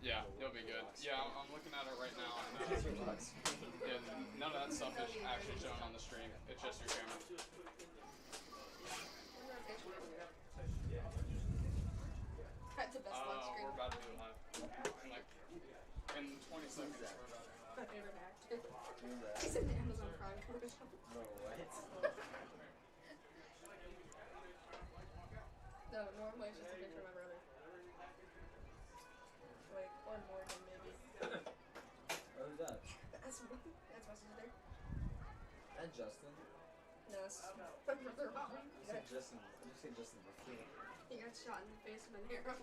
Yeah, you'll be good. Yeah, I'm looking at it right now. And, yeah, none of that stuff is actually shown on the stream. It's just your camera. That's the best live screen. We're about to do it live. In 20 seconds, we're about to do it. My favorite actor. He's in the Amazon Prime commercial. No, what? No, normally it's just a picture of my brother. Like, or Morgan, maybe. Who's that? That's my sister. And Justin. No, that's my brother Robin. You said Justin. You said Justin before. He got shot in the face with an arrow.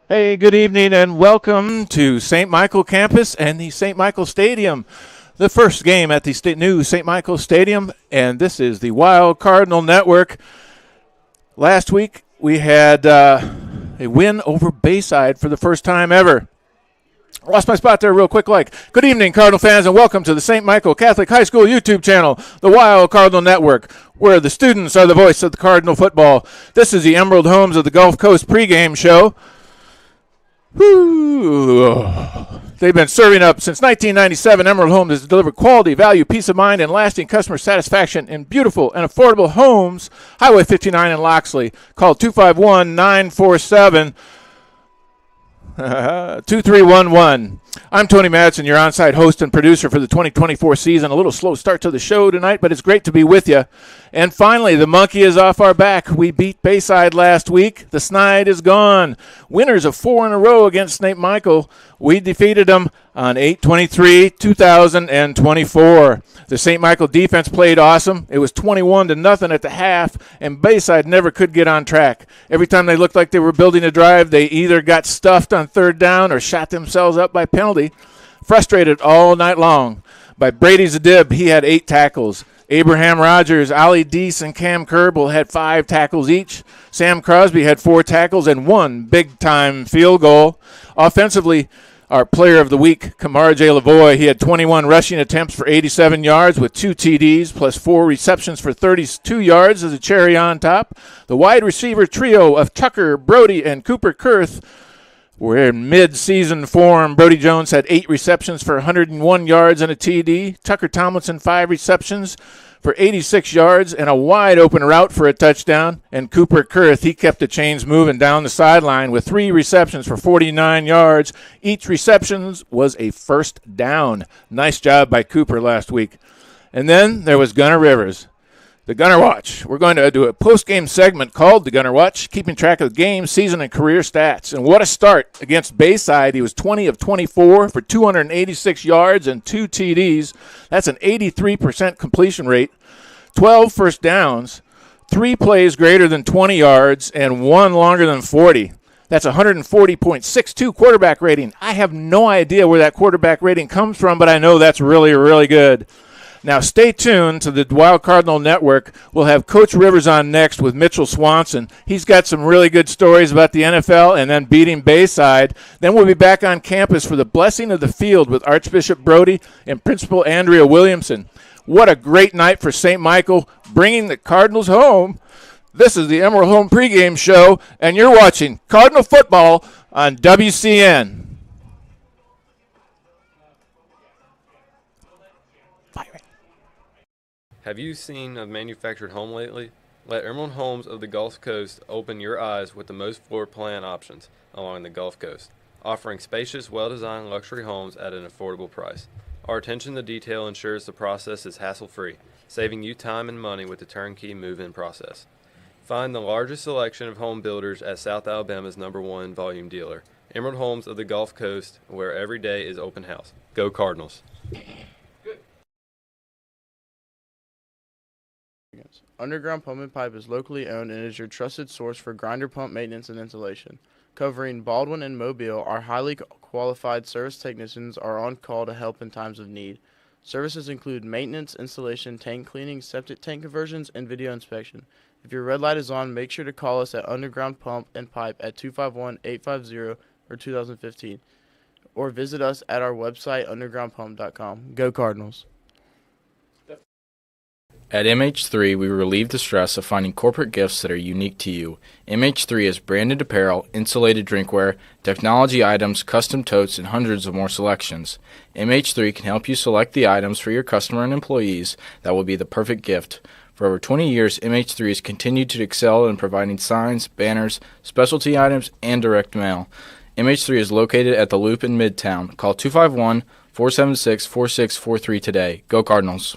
Hey, good evening and welcome to St. Michael campus and the St. Michael Stadium. The first game at the new St. Michael Stadium, and this is the Wild Cardinal Network. Last week we had a win over Bayside for the first time ever. I lost my spot there real quick. Good evening, Cardinal fans, and welcome to the St. Michael Catholic High School YouTube channel, the Wild Cardinal Network, where the students are the voice of the Cardinal football. This is the Emerald Homes of the Gulf Coast pregame show. Woo. They've been serving up since 1997. Emerald Homes has delivered quality, value, peace of mind, and lasting customer satisfaction in beautiful and affordable homes. Highway 59 in Loxley. Call 251-947 2311. I'm Tony Madsen, your on-site host and producer for the 2024 season. A little slow start to the show tonight, but it's great to be with you. And finally, the monkey is off our back. We beat Bayside last week. The snide is gone. Winners of 4 in a row against St. Michael. We defeated them on 8-23-2024. The St. Michael defense played awesome. It was 21-0 at the half, and Bayside never could get on track. Every time they looked like they were building a drive, they either got stuffed on third down or shot themselves up by penalty. Frustrated all night long. By Brady Zadib, he had 8 tackles. Abraham Rogers, Ali Deese, and Cam Kerbel had 5 tackles each. Sam Crosby had 4 tackles and 1 big-time field goal. Offensively, our player of the week, Kamar J. Lavoie, he had 21 rushing attempts for 87 yards with 2 TDs plus 4 receptions for 32 yards as a cherry on top. The wide receiver trio of Tucker, Brody, and Cooper Kurth were in mid-season form. Brody Jones had 8 receptions for 101 yards and a TD. Tucker Tomlinson, 5 receptions for 86 yards and a wide-open route for a touchdown. And Cooper Kurth, he kept the chains moving down the sideline with 3 receptions for 49 yards. Each reception was a first down. Nice job by Cooper last week. And then there was Gunnar Rivers. The Gunnar Watch. We're going to do a post-game segment called the Gunnar Watch, keeping track of game, season, and career stats. And what a start against Bayside. He was 20 of 24 for 286 yards and 2 TDs. That's an 83% completion rate, 12 first downs, 3 plays greater than 20 yards, and 1 longer than 40. That's 140.62 quarterback rating. I have no idea where that quarterback rating comes from, but I know that's really, really good. Now, stay tuned to the Wild Cardinal Network. We'll have Coach Rivers on next with Mitchell Swanson. He's got some really good stories about the NFL and then beating Bayside. Then we'll be back on campus for the blessing of the field with Archbishop Brody and Principal Andrea Williamson. What a great night for St. Michael, bringing the Cardinals home. This is the Emerald Home Pregame Show, and you're watching Cardinal football on WCN. Have you seen a manufactured home lately? Let Emerald Homes of the Gulf Coast open your eyes with the most floor plan options along the Gulf Coast, offering spacious, well-designed luxury homes at an affordable price. Our attention to detail ensures the process is hassle-free, saving you time and money with the turnkey move-in process. Find the largest selection of home builders at South Alabama's #1 volume dealer, Emerald Homes of the Gulf Coast, where every day is open house. Go Cardinals! Underground Pump and Pipe is locally owned and is your trusted source for grinder pump maintenance and installation. Covering Baldwin and Mobile, our highly qualified service technicians are on call to help in times of need. Services include maintenance, installation, tank cleaning, septic tank conversions, and video inspection. If your red light is on, make sure to call us at Underground Pump and Pipe at 251-850 or 2015, or visit us at our website, undergroundpump.com. Go Cardinals! At MH3, we relieve the stress of finding corporate gifts that are unique to you. MH3 is branded apparel, insulated drinkware, technology items, custom totes, and hundreds of more selections. MH3 can help you select the items for your customer and employees that will be the perfect gift. For over 20 years, MH3 has continued to excel in providing signs, banners, specialty items, and direct mail. MH3 is located at the Loop in Midtown. Call 251-476-4643 today. Go Cardinals!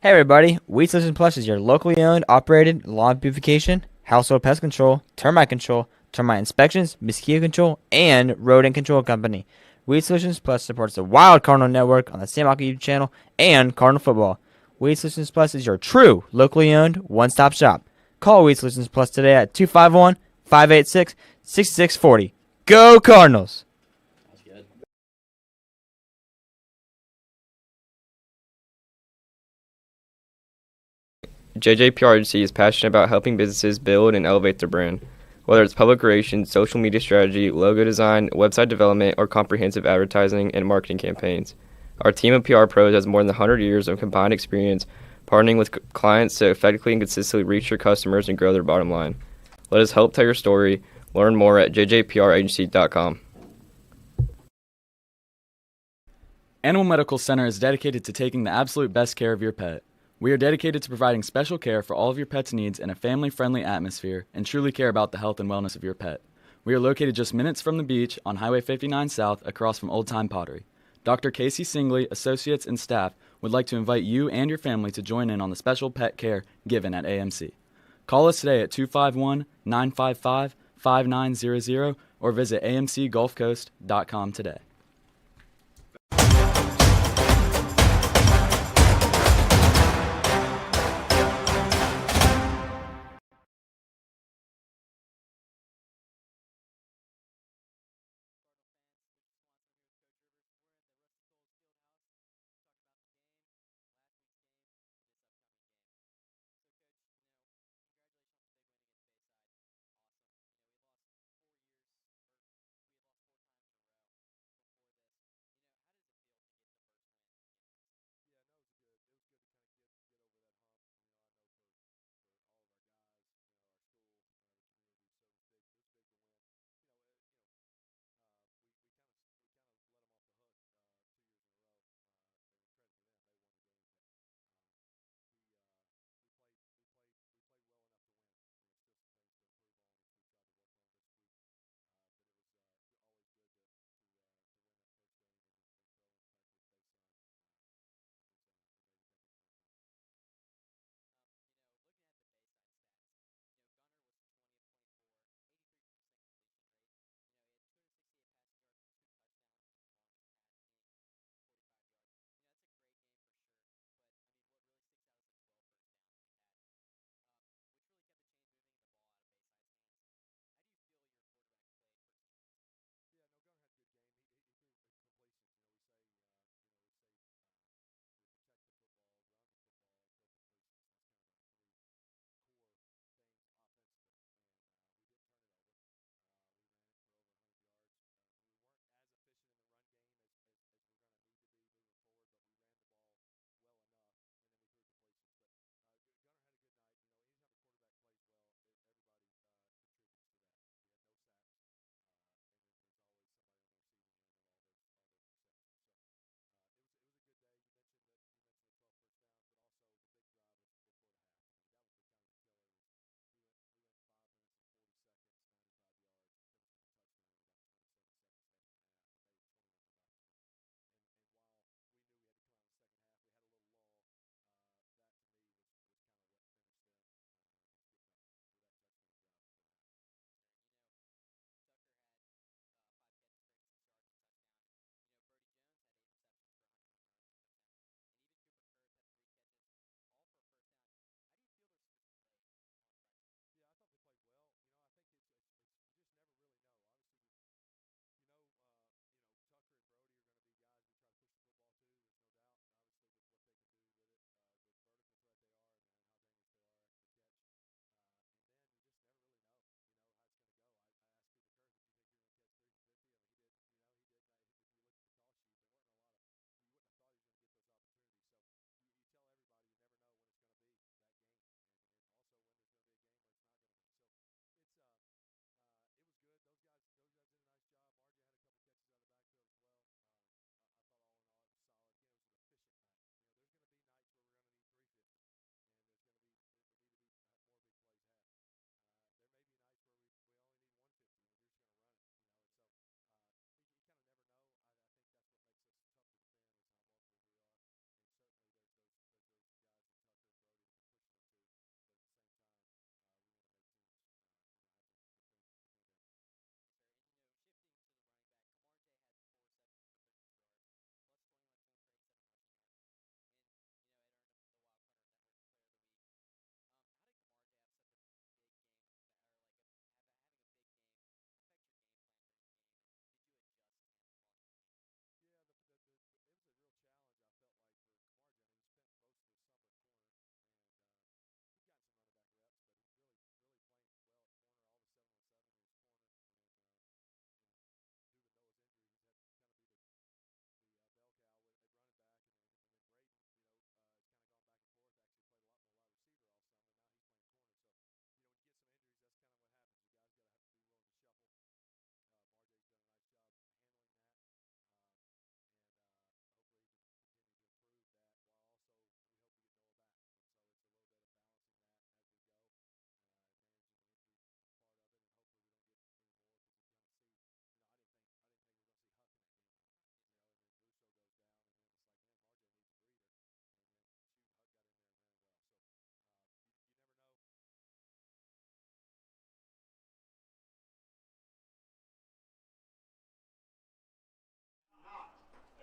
Hey everybody, Weed Solutions Plus is your locally owned, operated lawn beautification, household pest control, termite inspections, mosquito control, and rodent control company. Weed Solutions Plus supports the Wild Cardinal Network on the St. Michael YouTube channel and Cardinal Football. Weed Solutions Plus is your true, locally owned, one-stop shop. Call Weed Solutions Plus today at 251-586-6640. Go Cardinals! JJPR Agency is passionate about helping businesses build and elevate their brand. Whether it's public relations, social media strategy, logo design, website development, or comprehensive advertising and marketing campaigns. Our team of PR pros has more than 100 years of combined experience partnering with clients to effectively and consistently reach your customers and grow their bottom line. Let us help tell your story. Learn more at jjpragency.com. Animal Medical Center is dedicated to taking the absolute best care of your pet. We are dedicated to providing special care for all of your pet's needs in a family-friendly atmosphere and truly care about the health and wellness of your pet. We are located just minutes from the beach on Highway 59 South across from Old Time Pottery. Dr. Casey Singley, associates, and staff would like to invite you and your family to join in on the special pet care given at AMC. Call us today at 251-955-5900 or visit amcgulfcoast.com today.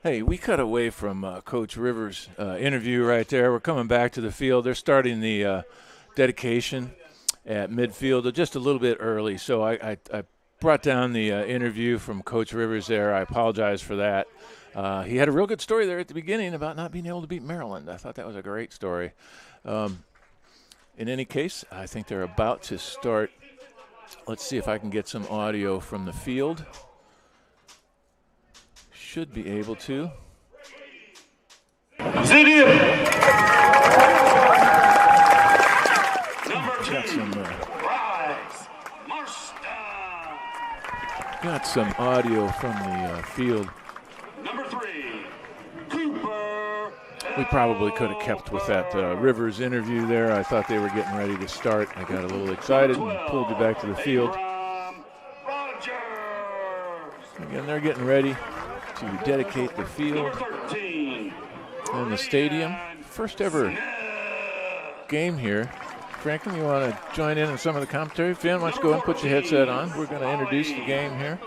Hey, we cut away from Coach Rivers' interview right there. We're coming back to the field. They're starting the dedication at midfield just a little bit early. So I brought down the interview from Coach Rivers there. I apologize for that. He had a real good story there at the beginning about not being able to beat Maryland. I thought that was a great story. In any case, I think they're about to start. Let's see if I can get some audio from the field. Should be able to. Got some audio from the field. Number 3, Cooper. We probably could have kept with that Rivers interview there. I thought they were getting ready to start. I got a little excited and pulled you back to the field. Again, they're getting ready to dedicate the field and the stadium. First ever game here. Franklin, you want to join in some of the commentary? Finn, why don't you go and put your headset on? We're going to introduce the game here.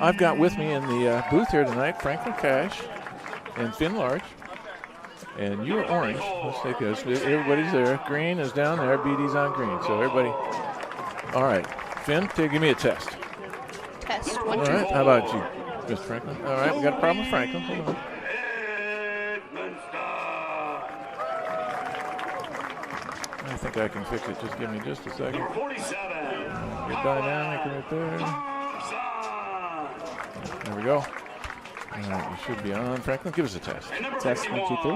I've got with me in the booth here tonight Franklin Cash and Finn Large. And you're orange. Let's take this. Everybody's there. Green is down there. BD's on green. So everybody. All right. Finn, give me a test. Test. All right. How about you, Mr. Franklin? All right. We got a problem with Franklin. Hold on. I think I can fix it. Just give me just a second. Get dynamic right there. There we go. All right, you should be on. Franklin, give us a test. Test 1, 2, 3.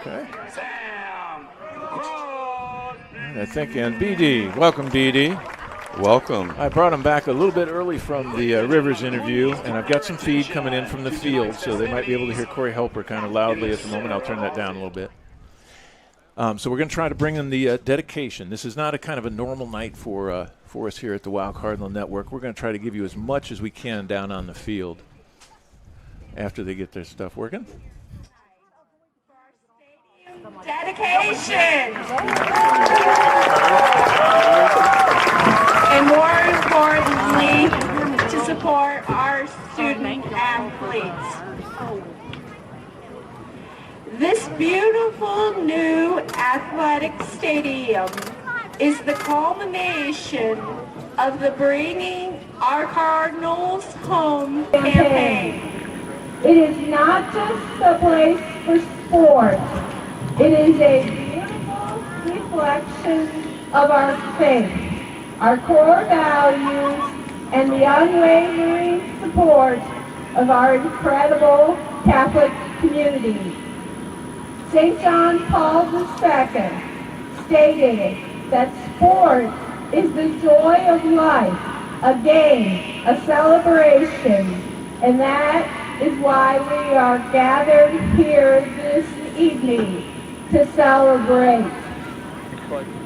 Okay. I think, and BD. Welcome, BD. Welcome. I brought him back a little bit early from the Rivers interview, and I've got some feed coming in from the field, so they might be able to hear Corey Helper kind of loudly at the moment. I'll turn that down a little bit. So we're going to try to bring in the dedication. This is not a kind of a normal night for us here at the Wild Cardinal Network. We're going to try to give you as much as we can down on the field after they get their stuff working. Dedication! And more importantly, to support our student athletes. This beautiful new athletic stadium is the culmination of the Bringing Our Cardinals Home campaign. It is not just a place for sport. It is a beautiful reflection of our faith, our core values, and the unwavering support of our incredible Catholic community. St. John Paul II stated that sport is the joy of life, a game, a celebration, and that is why we are gathered here this evening to celebrate.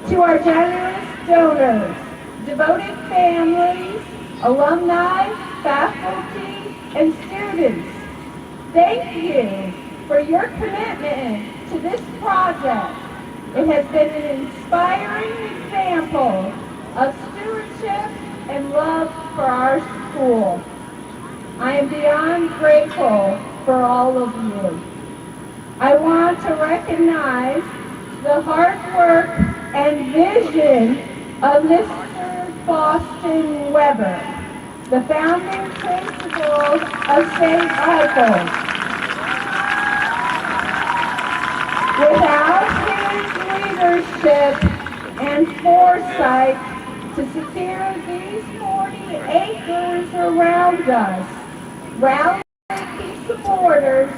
To our generous donors, devoted families, alumni, faculty, and students, thank you for your commitment to this project. It has been an inspiring example of stewardship and love for our school. I am beyond grateful for all of you. I want to recognize the hard work and vision of Mr. Boston Weber, the founding principal of St. Michael's. Without his leadership and foresight to secure these 40 acres around us, rally key supporters,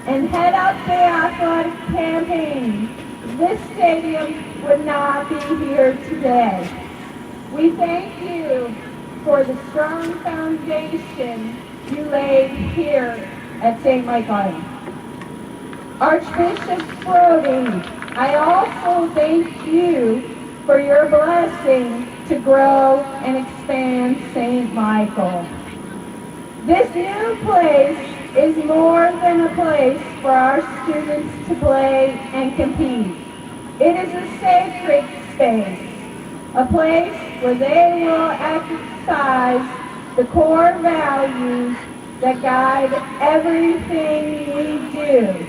and head up the athletic campaign, this stadium would not be here today. We thank you for the strong foundation you laid here at St. Michael. Archbishop Brody, I also thank you for your blessing to grow and expand St. Michael. This new place is more than a place for our students to play and compete. It is a sacred space, a place where they will exercise the core values that guide everything we do.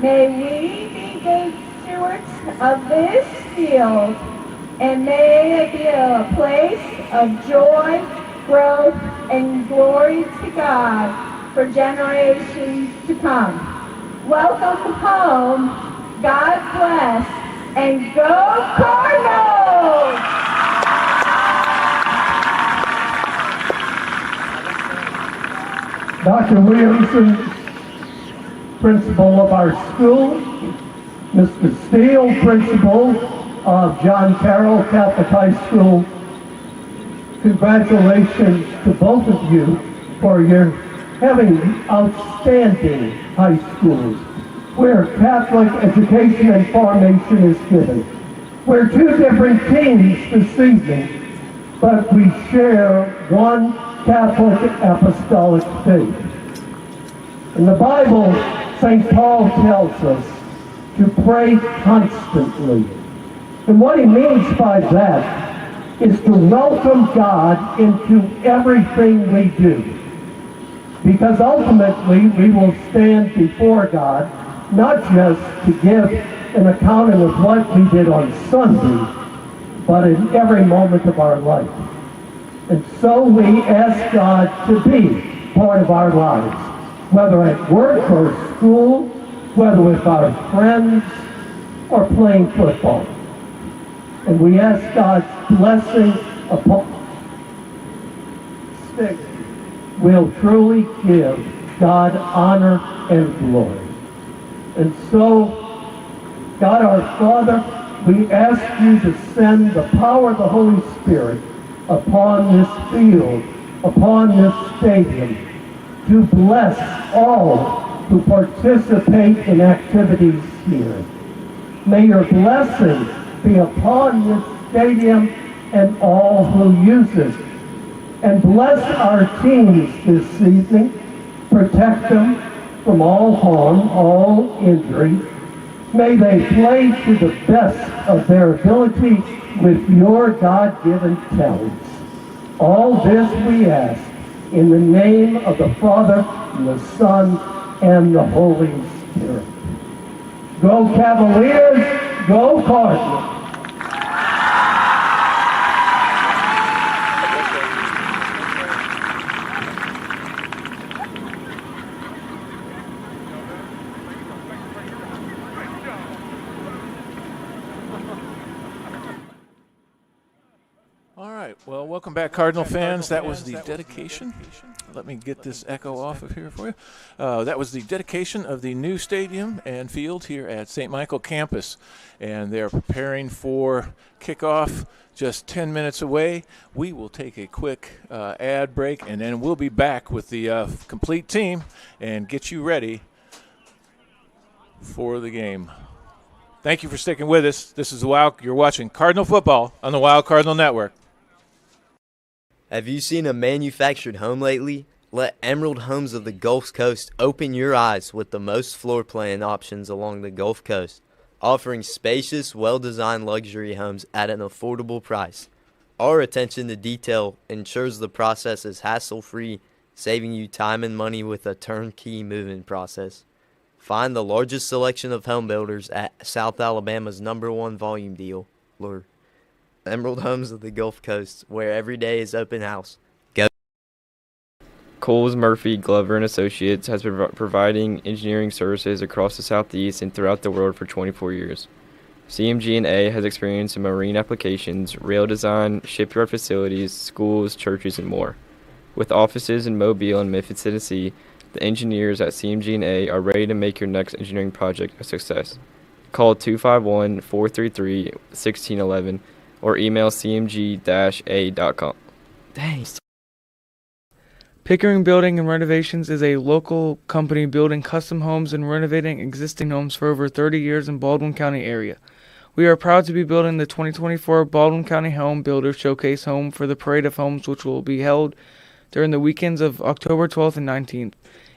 May we be good stewards of this field, and may it be a place of joy, growth, and glory to God for generations to come. Welcome home, God bless, and go Cardinals! Dr. Williamson, principal of our school, Mr. Steele, principal of John Carroll Catholic High School, congratulations to both of you for your having outstanding high schools where Catholic education and formation is given. We're two different teams this evening, but we share one Catholic apostolic faith. In the Bible, St. Paul tells us to pray constantly. And what he means by that is to welcome God into everything we do. Because ultimately we will stand before God, not just to give an accounting of what we did on Sunday, but in every moment of our life. And so we ask God to be part of our lives, whether at work or school, whether with our friends or playing football. And we ask God's blessing upon us. Will truly give God honor and glory. And so, God our Father, we ask you to send the power of the Holy Spirit upon this field, upon this stadium, to bless all who participate in activities here. May your blessing be upon this stadium and all who use it. And bless our teams this evening. Protect them from all harm, all injury. May they play to the best of their ability with your God-given talents. All this we ask in the name of the Father, and the Son, and the Holy Spirit. Go Cavaliers, go Cardinals. Well, welcome back, Cardinal fans. That was the dedication. Let me get this echo off of here for you. That was the dedication of the new stadium and field here at St. Michael campus. And they're preparing for kickoff just 10 minutes away. We will take a quick ad break, and then we'll be back with the complete team and get you ready for the game. Thank you for sticking with us. This is Wild. You're watching Cardinal football on the Wild Cardinal Network. Have you seen a manufactured home lately? Let Emerald Homes of the Gulf Coast open your eyes with the most floor plan options along the Gulf Coast, offering spacious, well-designed luxury homes at an affordable price. Our attention to detail ensures the process is hassle-free, saving you time and money with a turnkey move-in process. Find the largest selection of home builders at South Alabama's #1 volume dealer, Emerald Homes of the Gulf Coast, where every day is open house. Go. Coles, Murphy, Glover & Associates has been providing engineering services across the Southeast and throughout the world for 24 years. CMG&A has experience in marine applications, rail design, shipyard facilities, schools, churches, and more. With offices in Mobile and Memphis, Tennessee, the engineers at CMG&A are ready to make your next engineering project a success. Call 251-433-1611 or email cmg-a.com. Dang. Pickering Building and Renovations is a local company building custom homes and renovating existing homes for over 30 years in Baldwin County area. We are proud to be building the 2024 Baldwin County Home Builder Showcase Home for the Parade of Homes, which will be held during the weekends of October 12th and 19th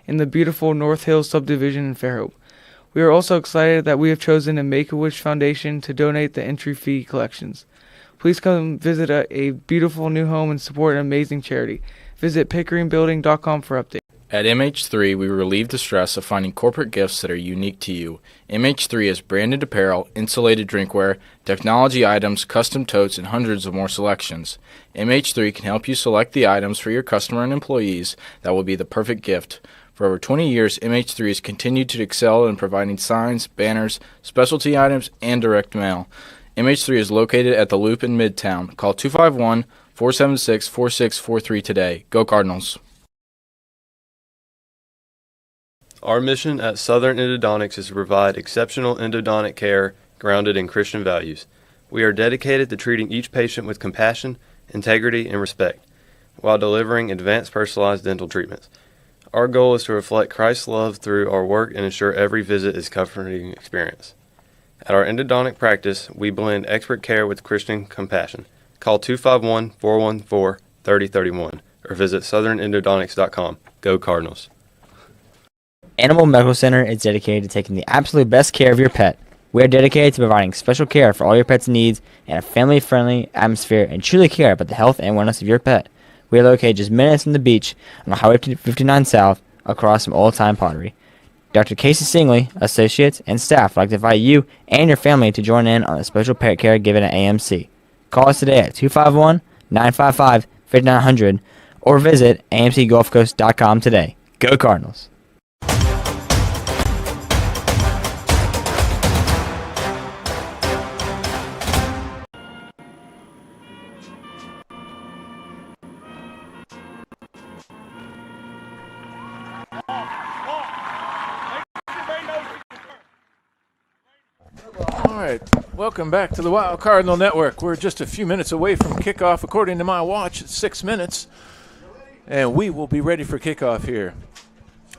in the beautiful North Hills subdivision in Fairhope. We are also excited that we have chosen a Make-A-Wish Foundation to donate the entry fee collections. Please come visit a beautiful new home and support an amazing charity. Visit pickeringbuilding.com for updates. At MH3, we relieve the stress of finding corporate gifts that are unique to you. MH3 is branded apparel, insulated drinkware, technology items, custom totes, and hundreds of more selections. MH3 can help you select the items for your customer and employees that will be the perfect gift. For over 20 years, MH3 has continued to excel in providing signs, banners, specialty items, and direct mail. MH3 is located at the Loop in Midtown. Call 251-476-4643 today. Go Cardinals. Our mission at Southern Endodontics is to provide exceptional endodontic care grounded in Christian values. We are dedicated to treating each patient with compassion, integrity, and respect, while delivering advanced personalized dental treatments. Our goal is to reflect Christ's love through our work and ensure every visit is a comforting experience. At our endodontic practice, we blend expert care with Christian compassion. Call 251-414-3031 or visit southernendodontics.com. Go Cardinals. Animal Medical Center is dedicated to taking the absolute best care of your pet. We are dedicated to providing special care for all your pet's needs and a family-friendly atmosphere and truly care about the health and wellness of your pet. We are located just minutes from the beach on Highway 59 South across from Old Time Pottery. Dr. Casey Singley, associates, and staff would like to invite you and your family to join in on the special pet care given at AMC. Call us today at 251-955-5900 or visit amcgulfcoast.com today. Go Cardinals. All right, welcome back to the Wild Cardinal Network. We're just a few minutes away from kickoff. According to my watch, it's 6 minutes, and we will be ready for kickoff here.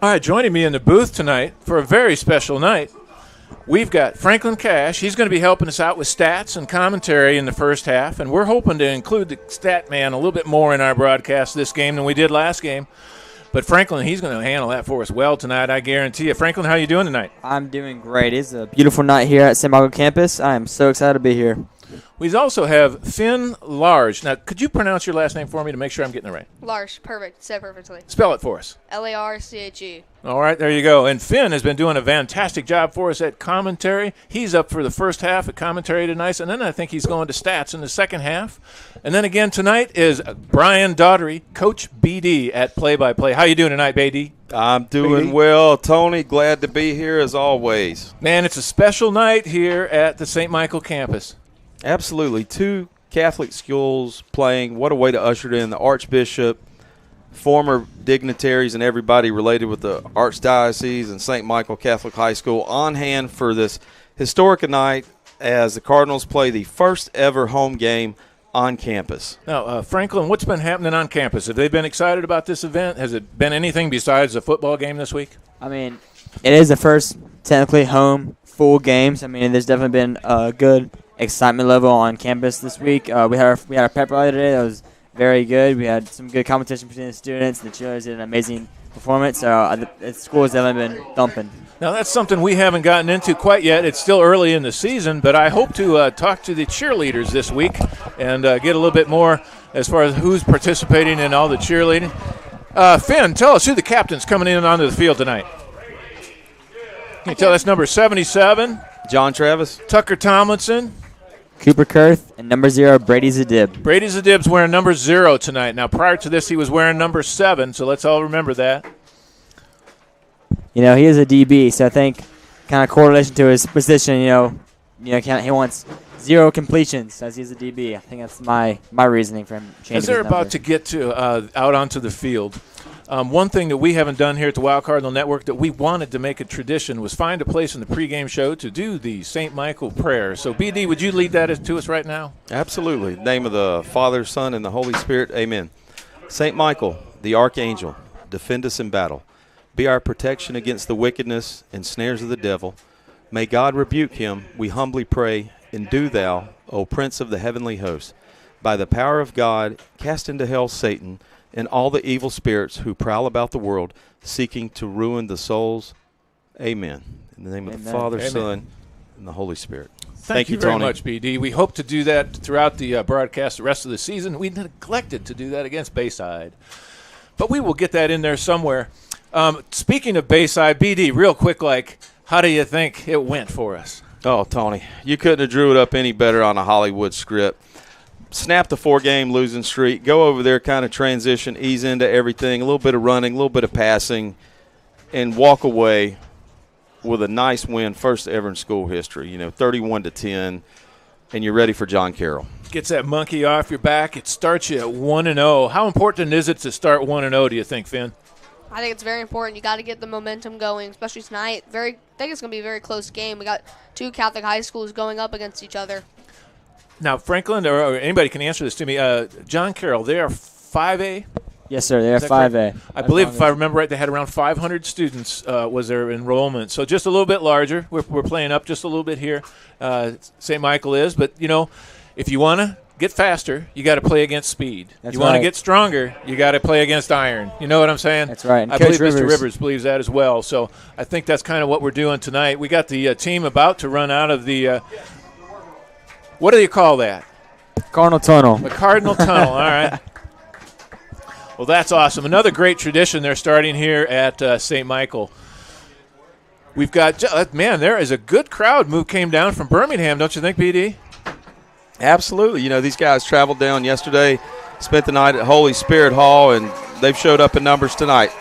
All right, joining me in the booth tonight for a very special night, we've got Franklin Cash. He's going to be helping us out with stats and commentary in the first half, and we're hoping to include the stat man a little bit more in our broadcast this game than we did last game. But Franklin, he's going to handle that for us well tonight, I guarantee you. Franklin, how are you doing tonight? I'm doing great. It's a beautiful night here at St. Michael campus. I am so excited to be here. We also have Finn Large. Now, could you pronounce your last name for me to make sure I'm getting it right? Large, perfect. Said perfectly. Spell it for us. Larche. All right, there you go. And Finn has been doing a fantastic job for us at commentary. He's up for the first half at commentary tonight, and then I think he's going to stats in the second half. And then again tonight is Brian Daughtery, Coach BD at Play-by-Play. How you doing tonight, BD? I'm doing well, Tony. Glad to be here as always. Man, it's a special night here at the St. Michael campus. Absolutely. Two Catholic schools playing. What a way to usher in the Archbishop, former dignitaries, and everybody related with the Archdiocese and St. Michael Catholic High School on hand for this historic night as the Cardinals play the first ever home game on campus. Now, Franklin, what's been happening on campus? Have they been excited about this event? Has it been anything besides the football game this week? I mean, it is the first technically home full games. I mean, there's definitely been a good excitement level on campus this week. We had our pep rally today. That was very good. We had some good competition between the students. The cheerleaders did an amazing performance. So the school has definitely been thumping. Now, that's something we haven't gotten into quite yet. It's still early in the season, but I hope to talk to the cheerleaders this week and get a little bit more as far as who's participating in all the cheerleading. Finn, tell us who the captain's coming in onto the field tonight. Can you tell us number 77? John Travis. Tucker Tomlinson. Cooper Kurth, and number 0, Brady Zadib. Brady Zadib's wearing number 0 tonight. Now, prior to this, he was wearing number 7, so let's all remember that. You know, he is a DB, so I think kind of correlation to his position, he wants 0 completions as he's a DB. I think that's my reasoning for him changing As they're his about number. to get to out onto the field, one thing that we haven't done here at the Wild Cardinal Network that we wanted to make a tradition was find a place in the pregame show to do the St. Michael prayer. So, BD, would you lead that to us right now? Absolutely. In the name of the Father, Son, and the Holy Spirit, amen. St. Michael, the archangel, defend us in battle. Be our protection against the wickedness and snares of the devil. May God rebuke him, we humbly pray, and do thou, O Prince of the heavenly host, by the power of God, cast into hell Satan and all the evil spirits who prowl about the world, seeking to ruin the souls. Amen. In the name of the Father, Amen. Son, and the Holy Spirit. Thank you very Tony. much, BD. We hope to do that throughout the broadcast the rest of the season. We neglected to do that against Bayside. But we will get that in there somewhere. Speaking of Bayside, BD, real quick, how do you think it went for us? Oh, Tony, you couldn't have drew it up any better on a Hollywood script. Snap the 4-game losing streak, go over there, kind of transition, ease into everything, a little bit of running, a little bit of passing, and walk away with a nice win, first ever in school history, 31-10, and you're ready for John Carroll. Gets that monkey off your back. It starts you at 1-0. How important is it to start 1-0, do you think, Finn? I think it's very important. You got to get the momentum going, especially tonight. I think it's going to be a very close game. We got two Catholic high schools going up against each other. Now, Franklin, or anybody can answer this to me. John Carroll, they are 5A? Yes, sir. They're 5A. I believe, if I remember right, they had around 500 students was their enrollment. So just a little bit larger. We're playing up just a little bit here. St. Michael is. But, if you want to get faster, you got to play against speed. That's you want to right. get stronger, you got to play against iron. You know what I'm saying? That's right. And I Coach believe Mr. Rivers. Rivers believes that as well. So I think that's kind of what we're doing tonight. We got the team about to run out of the what do you call that? Cardinal Tunnel. The Cardinal Tunnel. All right. Well, that's awesome. Another great tradition they're starting here at St. Michael. We've got, there is a good crowd came down from Birmingham, don't you think, BD? Absolutely. These guys traveled down yesterday, spent the night at Holy Spirit Hall, and they've showed up in numbers tonight.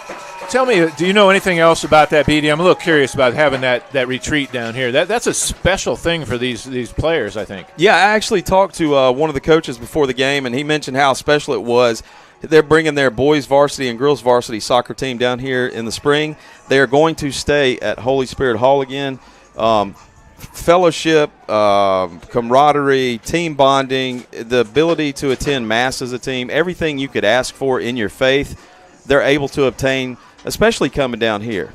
Tell me, do you know anything else about that, BD? I'm a little curious about having that retreat down here. That's a special thing for these players, I think. Yeah, I actually talked to one of the coaches before the game, and he mentioned how special it was. They're bringing their boys varsity and girls varsity soccer team down here in the spring. They are going to stay at Holy Spirit Hall again. Fellowship, camaraderie, team bonding, the ability to attend Mass as a team, everything you could ask for in your faith, they're able to obtain, especially coming down here.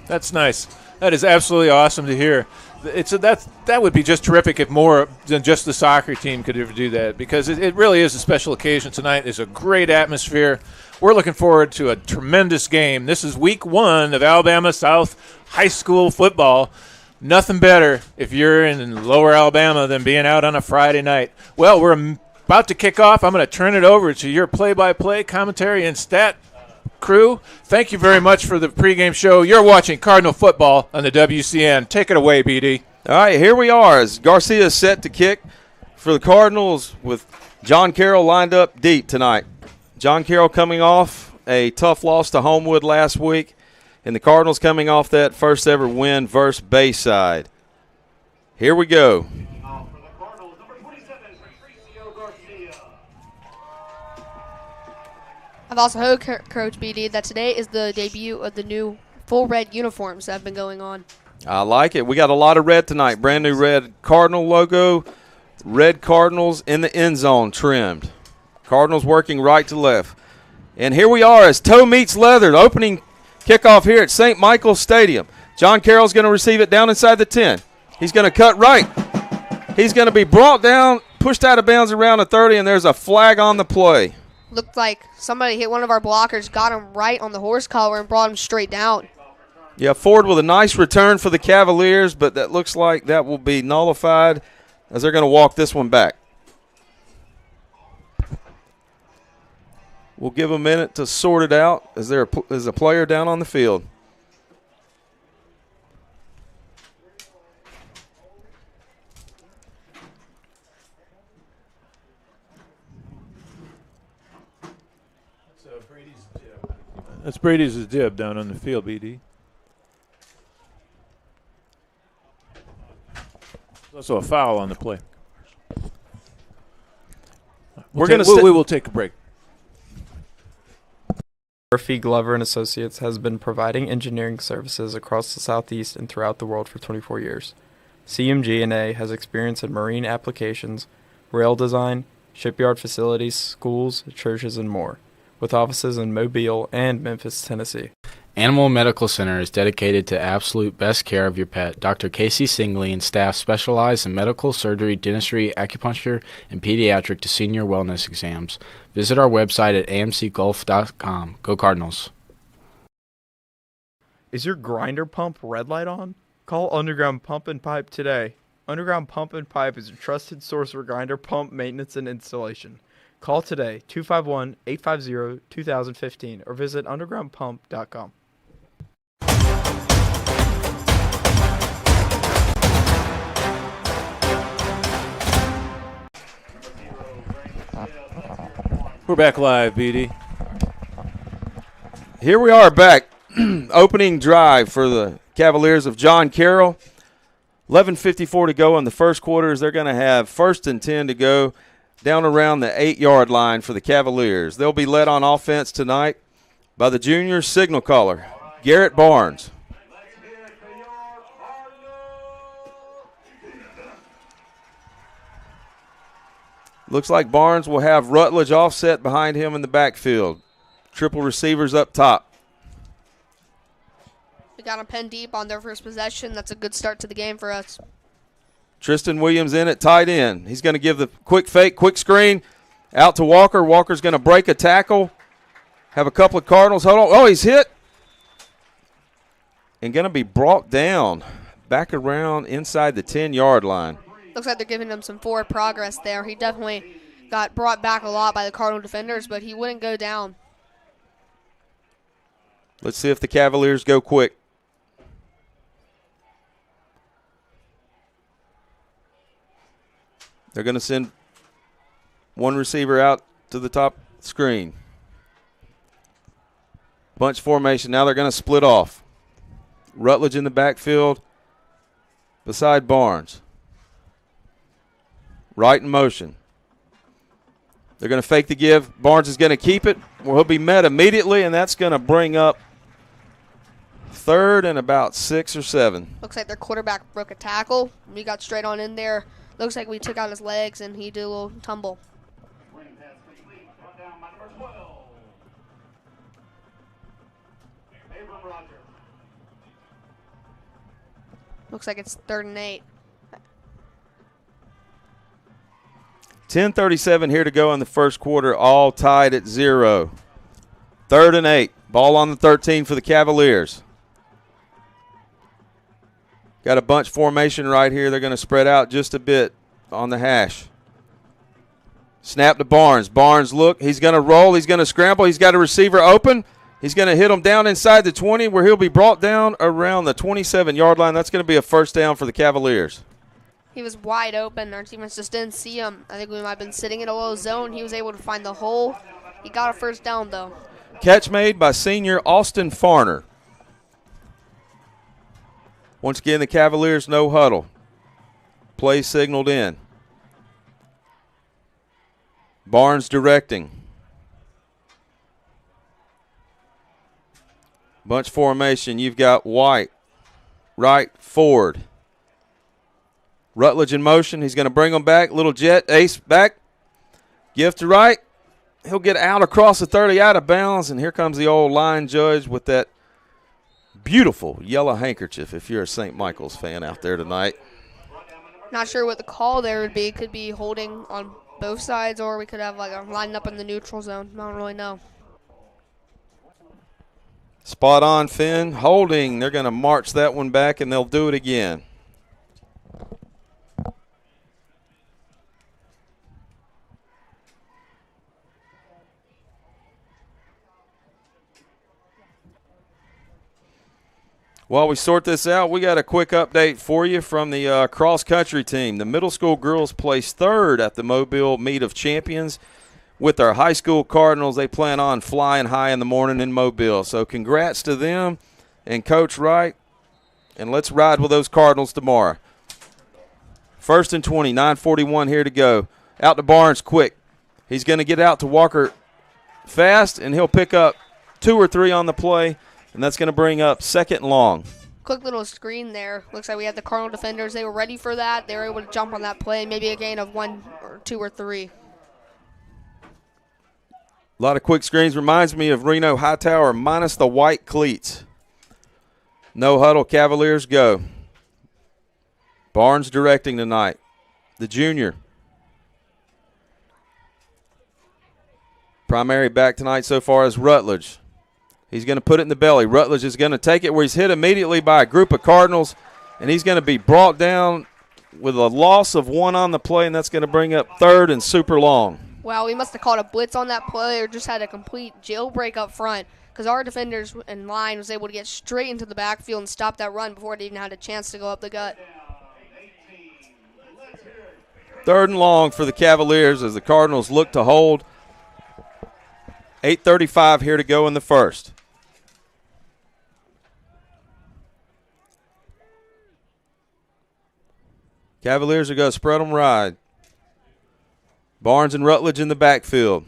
That's nice. That is absolutely awesome to hear. That would be just terrific if more than just the soccer team could ever do that, because it really is a special occasion tonight. It's a great atmosphere. We're looking forward to a tremendous game. This is week 1 of Alabama South High School football. Nothing better if you're in lower Alabama than being out on a Friday night. Well, we're about to kick off. I'm going to turn it over to your play-by-play commentary and stat crew. Thank you very much for the pregame show. You're watching Cardinal football on the WCN. Take it away, BD. All right, here we are as Garcia is set to kick for the Cardinals with John Carroll lined up deep tonight. John Carroll coming off a tough loss to Homewood last week, and the Cardinals coming off that first ever win versus Bayside. Here we go. I've also heard, Coach BD, that today is the debut of the new full red uniforms that have been going on. I like it. We got a lot of red tonight. Brand new red Cardinal logo, red Cardinals in the end zone trimmed. Cardinals working right to left. And here we are as toe meets leather. The opening kickoff here at St. Michael's Stadium. John Carroll's going to receive it down inside the 10. He's going to cut right. He's going to be brought down, pushed out of bounds around the 30, and there's a flag on the play. Looked like somebody hit one of our blockers, got him right on the horse collar, and brought him straight down. Yeah, Ford with a nice return for the Cavaliers, but that looks like that will be nullified as they're going to walk this one back. We'll give a minute to sort it out as there is a player down on the field. That's Brady's dib down on the field, BD. There's also a foul on the play. We will take a break. Murphy, Glover & Associates has been providing engineering services across the Southeast and throughout the world for 24 years. CMG&A has experience in marine applications, rail design, shipyard facilities, schools, churches, and more, with offices in Mobile and Memphis, Tennessee. Animal Medical Center is dedicated to absolute best care of your pet. Dr. Casey Singley and staff specialize in medical, surgery, dentistry, acupuncture, and pediatric to senior wellness exams. Visit our website at amcgolf.com. Go Cardinals. Is your grinder pump red light on? Call Underground Pump and Pipe today. Underground Pump and Pipe is a trusted source for grinder pump maintenance and installation. Call today, 251-850-2015, or visit undergroundpump.com. We're back live, BD. Here we are back. Opening drive for the Cavaliers of John Carroll. 11:54 to go in the first quarters. They're going to have 1st and 10 to go down around the 8-yard line for the Cavaliers. They'll be led on offense tonight by the junior signal caller, Garrett Barnes. Looks like Barnes will have Rutledge offset behind him in the backfield. Triple receivers up top. We got a pen deep on their first possession. That's a good start to the game for us. Tristan Williams in at tight end. He's going to give the quick fake, quick screen out to Walker. Walker's going to break a tackle. Have a couple of Cardinals. Hold on. Oh, he's hit. And going to be brought down back around inside the 10-yard line. Looks like they're giving him some forward progress there. He definitely got brought back a lot by the Cardinal defenders, but he wouldn't go down. Let's see if the Cavaliers go quick. They're going to send one receiver out to the top screen. Bunch formation. Now they're going to split off. Rutledge in the backfield beside Barnes. Right in motion. They're going to fake the give. Barnes is going to keep it. Well, he'll be met immediately, and that's going to bring up 3rd and about 6 or 7. Looks like their quarterback broke a tackle. We got straight on in there. Looks like we took out his legs, and he did a little tumble. Looks like it's 3rd and 8. 10:37 here to go in the first quarter, all tied at 0. 3rd and 8. Ball on the 13 for the Cavaliers. Got a bunch formation right here. They're going to spread out just a bit on the hash. Snap to Barnes. Barnes, look, he's going to roll. He's going to scramble. He's got a receiver open. He's going to hit him down inside the 20 where he'll be brought down around the 27-yard line. That's going to be a first down for the Cavaliers. He was wide open. Our teammates just didn't see him. I think we might have been sitting in a low zone. He was able to find the hole. He got a first down, though. Catch made by senior Austin Farner. Once again, the Cavaliers no huddle. Play signaled in. Barnes directing. Bunch formation. You've got White, right, Ford. Rutledge in motion. He's going to bring him back. Little jet, ace back. Give to right. He'll get out across the 30, out of bounds, and here comes the old line judge with that beautiful yellow handkerchief if you're a St. Michael's fan out there tonight. Not sure what the call there would be. Could be holding on both sides, or we could have like a line up in the neutral zone. I don't really know. Spot on, Finn. Holding. They're going to march that one back, and they'll do it again. While we sort this out, we got a quick update for you from the cross-country team. The middle school girls placed 3rd at the Mobile Meet of Champions. With our high school Cardinals, they plan on flying high in the morning in Mobile. So congrats to them and Coach Wright, and let's ride with those Cardinals tomorrow. 1st and 20, 9:41 here to go. Out to Barnes quick. He's going to get out to Walker fast, and he'll pick up 2 or 3 on the play. And that's going to bring up 2nd and long. Quick little screen there. Looks like we had the Cardinal defenders. They were ready for that. They were able to jump on that play. Maybe a gain of 1 or 2 or 3. A lot of quick screens. Reminds me of Reno Hightower minus the white cleats. No huddle. Cavaliers go. Barnes directing tonight. The junior. Primary back tonight so far is Rutledge. He's going to put it in the belly. Rutledge is going to take it where he's hit immediately by a group of Cardinals, and he's going to be brought down with a loss of 1 on the play, and that's going to bring up 3rd and super long. Wow, we must have called a blitz on that play or just had a complete jailbreak up front because our defenders in line was able to get straight into the backfield and stop that run before it even had a chance to go up the gut. 3rd and long for the Cavaliers as the Cardinals look to hold. 8:35 here to go in the first. Cavaliers are going to spread them wide. Barnes and Rutledge in the backfield.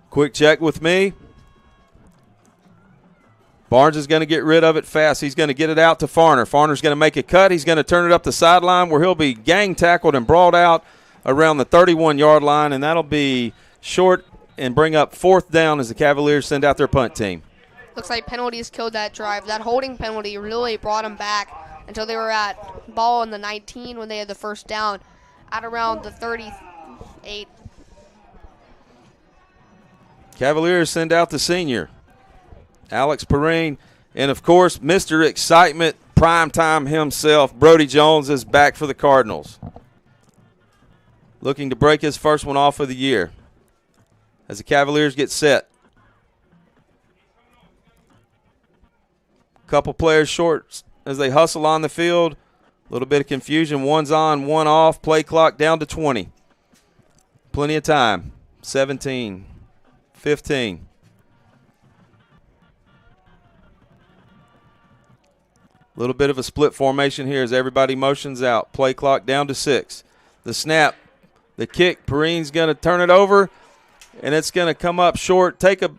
Quick check with me. Barnes is going to get rid of it fast. He's going to get it out to Farner. Farner's going to make a cut. He's going to turn it up the sideline where he'll be gang tackled and brought out around the 31-yard line, and that'll be short and bring up 4th down as the Cavaliers send out their punt team. Looks like penalties killed that drive. That holding penalty really brought them back until they were at ball in the 19 when they had the first down at around the 38. Cavaliers send out the senior, Alex Perrine, and, of course, Mr. Excitement, primetime himself, Brody Jones, is back for the Cardinals. Looking to break his first one off of the year as the Cavaliers get set. Couple players short as they hustle on the field. A little bit of confusion. One's on, one off. Play clock down to 20. Plenty of time. 17, 15. A little bit of a split formation here as everybody motions out. Play clock down to 6. The snap, the kick. Perrine's going to turn it over, and it's going to come up short. Take a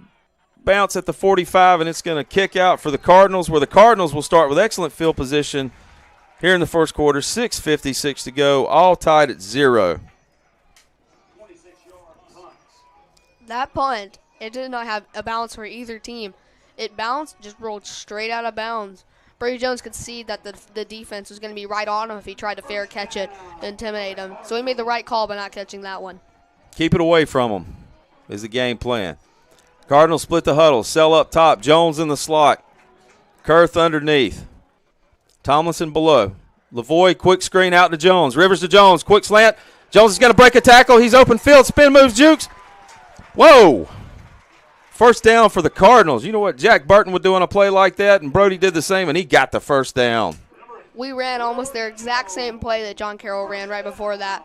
bounce at the 45, and it's going to kick out for the Cardinals, where the Cardinals will start with excellent field position here in the first quarter. 6:56 to go, all tied at 0. That punt, it did not have a bounce for either team. It bounced, just rolled straight out of bounds. Brady Jones could see that the defense was going to be right on him if he tried to fair catch it to intimidate him. So he made the right call by not catching that one. Keep it away from him is the game plan. Cardinals split the huddle. Sell up top. Jones in the slot. Kurth underneath. Tomlinson below. Lavoie, quick screen out to Jones. Rivers to Jones. Quick slant. Jones is going to break a tackle. He's open field. Spin moves, jukes. Whoa. First down for the Cardinals. You know what Jack Burton would do on a play like that, and Brody did the same, and he got the first down. We ran almost their exact same play that John Carroll ran right before that.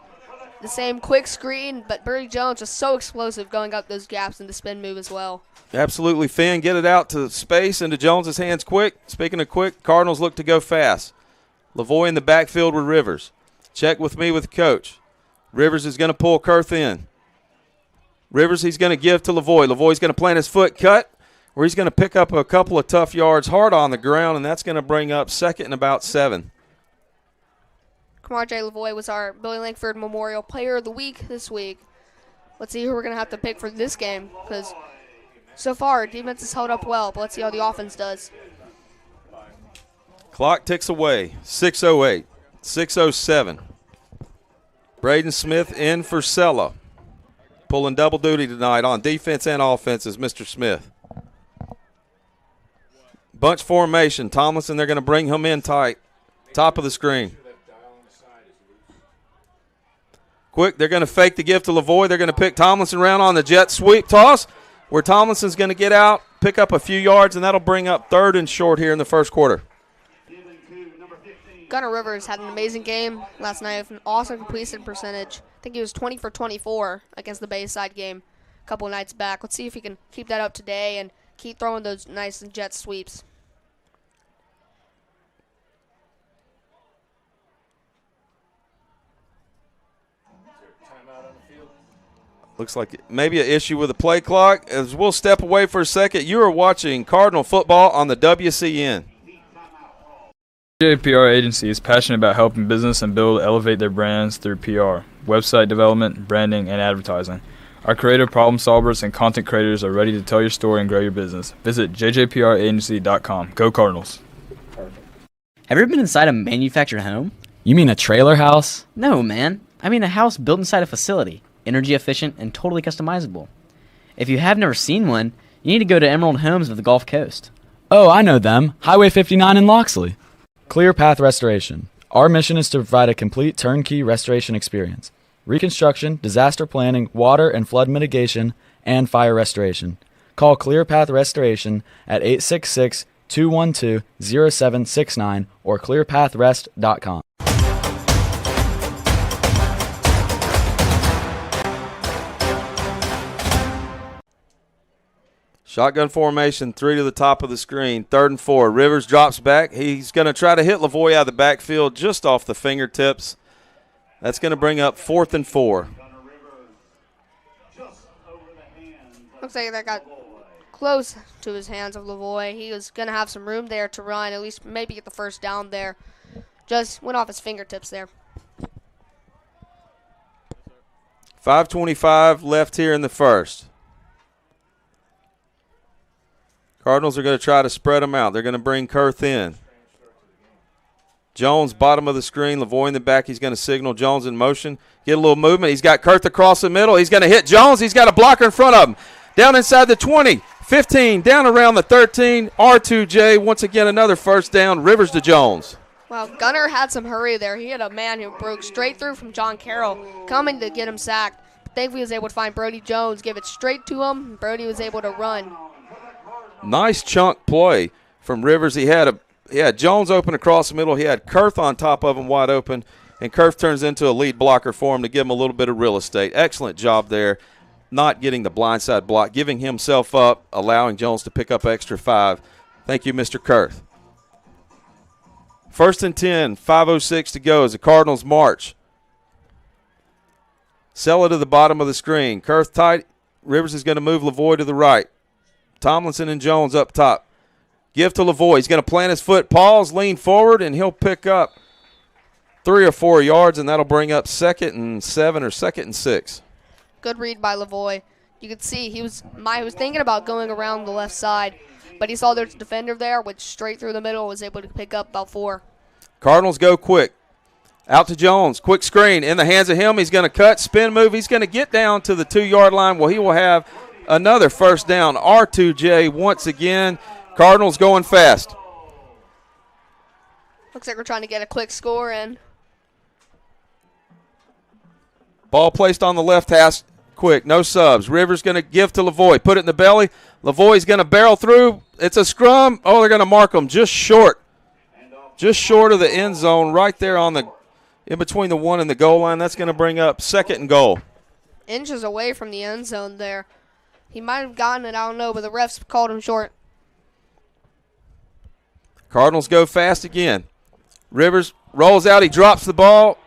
The same quick screen, but Brady Jones was so explosive going up those gaps in the spin move as well. Absolutely, Finn. Get it out to space into Jones's hands quick. Speaking of quick, Cardinals look to go fast. Lavoie in the backfield with Rivers. Check with me with the coach. Rivers is going to pull Kurth in. Rivers, he's going to give to Lavoie. Lavoie's going to plant his foot, cut, where he's going to pick up a couple of tough yards hard on the ground, and that's going to bring up 2nd and about 7. Kamar J. Lavoie was our Billy Langford Memorial Player of the Week this week. Let's see who we're going to have to pick for this game, because so far defense has held up well, but let's see how the offense does. Clock ticks away. 6:08, 6:07. Braden Smith in for Sella. Pulling double duty tonight on defense and offense is Mr. Smith. Bunch formation. Tomlinson, they're going to bring him in tight. Top of the screen. Quick, they're going to fake the give to Lavoie. They're going to pick Tomlinson around on the jet sweep toss, where Tomlinson's going to get out, pick up a few yards, and that'll bring up 3rd and short here in the first quarter. Gunnar Rivers had an amazing game last night with an awesome completion percentage. I think he was 20 for 24 against the Bayside game a couple nights back. Let's see if he can keep that up today and keep throwing those nice jet sweeps. Looks like maybe an issue with the play clock. As we'll step away for a second, you are watching Cardinal football on the WCN. JPR Agency is passionate about helping business and elevate their brands through PR, website development, branding, and advertising. Our creative problem solvers and content creators are ready to tell your story and grow your business. Visit jjpragency.com. Go Cardinals. Have you ever been inside a manufactured home? You mean a trailer house? No, man. I mean a house built inside a facility, energy efficient and totally customizable. If you have never seen one, you need to go to Emerald Homes of the Gulf Coast. Oh, I know them. Highway 59 in Loxley. Clear Path Restoration. Our mission is to provide a complete turnkey restoration experience. Reconstruction, disaster planning, water and flood mitigation, and fire restoration. Call Clear Path Restoration at 866-212-0769 or clearpathrest.com. Shotgun formation, 3 to the top of the screen. 3rd and 4. Rivers drops back. He's going to try to hit Lavoie out of the backfield just off the fingertips. That's going to bring up 4th and 4. Looks like that got close to his hands of Lavoie. He was going to have some room there to run, at least maybe get the first down there. Just went off his fingertips there. 5:25 left here in the first. Cardinals are going to try to spread them out. They're going to bring Kurth in. Jones, bottom of the screen. Lavoie in the back. He's going to signal Jones in motion. Get a little movement. He's got Kurth across the middle. He's going to hit Jones. He's got a blocker in front of him. Down inside the 20, 15, down around the 13. R2J, once again, another first down. Rivers to Jones. Well, Gunner had some hurry there. He had a man who broke straight through from John Carroll coming to get him sacked. Thankfully, he was able to find Brody Jones, give it straight to him, and Brody was able to run. Nice chunk play from Rivers. He had Jones open across the middle. He had Kurth on top of him wide open, and Kurth turns into a lead blocker for him to give him a little bit of real estate. Excellent job there, not getting the blindside block, giving himself up, allowing Jones to pick up extra 5. Thank you, Mr. Kurth. 1st and 10, 5:06 to go as the Cardinals march. Sell it to the bottom of the screen. Kurth tight. Rivers is going to move Lavoie to the right. Tomlinson and Jones up top. Give to Lavoie. He's going to plant his foot, pause, lean forward, and he'll pick up 3 or 4 yards, and that'll bring up 2nd and 7 or 2nd and 6. Good read by Lavoie. You could see he was thinking about going around the left side, but he saw there's a defender there, went straight through the middle, was able to pick up about 4. Cardinals go quick. Out to Jones. Quick screen in the hands of him. He's going to cut, spin move. He's going to get down to the 2-yard line. Well, he will have another first down. R2J once again. Cardinals going fast. Looks like we're trying to get a quick score in. Ball placed on the left hash. Quick, no subs. Rivers going to give to Lavoie. Put it in the belly. Lavoie's going to barrel through. It's a scrum. Oh, they're going to mark him just short. Just short of the end zone, right there in between the 1 and the goal line. That's going to bring up 2nd and goal. Inches away from the end zone there. He might have gotten it, I don't know, but the refs called him short. Cardinals go fast again. Rivers rolls out. He drops the ball.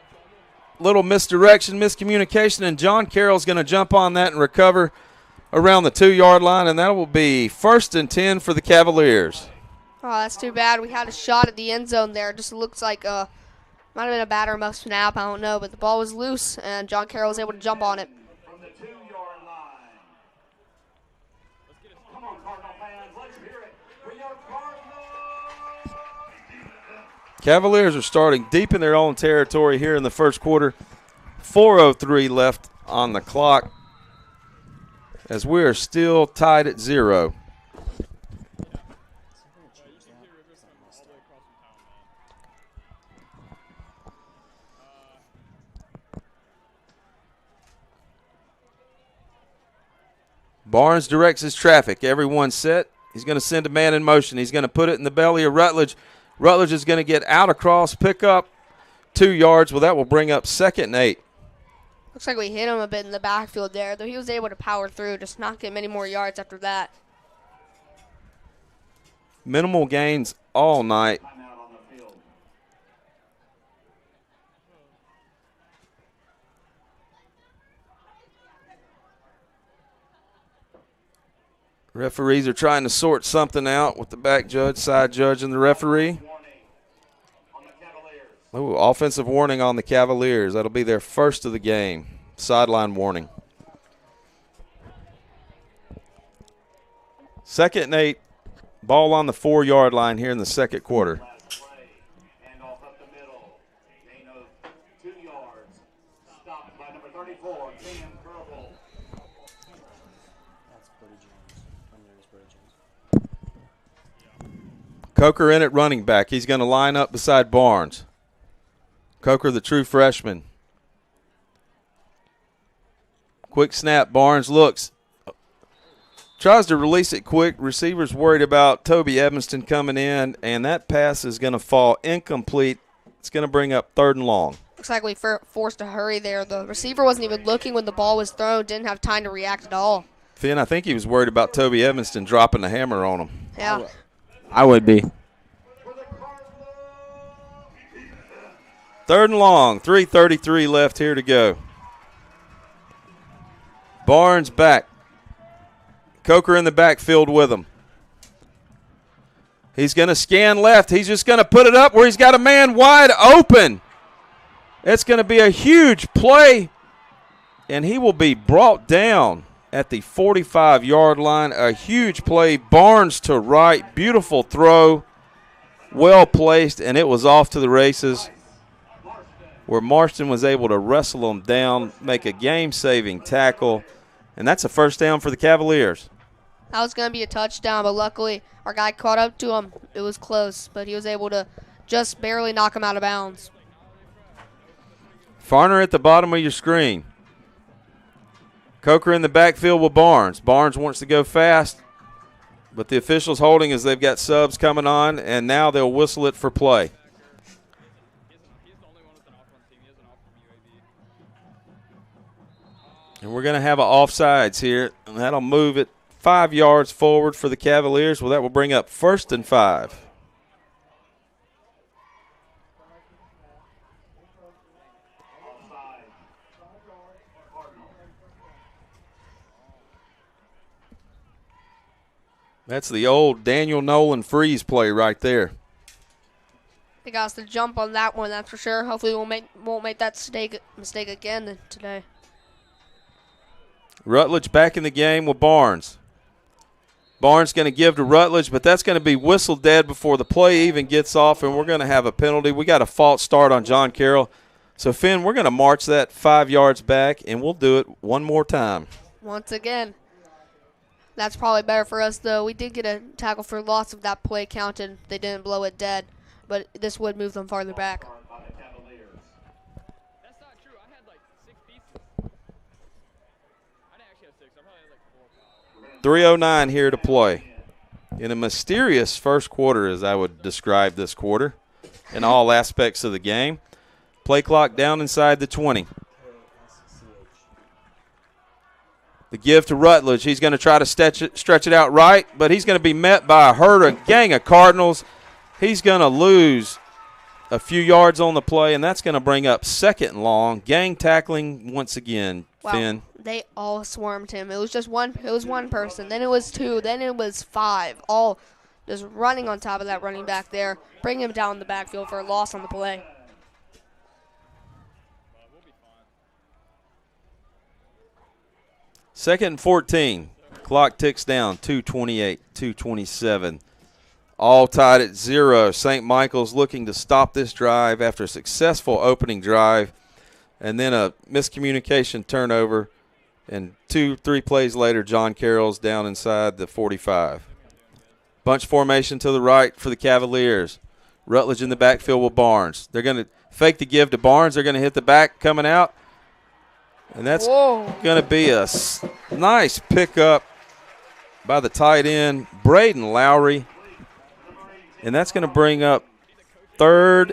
Little misdirection, miscommunication, and John Carroll's going to jump on that and recover around the 2-yard line, and that will be 1st and 10 for the Cavaliers. Oh, that's too bad. We had a shot at the end zone there. It just looks like might have been a batter must snap. I don't know, but the ball was loose, and John Carroll was able to jump on it. Cavaliers are starting deep in their own territory here in the first quarter. 4:03 left on the clock as we are still tied at 0. Barnes directs his traffic. Everyone's set. He's going to send a man in motion. He's going to put it in the belly of Rutledge. Rutledge is going to get out across, pick up 2 yards. Well, that will bring up 2nd and 8. Looks like we hit him a bit in the backfield there, though he was able to power through, just not get many more yards after that. Minimal gains all night. Referees are trying to sort something out with the back judge, side judge, and the referee. Ooh, offensive warning on the Cavaliers. That'll be their first of the game. Sideline warning. 2nd and 8. Ball on the 4-yard line here in the second quarter. Coker in at running back. He's going to line up beside Barnes. Coker, the true freshman. Quick snap. Barnes looks. Tries to release it quick. Receiver's worried about Toby Evanston coming in, and that pass is going to fall incomplete. It's going to bring up 3rd and long. Looks like we forced a hurry there. The receiver wasn't even looking when the ball was thrown, didn't have time to react at all. Finn, I think he was worried about Toby Evanston dropping the hammer on him. Yeah. I would be. 3rd and long, 3:33 left here to go. Barnes back. Coker in the backfield with him. He's going to scan left. He's just going to put it up where he's got a man wide open. It's going to be a huge play, and he will be brought down at the 45-yard line. A huge play. Barnes to right. Beautiful throw. Well placed, and it was off to the races, where Marston was able to wrestle him down, make a game-saving tackle, and that's a first down for the Cavaliers. That was going to be a touchdown, but luckily our guy caught up to him. It was close, but he was able to just barely knock him out of bounds. Farner at the bottom of your screen. Coker in the backfield with Barnes. Barnes wants to go fast, but the officials holding as they've got subs coming on, and now they'll whistle it for play. And we're going to have an offsides here, and that'll move it 5 yards forward for the Cavaliers. Well, that will bring up 1st and 5. That's the old Daniel Nolan freeze play right there. They got us to jump on that one, that's for sure. Hopefully we won't make that mistake again today. Rutledge back in the game with Barnes. Barnes going to give to Rutledge, but that's going to be whistled dead before the play even gets off, and we're going to have a penalty. We got a false start on John Carroll. So, Finn, we're going to march that 5 yards back, and we'll do it one more time. Once again. That's probably better for us, though. We did get a tackle for loss of that play counted. They didn't blow it dead, but this would move them farther back. 3:09 here to play. In a mysterious first quarter, as I would describe this quarter, in all aspects of the game. Play clock down inside the 20. The give to Rutledge. He's going to try to stretch it out right, but he's going to be met by a gang of Cardinals. He's going to lose a few yards on the play, and that's going to bring up 2nd and long. Gang tackling once again, wow. Finn. They all swarmed him. It was just one person. Then it was 2. Then it was 5. All just running on top of that running back there. Bring him down the backfield for a loss on the play. Second and 14. Clock ticks down. 2:28, 2:27. All tied at 0. St. Michael's looking to stop this drive after a successful opening drive, and then a miscommunication turnover. And 2-3 plays later, John Carroll's down inside the 45. Bunch formation to the right for the Cavaliers. Rutledge in the backfield with Barnes. They're going to fake the give to Barnes. They're going to hit the back coming out. And that's going to be a nice pickup by the tight end, Braden Lowry. And that's going to bring up 3rd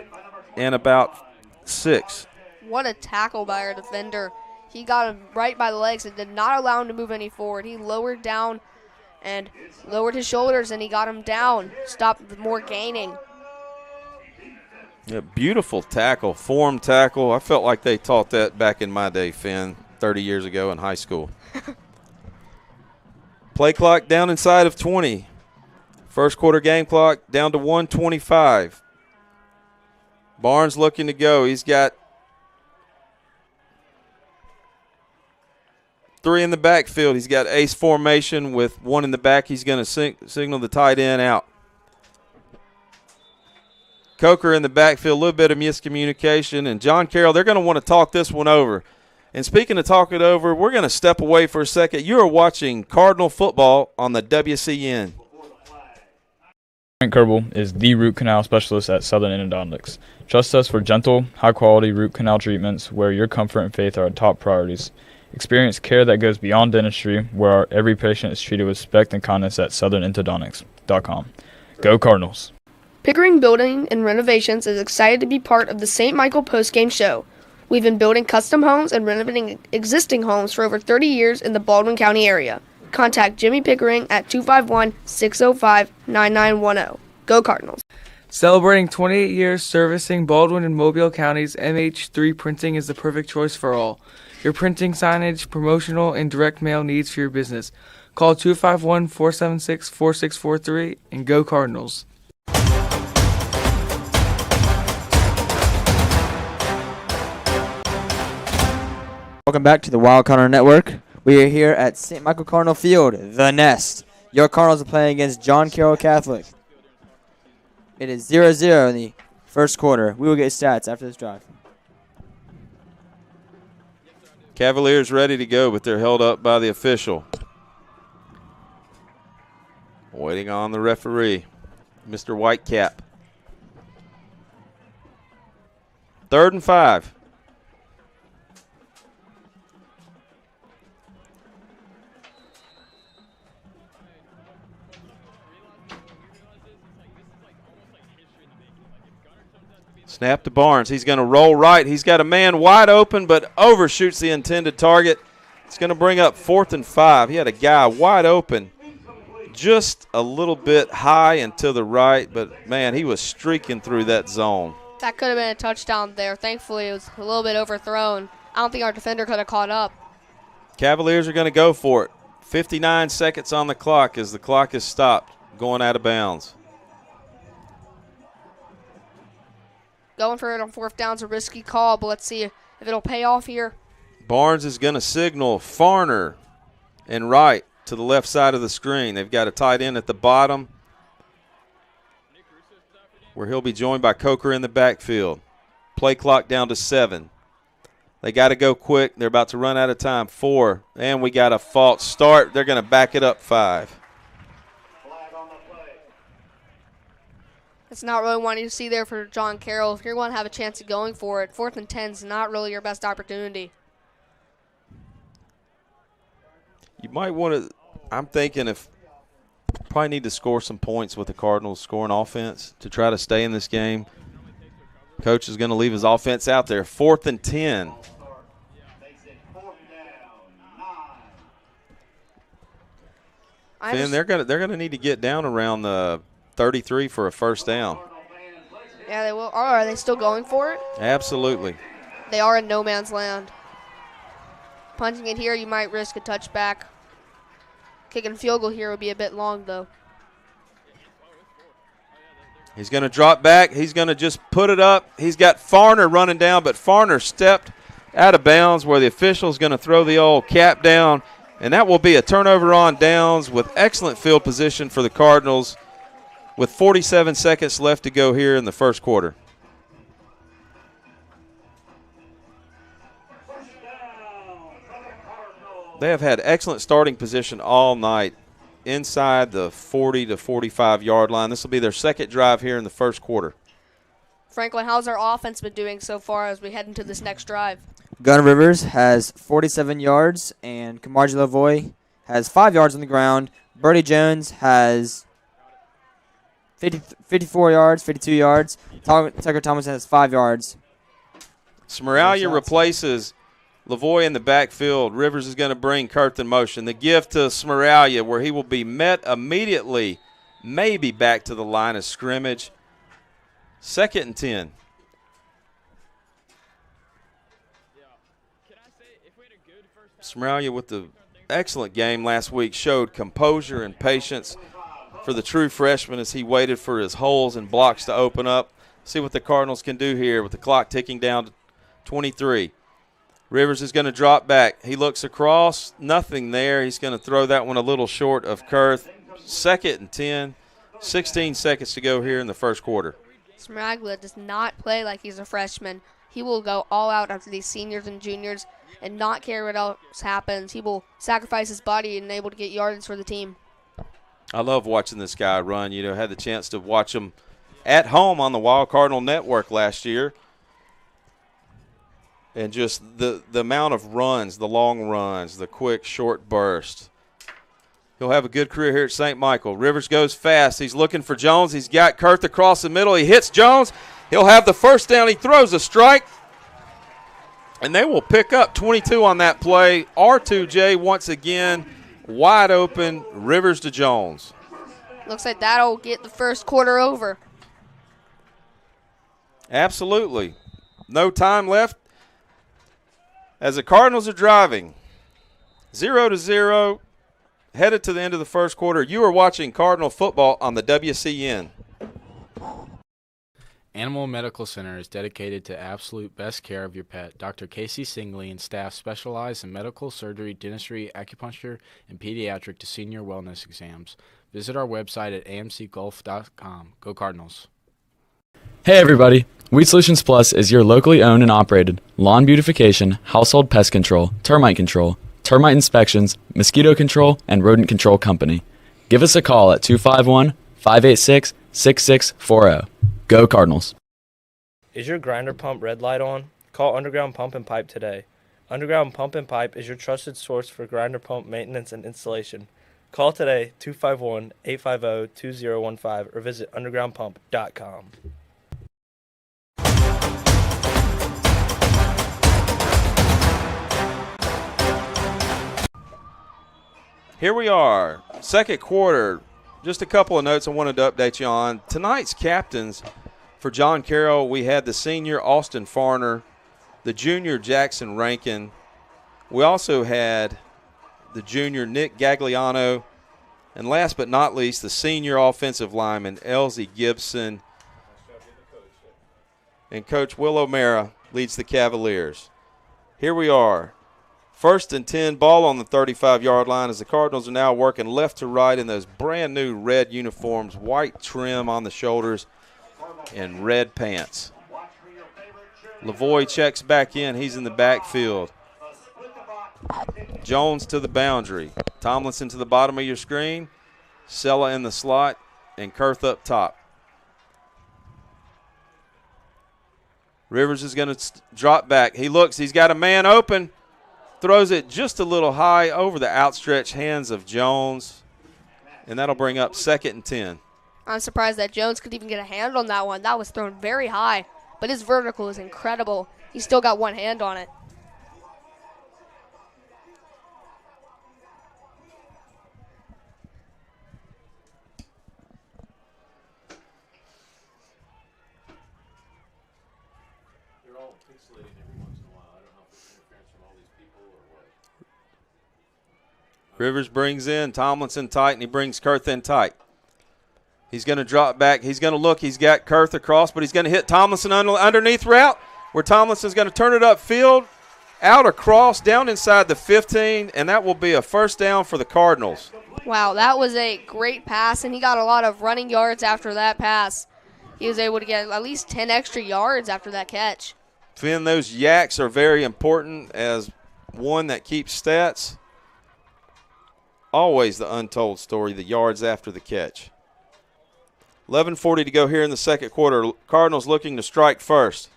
and about 6. What a tackle by our defender. He got him right by the legs and did not allow him to move any forward. He lowered down and lowered his shoulders, and he got him down, stopped more gaining. Yeah, beautiful tackle, form tackle. I felt like they taught that back in my day, Finn, 30 years ago in high school. Play clock down inside of 20. First quarter game clock down to 1:25. Barnes looking to go. He's got 3 in the backfield. He's got ace formation with 1 in the back. He's going to signal the tight end out. Coker in the backfield, a little bit of miscommunication. And John Carroll, they're going to want to talk this one over. And speaking of talking it over, we're going to step away for a second. You are watching Cardinal football on the WCN. Frank Kerbel is the root canal specialist at Southern Endodontics. Trust us for gentle, high-quality root canal treatments where your comfort and faith are our top priorities. Experience care that goes beyond dentistry, where every patient is treated with respect and kindness at southernendodontics.com. Go Cardinals! Pickering Building and Renovations is excited to be part of the St. Michael Postgame Show. We've been building custom homes and renovating existing homes for over 30 years in the Baldwin County area. contact Jimmy Pickering at 251-605-9910. Go Cardinals. Celebrating 28 years servicing Baldwin and Mobile counties, MH3 Printing is the perfect choice for all. Your printing, signage, promotional, and direct mail needs for your business. Call 251-476-4643 and go Cardinals. Welcome back to the Wild Cardinal Network. We are here at St. Michael Cardinal Field, The Nest. Your Cardinals are playing against John Carroll Catholic. It is 0-0 in the first quarter. We will get stats after this drive. Cavaliers ready to go, but they're held up by the official. Waiting on the referee, Mr. Whitecap. 3rd and 5. Snap to Barnes. He's going to roll right. He's got a man wide open, but overshoots the intended target. It's going to bring up 4th and 5. He had a guy wide open, just a little bit high and to the right, but, man, he was streaking through that zone. That could have been a touchdown there. Thankfully, it was a little bit overthrown. I don't think our defender could have caught up. Cavaliers are going to go for it. 59 seconds on the clock as the clock is stopped, going out of bounds. Going for it on 4th down is a risky call, but let's see if it'll pay off here. Barnes is going to signal Farner and right to the left side of the screen. They've got a tight end at the bottom where he'll be joined by Coker in the backfield. Play clock down to 7. They got to go quick. They're about to run out of time. 4, and we got a false start. They're going to back it up 5. It's not really what you see there for John Carroll. If you're going to have a chance of going for it, 4th and 10 is not really your best opportunity. You might want to – I'm thinking if – probably need to score some points with the Cardinals scoring offense to try to stay in this game. Coach is going to leave his offense out there. 4th and 10. Finn, they're gonna need to get down around the 33 for a first down. Yeah, they will. Are they still going for it? Absolutely. They are in no man's land. Punting it here, you might risk a touchback. Kicking a field goal here would be a bit long, though. He's going to drop back. He's going to just put it up. He's got Farner running down, but Farner stepped out of bounds where the official's going to throw the old cap down, and that will be a turnover on downs with excellent field position for the Cardinals with 47 seconds left to go here in the first quarter. They have had excellent starting position all night inside the 40 to 45-yard line. This will be their second drive here in the first quarter. Franklin, how's our offense been doing so far as we head into this next drive? Gunnar Rivers has 47 yards, and Kamarji Lavoie has 5 yards on the ground. Bertie Jones has 54 yards, 52 yards. Tucker Thomas has 5 yards. Smiralia replaces Lavoie in the backfield. Rivers is going to bring Kurth in motion. The gift to Smiralia where he will be met immediately, maybe back to the line of scrimmage. 2nd and 10. Smiralia with the excellent game last week showed composure and patience for the true freshman as he waited for his holes and blocks to open up. See what the Cardinals can do here with the clock ticking down to 23. Rivers is going to drop back. He looks across. Nothing there. He's going to throw that one a little short of Kurth. 2nd and 10. 16 seconds to go here in the first quarter. Smraglia does not play like he's a freshman. He will go all out after these seniors and juniors and not care what else happens. He will sacrifice his body and able to get yardage for the team. I love watching this guy run. You know, had the chance to watch him at home on the Wild Cardinal Network last year. And just the amount of runs, the long runs, the quick, short burst. He'll have a good career here at St. Michael. Rivers goes fast. He's looking for Jones. He's got Kurth across the middle. He hits Jones. He'll have the first down. He throws a strike. And they will pick up 22 on that play. R2J once again Wide open, Rivers to Jones. Looks like that'll get the first quarter over. Absolutely. No time left as the Cardinals are driving. 0-0, headed to the end of the first quarter. You are watching Cardinal football on the WCN. Animal Medical Center is dedicated to absolute best care of your pet. Dr. Casey Singley and staff specialize in medical, surgery, dentistry, acupuncture, and pediatric to senior wellness exams. Visit our website at amcgolf.com. Go Cardinals. Hey everybody! Weed Solutions Plus is your locally owned and operated lawn beautification, household pest control, termite inspections, mosquito control, and rodent control company. Give us a call at 251-586-6640. Go Cardinals. Is your grinder pump red light on? Call Underground Pump and Pipe today. Underground Pump and Pipe is your trusted source for grinder pump maintenance and installation. Call today 251-850-2015 or visit undergroundpump.com. Here we are, second quarter. Just a couple of notes I wanted to update you on. Tonight's captains for John Carroll, we had the senior Austin Farner, the junior Jackson Rankin. We also had the junior Nick Gagliano, and last but not least, the senior offensive lineman Elsie Gibson. And Coach Will O'Mara leads the Cavaliers. Here we are. 1st and 10, ball on the 35-yard line as the Cardinals are now working left to right in those brand-new red uniforms, white trim on the shoulders, and red pants. Lavoie checks back in. He's in the backfield. Jones to the boundary. Tomlinson to the bottom of your screen. Sella in the slot, and Kurth up top. Rivers is going to drop back. He looks. He's got a man open. Throws it just a little high over the outstretched hands of Jones, and that'll bring up 2nd and 10. I'm surprised that Jones could even get a hand on that one. That was thrown very high, but his vertical is incredible. He's still got one hand on it. Rivers brings in Tomlinson tight, and he brings Kurth in tight. He's going to drop back. He's going to look. He's got Kurth across, but he's going to hit Tomlinson underneath route, where Tomlinson's going to turn it upfield, out across, down inside the 15, and that will be a first down for the Cardinals. Wow, that was a great pass, and he got a lot of running yards after that pass. He was able to get at least 10 extra yards after that catch. Finn, those yaks are very important as one that keeps stats. Always the untold story, the yards after the catch. 11:40 to go here in the second quarter. Cardinals looking to strike first.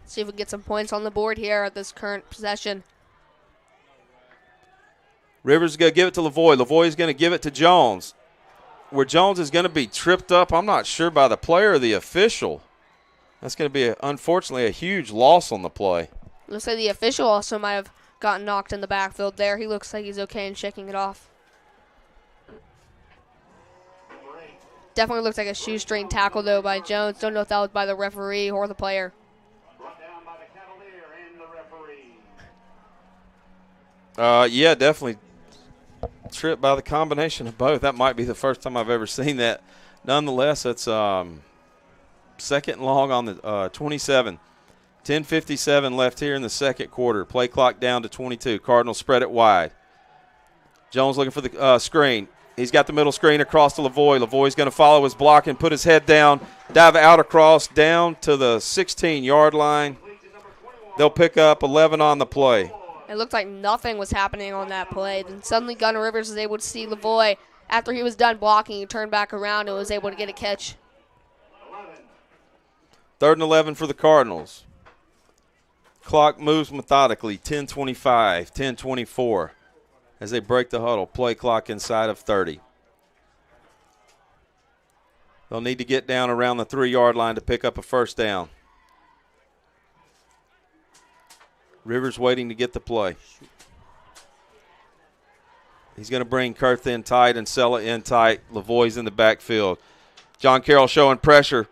See if we can get some points on the board here at this current possession. Rivers is going to give it to Lavoie. Lavoie is going to give it to Jones. Where Jones is going to be tripped up, I'm not sure by the player or the official. That's going to be, unfortunately, a huge loss on the play. Looks like the official also might have gotten knocked in the backfield there. He looks like he's okay and shaking it off. Definitely looks like a shoestring tackle, though, by Jones. Don't know if that was by the referee or the player. Yeah, definitely tripped by the combination of both. That might be the first time I've ever seen that. Nonetheless, it's 2nd and long on the 27. 10:57 left here in the second quarter. Play clock down to 22. Cardinals spread it wide. Jones looking for the screen. He's got the middle screen across to Lavoie. Lavoie's going to follow his block and put his head down, dive out across, down to the 16-yard line. They'll pick up 11 on the play. It looked like nothing was happening on that play. Then suddenly Gunnar Rivers was able to see Lavoie. After he was done blocking, he turned back around and was able to get a catch. 3rd and 11 for the Cardinals. Clock moves methodically. 10:25, 10:24 as they break the huddle. Play clock inside of 30. They'll need to get down around the 3-yard line to pick up a first down. Rivers waiting to get the play. He's going to bring Kurth in tight and Sella in tight. Lavoie's in the backfield. John Carroll showing pressure.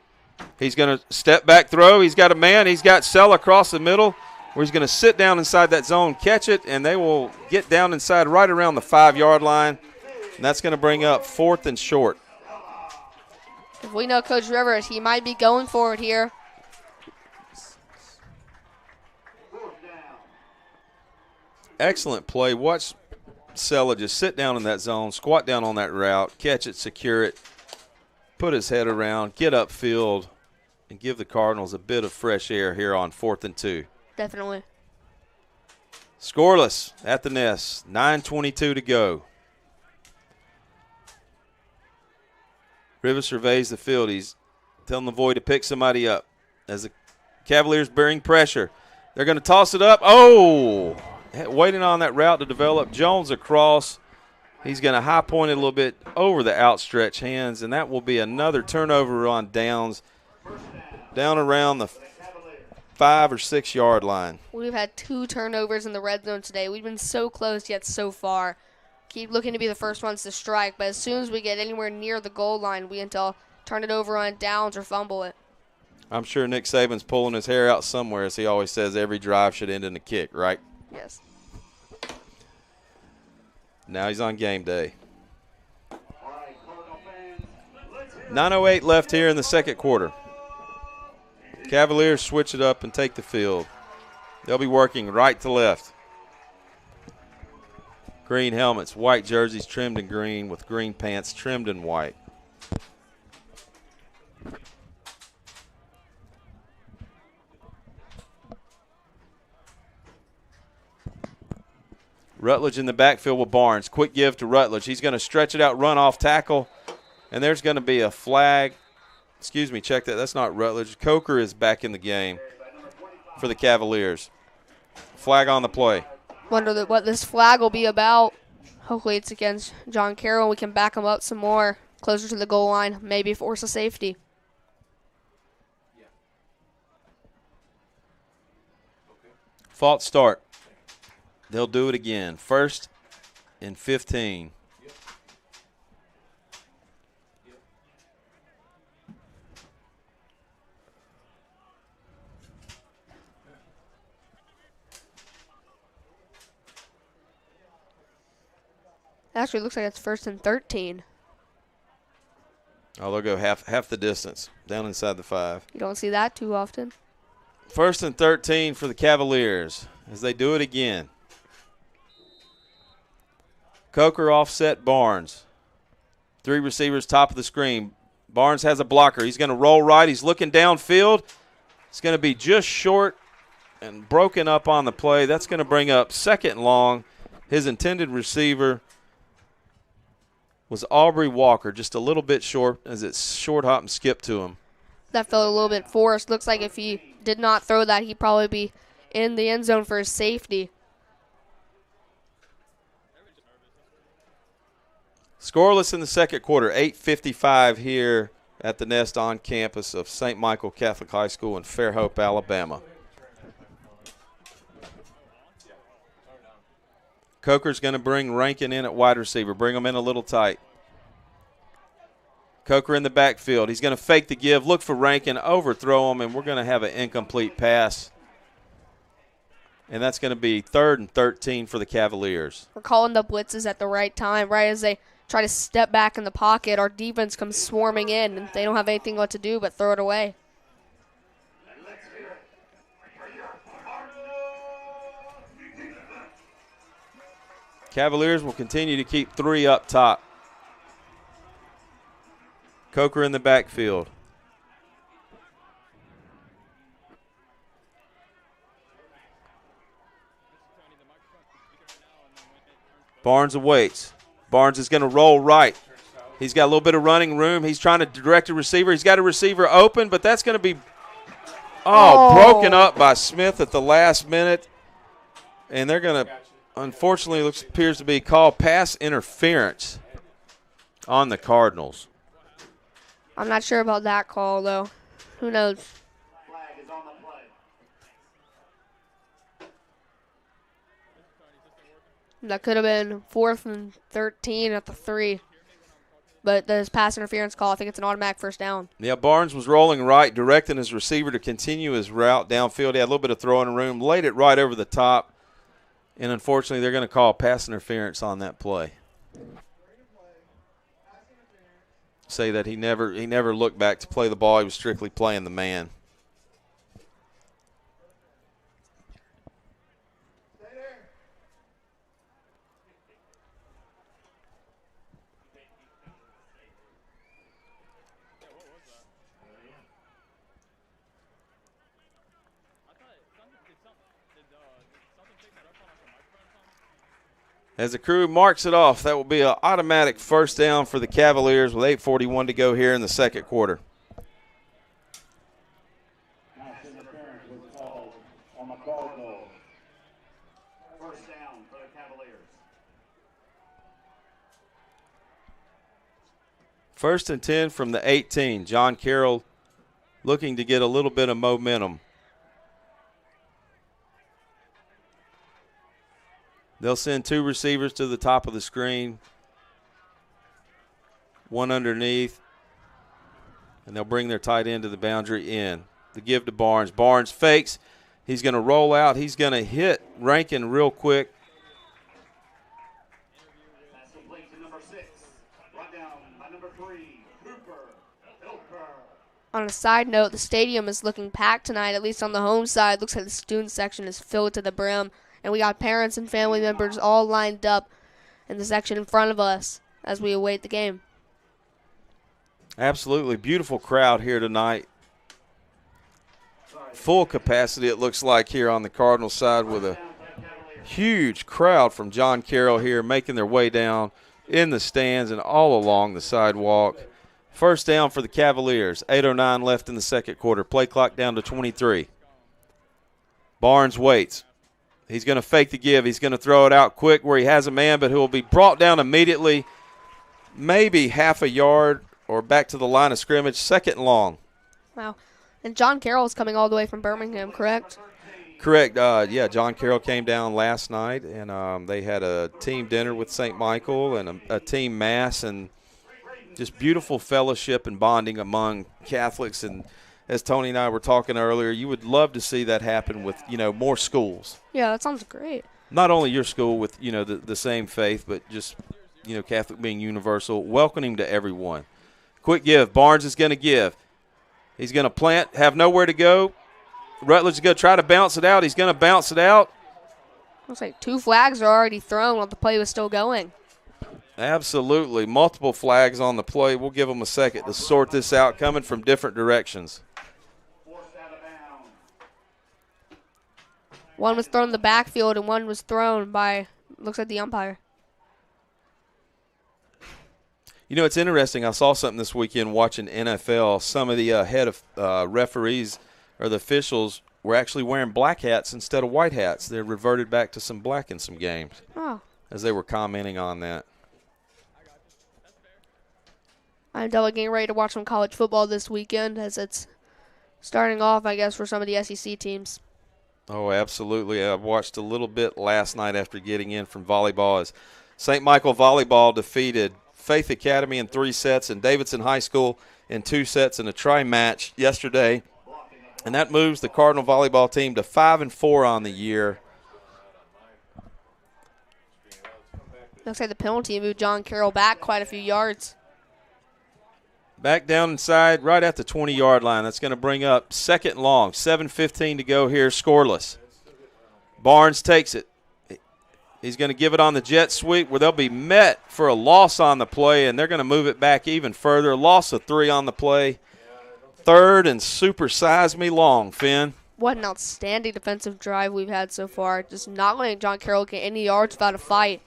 He's going to step back throw. He's got a man. He's got Sella across the middle where he's going to sit down inside that zone, catch it, and they will get down inside right around the 5-yard line. And that's going to bring up 4th and short. If we know Coach Rivers, he might be going for it here. Excellent play. Watch Sella just sit down in that zone, squat down on that route, catch it, secure it, put his head around, get upfield, and give the Cardinals a bit of fresh air here on 4th and 2. Definitely. Scoreless at the nest. 9:22 to go. Rivers surveys the field. He's telling Lavoie to pick somebody up as the Cavaliers bearing pressure. They're going to toss it up. Oh! Waiting on that route to develop. Jones across. He's going to high point it a little bit over the outstretched hands, and that will be another turnover on downs down around the 5 or 6 yard line. We've had 2 turnovers in the red zone today. We've been so close yet so far. Keep looking to be the first ones to strike, but as soon as we get anywhere near the goal line, we can turn it over on downs or fumble it. I'm sure Nick Saban's pulling his hair out somewhere, as he always says every drive should end in a kick, right? Yes. Now he's on game day. 9:08 left here in the second quarter. Cavaliers switch it up and take the field. They'll be working right to left. Green helmets, white jerseys trimmed in green with green pants trimmed in white. Rutledge in the backfield with Barnes. Quick give to Rutledge. He's going to stretch it out, run off tackle, and there's going to be a flag. Excuse me, check that. That's not Rutledge. Coker is back in the game for the Cavaliers. Flag on the play. Wonder what this flag will be about. Hopefully it's against John Carroll. We can back him up some more, closer to the goal line, maybe force a safety. False start. They'll do it again. 1st and 15. Actually, it looks like it's 1st and 13. Oh, they'll go half the distance, down inside the 5. You don't see that too often. 1st and 13 for the Cavaliers as they do it again. Coker offset Barnes. 3 receivers top of the screen. Barnes has a blocker. He's going to roll right. He's looking downfield. It's going to be just short and broken up on the play. That's going to bring up 2nd and long. His intended receiver was Aubrey Walker, just a little bit short as it's short hop and skip to him. That felt a little bit forced. Looks like if he did not throw that, he'd probably be in the end zone for his safety. Scoreless in the second quarter, 8:55 here at the Nest on campus of St. Michael Catholic High School in Fairhope, Alabama. Coker's going to bring Rankin in at wide receiver, bring him in a little tight. Coker in the backfield. He's going to fake the give, look for Rankin, overthrow him, and we're going to have an incomplete pass. And that's going to be 3rd and 13 for the Cavaliers. We're calling the blitzes at the right time, right as they try to step back in the pocket. Our defense comes swarming in, and they don't have anything what to do but throw it away. Cavaliers will continue to keep 3 up top. Coker in the backfield. Barnes awaits. Barnes is going to roll right. He's got a little bit of running room. He's trying to direct a receiver. He's got a receiver open, but that's going to be broken up by Smith at the last minute. And they're going to, unfortunately, appears to be called pass interference on the Cardinals. I'm not sure about that call, though. Who knows? That could have been 4th and 13 at the 3. But this pass interference call, I think it's an automatic first down. Yeah, Barnes was rolling right, directing his receiver to continue his route downfield. He had a little bit of throwing room, laid it right over the top, and unfortunately they're going to call pass interference on that play. Say that he never looked back to play the ball. He was strictly playing the man. As the crew marks it off, that will be an automatic first down for the Cavaliers with 8:41 to go here in the second quarter. Pass interference was called on the Cardinals. First down for the Cavaliers. First and 10 from the 18. John Carroll looking to get a little bit of momentum. They'll send 2 receivers to the top of the screen, 1 underneath, and they'll bring their tight end to the boundary in. The give to Barnes. Barnes fakes. He's going to roll out. He's going to hit Rankin real quick. Pass complete to number 6. Brought down by number 3, Cooper. On a side note, the stadium is looking packed tonight, at least on the home side. Looks like the student section is filled to the brim. And we got parents and family members all lined up in the section in front of us as we await the game. Absolutely beautiful crowd here tonight. Full capacity, it looks like, here on the Cardinal side with a huge crowd from John Carroll here making their way down in the stands and all along the sidewalk. First down for the Cavaliers. 8:09 left in the second quarter. Play clock down to 23. Barnes waits. He's going to fake the give. He's going to throw it out quick where he has a man, but he'll be brought down immediately, maybe half a yard or back to the line of scrimmage, second and long. Wow. And John Carroll is coming all the way from Birmingham, correct? Correct. Yeah, John Carroll came down last night, and they had a team dinner with St. Michael and a team mass, and just beautiful fellowship and bonding among Catholics. And as Tony and I were talking earlier, you would love to see that happen with, more schools. Yeah, that sounds great. Not only your school with, the same faith, but just, Catholic being universal, welcoming to everyone. Quick give. Barnes is going to give. He's going to plant, have nowhere to go. Rutledge is going to try to bounce it out. He's going to bounce it out. Looks like 2 flags are already thrown while the play was still going. Absolutely. Multiple flags on the play. We'll give them a second to sort this out, coming from different directions. One was thrown in the backfield and one was thrown by, looks like the umpire. It's interesting. I saw something this weekend watching NFL. Some of the head of referees or the officials were actually wearing black hats instead of white hats. They reverted back to some black in some games as they were commenting on that. I'm definitely getting ready to watch some college football this weekend as it's starting off, I guess, for some of the SEC teams. Oh, absolutely. I watched a little bit last night after getting in from volleyball as St. Michael Volleyball defeated Faith Academy in 3 sets and Davidson High School in 2 sets in a tri-match yesterday. And that moves the Cardinal volleyball team to 5-4 on the year. Looks like the penalty moved John Carroll back quite a few yards. Back down inside, right at the 20-yard line. That's going to bring up second and long. 7:15 to go here, scoreless. Barnes takes it. He's going to give it on the jet sweep where they'll be met for a loss on the play, and they're going to move it back even further. Loss of 3 on the play. Third and supersize me long, Finn. What an outstanding defensive drive we've had so far. Just not letting John Carroll get any yards without a fight.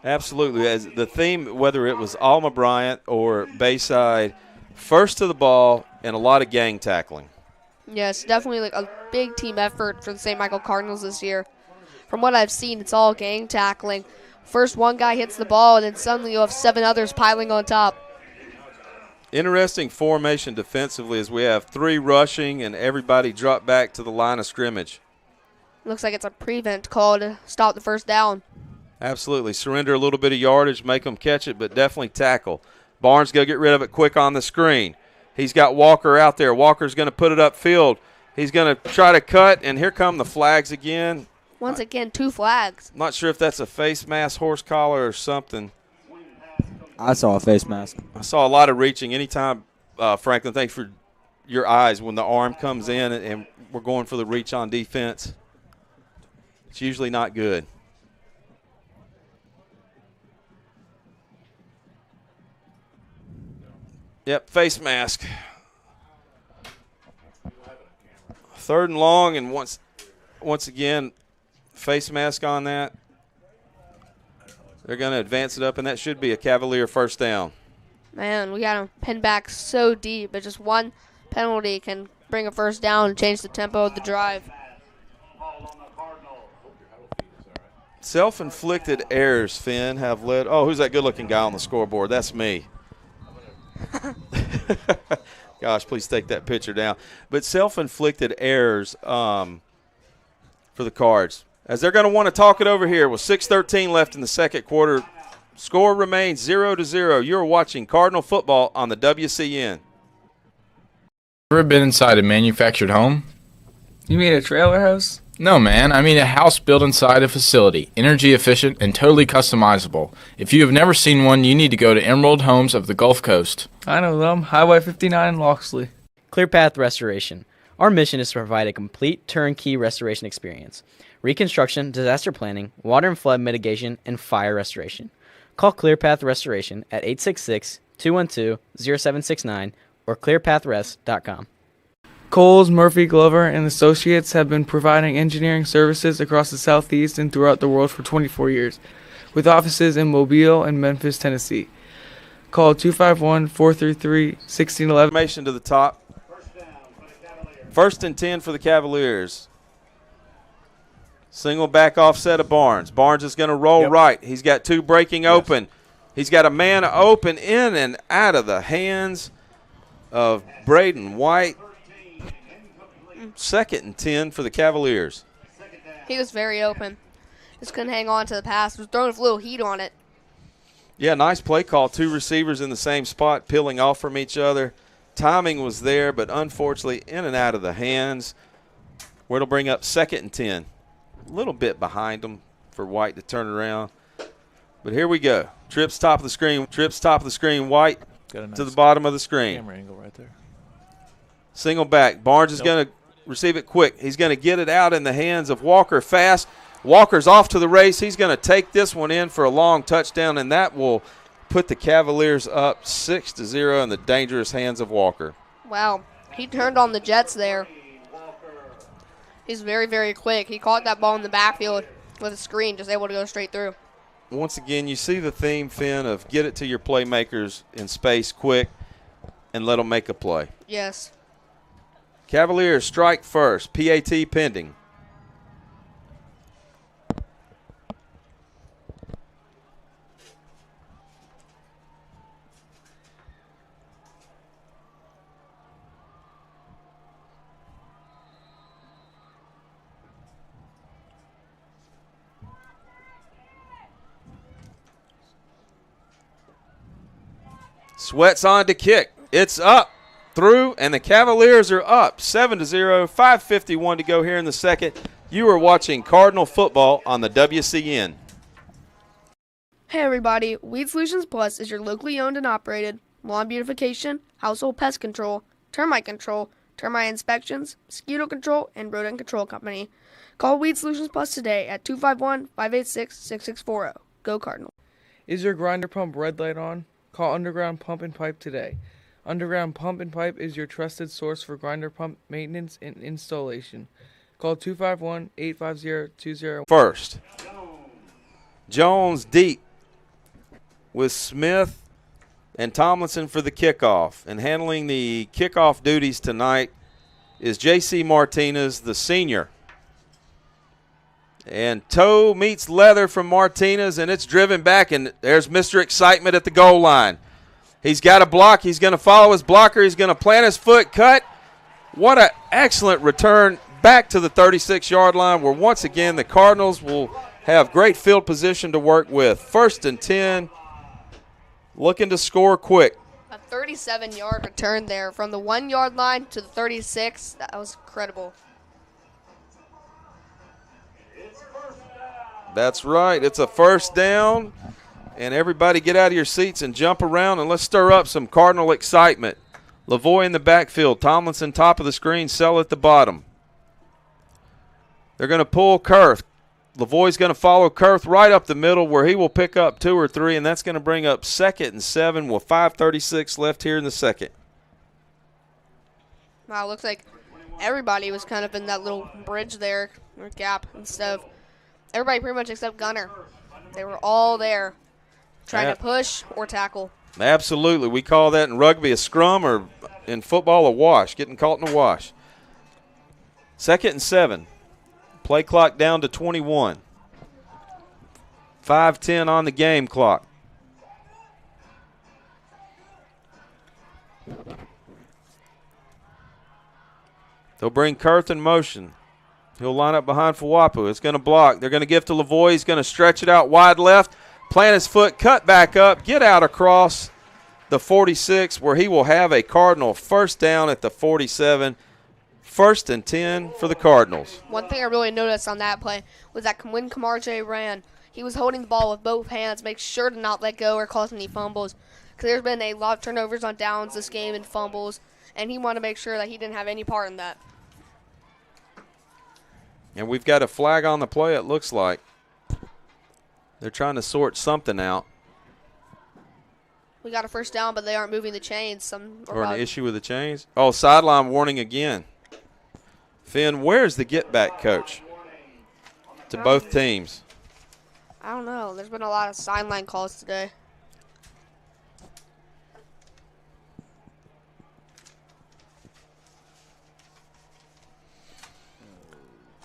Absolutely. As the theme, whether it was Alma Bryant or Bayside, first to the ball and a lot of gang tackling. Yes, definitely like a big team effort for the St. Michael Cardinals this year. From what I've seen, it's all gang tackling. First one guy hits the ball, and then suddenly you have 7 others piling on top. Interesting formation defensively as we have 3 rushing and everybody drop back to the line of scrimmage. Looks like it's a prevent call to stop the first down. Absolutely. Surrender a little bit of yardage, make them catch it, but definitely tackle. Barnes go get rid of it quick on the screen. He's got Walker out there. Walker's going to put it upfield. He's going to try to cut, and here come the flags again. Once again, 2 flags. I'm not sure if that's a face mask, horse collar, or something. I saw a face mask. I saw a lot of reaching. Anytime, Franklin, thanks for your eyes. When the arm comes in and we're going for the reach on defense, it's usually not good. Yep, face mask. 3rd and long, and once again, face mask on that. They're going to advance it up, and that should be a Cavalier first down. Man, we got him pinned back so deep, but just one penalty can bring a first down and change the tempo of the drive. Self-inflicted errors, Finn, have led. Oh, who's that good-looking guy on the scoreboard? That's me. Gosh, please take that picture down. But self-inflicted errors for the Cards. As they're going to want to talk it over here with 6:13 left in the second quarter. Score remains 0-0. You're watching Cardinal football on the WCN. Ever been inside a manufactured home? You mean a trailer house? No, man. I mean a house built inside a facility, energy efficient and totally customizable. If you have never seen one, you need to go to Emerald Homes of the Gulf Coast. I know them. Highway 59 in Loxley. ClearPath Restoration. Our mission is to provide a complete turnkey restoration experience. Reconstruction, disaster planning, water and flood mitigation, and fire restoration. Call ClearPath Restoration at 866-212-0769 or clearpathrest.com. Coles, Murphy, Glover, and Associates have been providing engineering services across the Southeast and throughout the world for 24 years, with offices in Mobile and Memphis, Tennessee. Call 251-433-1611. Information to the top. 1st and 10 for the Cavaliers. Single back offset of Barnes. Barnes is going to roll right. He's got 2 breaking open. He's got a man open in and out of the hands of Braden White. 2nd and 10 for the Cavaliers. He was very open. Just couldn't hang on to the pass. Was throwing a little heat on it. Yeah, nice play call. 2 receivers in the same spot, peeling off from each other. Timing was there, but unfortunately in and out of the hands. Where it'll bring up 2nd and 10. A little bit behind them for White to turn around. But here we go. Trips top of the screen. White to the bottom of the screen. Camera angle right there. Single back. Barnes is going to receive it quick. He's going to get it out in the hands of Walker fast. Walker's off to the race. He's going to take this one in for a long touchdown, and that will put the Cavaliers up 6-0 in the dangerous hands of Walker. Wow. He turned on the Jets there. He's very, very quick. He caught that ball in the backfield with a screen, just able to go straight through. Once again, you see the theme, Finn, of get it to your playmakers in space quick and let them make a play. Yes. Cavaliers strike first. PAT pending. Sweat's on to kick. It's up, through, and the Cavaliers are up 7-0, 5:51 to go here in the second. You are watching Cardinal football on the WCN. Hey everybody, Weed Solutions Plus is your locally owned and operated lawn beautification, household pest control, termite inspections, mosquito control, and rodent control company. Call Weed Solutions Plus today at 251-586-6640. Go Cardinal. Is your grinder pump red light on? Call Underground Pump and Pipe today. Underground Pump and Pipe is your trusted source for grinder pump maintenance and installation. Call 251-850-20. First, Jones deep with Smith and Tomlinson for the kickoff. And handling the kickoff duties tonight is J.C. Martinez, the senior. And toe meets leather from Martinez, and it's driven back, and there's Mr. Excitement at the goal line. He's got a block. He's going to follow his blocker. He's going to plant his foot, cut. What an excellent return back to the 36-yard line, where once again the Cardinals will have great field position to work with. 1st and 10, looking to score quick. A 37-yard return there from the 1-yard line to the 36. That was incredible. That's right. It's a first down. And everybody get out of your seats and jump around, and let's stir up some Cardinal excitement. Lavoie in the backfield. Tomlinson top of the screen. Sell at the bottom. They're going to pull Kurth. Lavoie's going to follow Kurth right up the middle, where he will pick up 2 or 3, and that's going to bring up 2nd and 7 with 5:36 left here in the second. Wow, looks like everybody was kind of in that little bridge there, or gap and stuff. Everybody pretty much except Gunner. They were all there trying to push or tackle. Absolutely. We call that in rugby a scrum, or in football a wash, getting caught in a wash. 2nd and 7. Play clock down to 21. 5:10 on the game clock. They'll bring Kurth in motion. He'll line up behind Fawapu. It's going to block. They're going to give to Lavoie. He's going to stretch it out wide left. Plant his foot, cut back up, get out across the 46, where he will have a Cardinal first down at the 47. 1st and 10 for the Cardinals. One thing I really noticed on that play was that when Kamarje ran, he was holding the ball with both hands, make sure to not let go or cause any fumbles. Because there's been a lot of turnovers on downs this game and fumbles, and he wanted to make sure that he didn't have any part in that. And we've got a flag on the play, it looks like. They're trying to sort something out. We got a first down, but they aren't moving the chains. Or an issue with the chains. Oh, sideline warning again. Finn, where's the get-back coach to both teams? I don't know. There's been a lot of sideline calls today.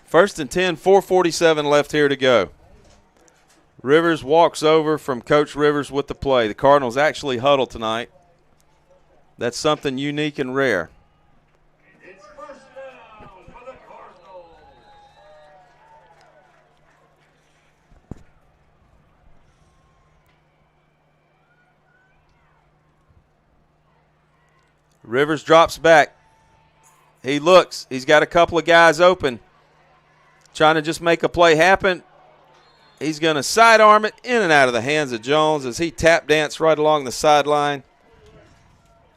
First and 10, 4:47 left here to go. Rivers walks over from Coach Rivers with the play. The Cardinals actually huddle tonight. That's something unique and rare. It's first down for the Cardinals. Rivers drops back. He looks. He's got a couple of guys open. Trying to just make a play happen. He's going to sidearm it in and out of the hands of Jones as he tap dance right along the sideline.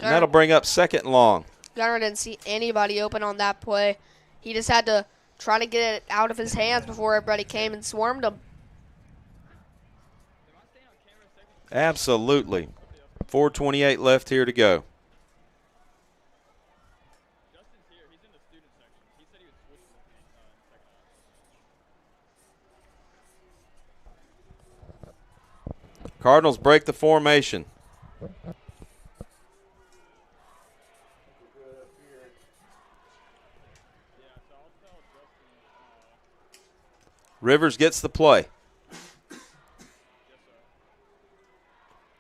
And that'll bring up 2nd and long. Gunner didn't see anybody open on that play. He just had to try to get it out of his hands before everybody came and swarmed him. Absolutely. 4:28 left here to go. Cardinals break the formation. Rivers gets the play.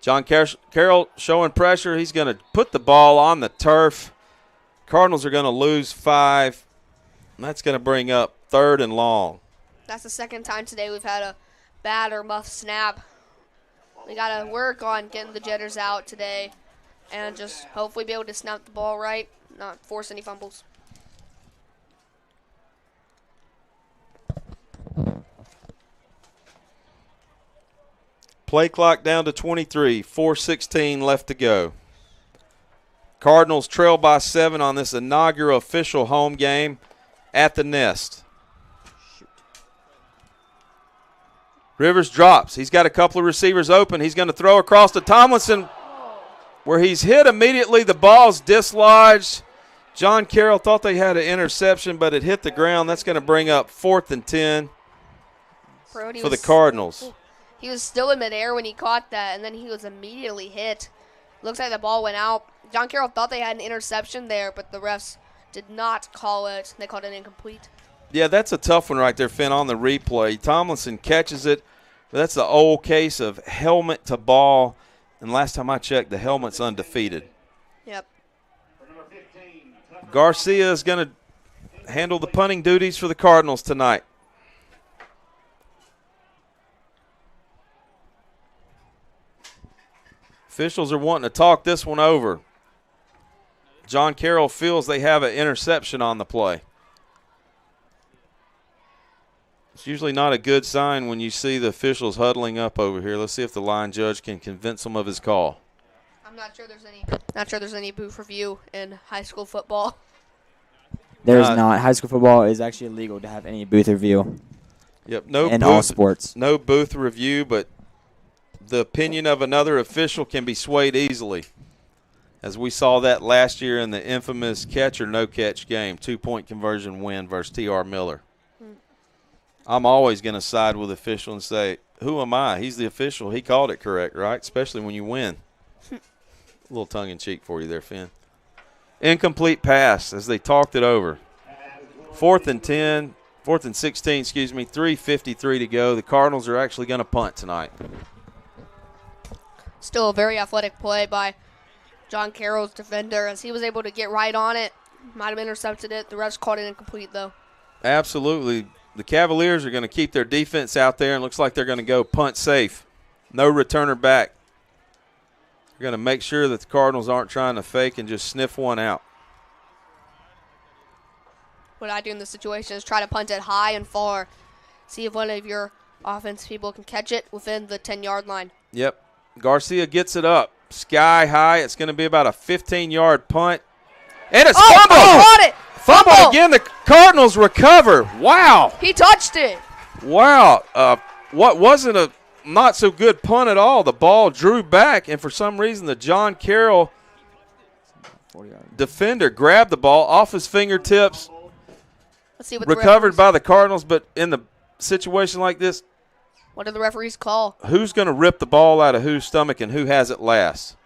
John Carroll showing pressure. He's going to put the ball on the turf. Cardinals are going to lose 5. And that's going to bring up 3rd and long. That's the second time today we've had a bad or muff snap. We got to work on getting the jitters out today and just hopefully be able to snap the ball right, not force any fumbles. Play clock down to 23, 4:16 left to go. Cardinals trail by 7 on this inaugural official home game at the Nest. Rivers drops. He's got a couple of receivers open. He's going to throw across to Tomlinson, where he's hit immediately. The ball's dislodged. John Carroll thought they had an interception, but it hit the ground. That's going to bring up 4th and 10 for the Cardinals. He was still in midair when he caught that, and then he was immediately hit. Looks like the ball went out. John Carroll thought they had an interception there, but the refs did not call it. They called it incomplete. Yeah, that's a tough one right there, Finn, on the replay. Tomlinson catches it. But that's the old case of helmet to ball. And last time I checked, the helmet's undefeated. Yep. Garcia is going to handle the punting duties for the Cardinals tonight. Officials are wanting to talk this one over. John Carroll feels they have an interception on the play. It's usually not a good sign when you see the officials huddling up over here. Let's see if the line judge can convince them of his call. I'm not sure there's any booth review in high school football. There's not. High school football is actually illegal to have any booth review. Yep, no in booth, all sports. No booth review, but the opinion of another official can be swayed easily, as we saw that last year in the infamous catch or no catch game, 2-point conversion win versus T.R. Miller. I'm always going to side with the official and say, who am I? He's the official. He called it correct, right? Especially when you win. A little tongue-in-cheek for you there, Finn. Incomplete pass as they talked it over. 4th and 16, 3:53 to go. The Cardinals are actually going to punt tonight. Still a very athletic play by John Carroll's defender as he was able to get right on it. Might have intercepted it. The refs called it incomplete, though. Absolutely. The Cavaliers are going to keep their defense out there, and looks like they're going to go punt safe. No returner back. They're going to make sure that the Cardinals aren't trying to fake and just sniff one out. What I do in this situation is try to punt it high and far. See if one of your offense people can catch it within the 10-yard line. Yep. Garcia gets it up. Sky high. It's going to be about a 15-yard punt. And it's fumbled. Caught it. Fumbled again. The Cardinals recover. Wow. He touched it. Wow. What wasn't a not so good punt at all. The ball drew back, and for some reason the John Carroll defender grabbed the ball off his fingertips. Let's see what recovered by the Cardinals, but in the situation like this, what did the referees call? Who's going to rip the ball out of whose stomach and who has it last?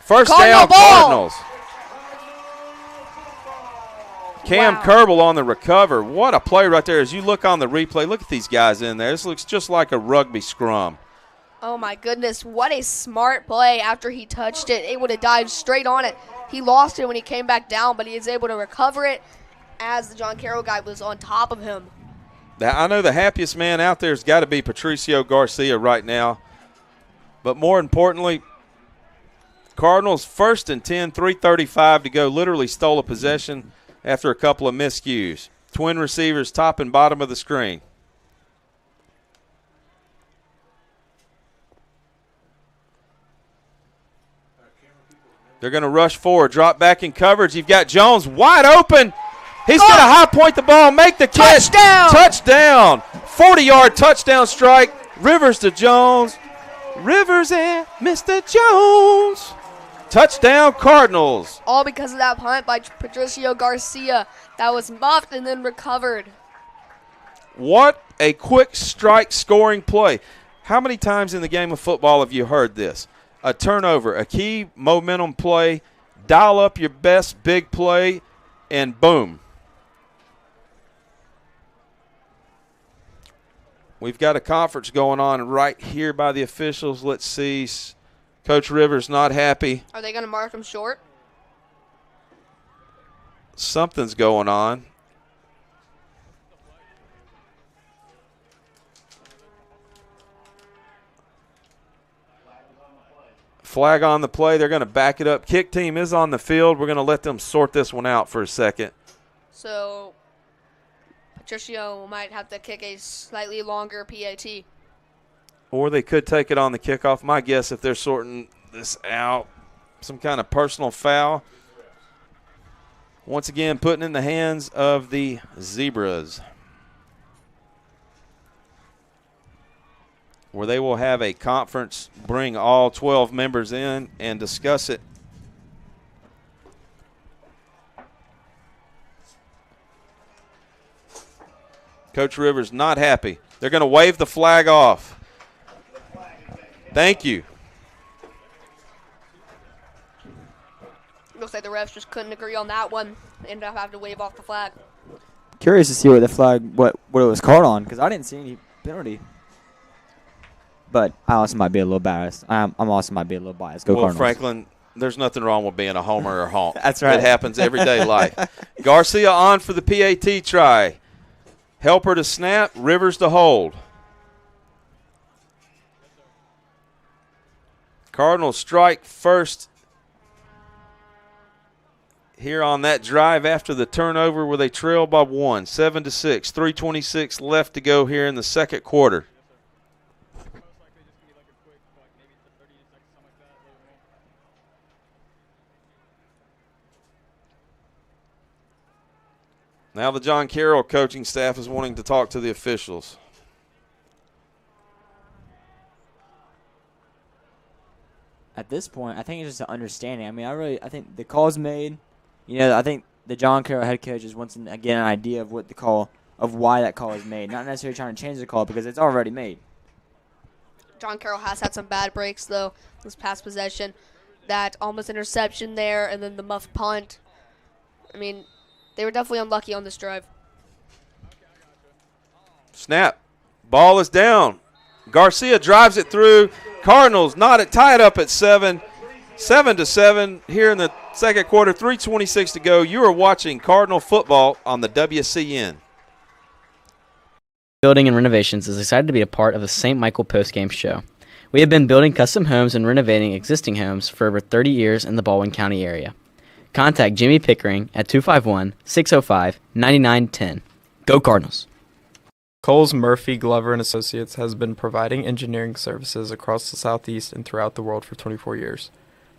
First Cardinal down, ball. Cardinals. Cam Carroll on the recover. What a play right there. As you look on the replay, look at these guys in there. This looks just like a rugby scrum. Oh, my goodness. What a smart play after he touched it. Able to dive straight on it. He lost it when he came back down, but he was able to recover it as the John Carroll guy was on top of him. I know the happiest man out there has got to be Patricio Garcia right now. But more importantly, Cardinals 1st and 10, 3:35 to go. Literally stole a possession after a couple of miscues. Twin receivers top and bottom of the screen. They're going to rush forward, drop back in coverage. You've got Jones wide open. He's going to high point the ball, make the catch. Touchdown! Touchdown. 40-yard touchdown strike. Rivers to Jones. Rivers and Mr. Jones. Touchdown, Cardinals. All because of that punt by Patricio Garcia that was muffed and then recovered. What a quick strike scoring play. How many times in the game of football have you heard this? A turnover, a key momentum play, dial up your best big play, and boom. We've got a conference going on right here by the officials. Let's see. Coach Rivers not happy. Are they going to mark him short? Something's going on. Flag on the play. They're going to back it up. Kick team is on the field. We're going to let them sort this one out for a second. So Patricio might have to kick a slightly longer PAT. Or they could take it on the kickoff. My guess, if they're sorting this out, some kind of personal foul. Once again, putting in the hands of the Zebras, where they will have a conference, bring all 12 members in and discuss it. Coach Rivers not happy. They're going to wave the flag off. Thank you. Looks like the refs just couldn't agree on that one. They ended up having to wave off the flag. Curious to see what it was called on, because I didn't see any penalty. But I also might be a little biased. I'm also might be a little biased. Go well, Cardinals. Franklin, there's nothing wrong with being a homer or honk. That's right. It happens everyday life. Garcia on for the PAT try. Helper to snap, Rivers to hold. Cardinals strike first here on that drive after the turnover where they trail by 1, 7-6, 3:26 left to go here in the second quarter. Now the John Carroll coaching staff is wanting to talk to the officials. At this point, I think it's just an understanding. I mean, I think the call's made. You know, I think the John Carroll head coach just wants to get an idea of what the call, of why that call is made. Not necessarily trying to change the call because it's already made. John Carroll has had some bad breaks, though, this past possession. That almost interception there and then the muff punt. I mean, they were definitely unlucky on this drive. Snap. Ball is down. Garcia drives it through. Cardinals tied up at 7. 7-7 here in the second quarter. 3:26 to go. You are watching Cardinal football on the WCN. Building and Renovations is excited to be a part of the St. Michael Postgame show. We have been building custom homes and renovating existing homes for over 30 years in the Baldwin County area. Contact Jimmy Pickering at 251-605-9910. Go Cardinals. Coles Murphy Glover and Associates has been providing engineering services across the Southeast and throughout the world for 24 years.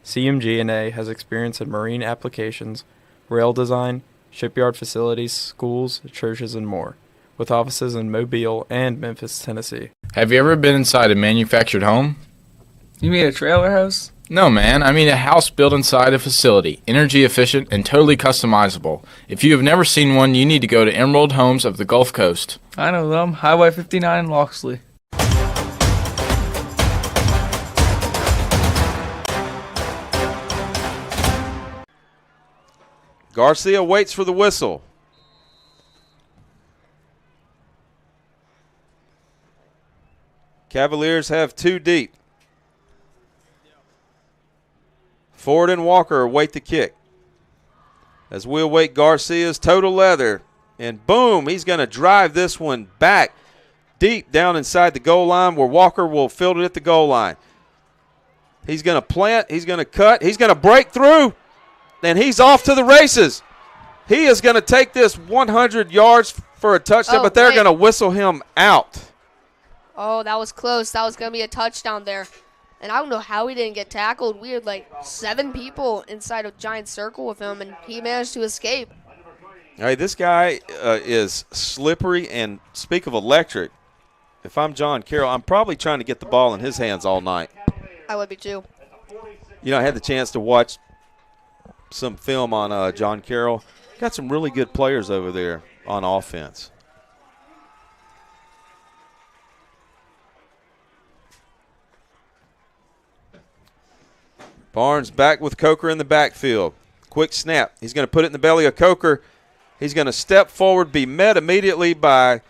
CMG&A has experience in marine applications, rail design, shipyard facilities, schools, churches, and more, with offices in Mobile and Memphis, Tennessee. Have you ever been inside a manufactured home? You mean a trailer house? No, man. I mean a house built inside a facility, energy efficient and totally customizable. If you have never seen one, you need to go to Emerald Homes of the Gulf Coast. I know them. Highway 59 in Loxley. Garcia waits for the whistle. Cavaliers have 2 deep. Ford and Walker await the kick. As we await Garcia's total leather. And boom, he's going to drive this one back deep down inside the goal line where Walker will field it at the goal line. He's going to plant. He's going to cut. He's going to break through. And he's off to the races. He is going to take this 100 yards for a touchdown, but they're going to whistle him out. Oh, that was close. That was going to be a touchdown there. And I don't know how he didn't get tackled. We had like 7 people inside a giant circle with him, and he managed to escape. Hey, this guy is slippery, and speak of electric, if I'm John Carroll, I'm probably trying to get the ball in his hands all night. I would be too. You know, I had the chance to watch some film on John Carroll. Got some really good players over there on offense. Barnes back with Coker in the backfield. Quick snap. He's going to put it in the belly of Coker. He's going to step forward, be met immediately by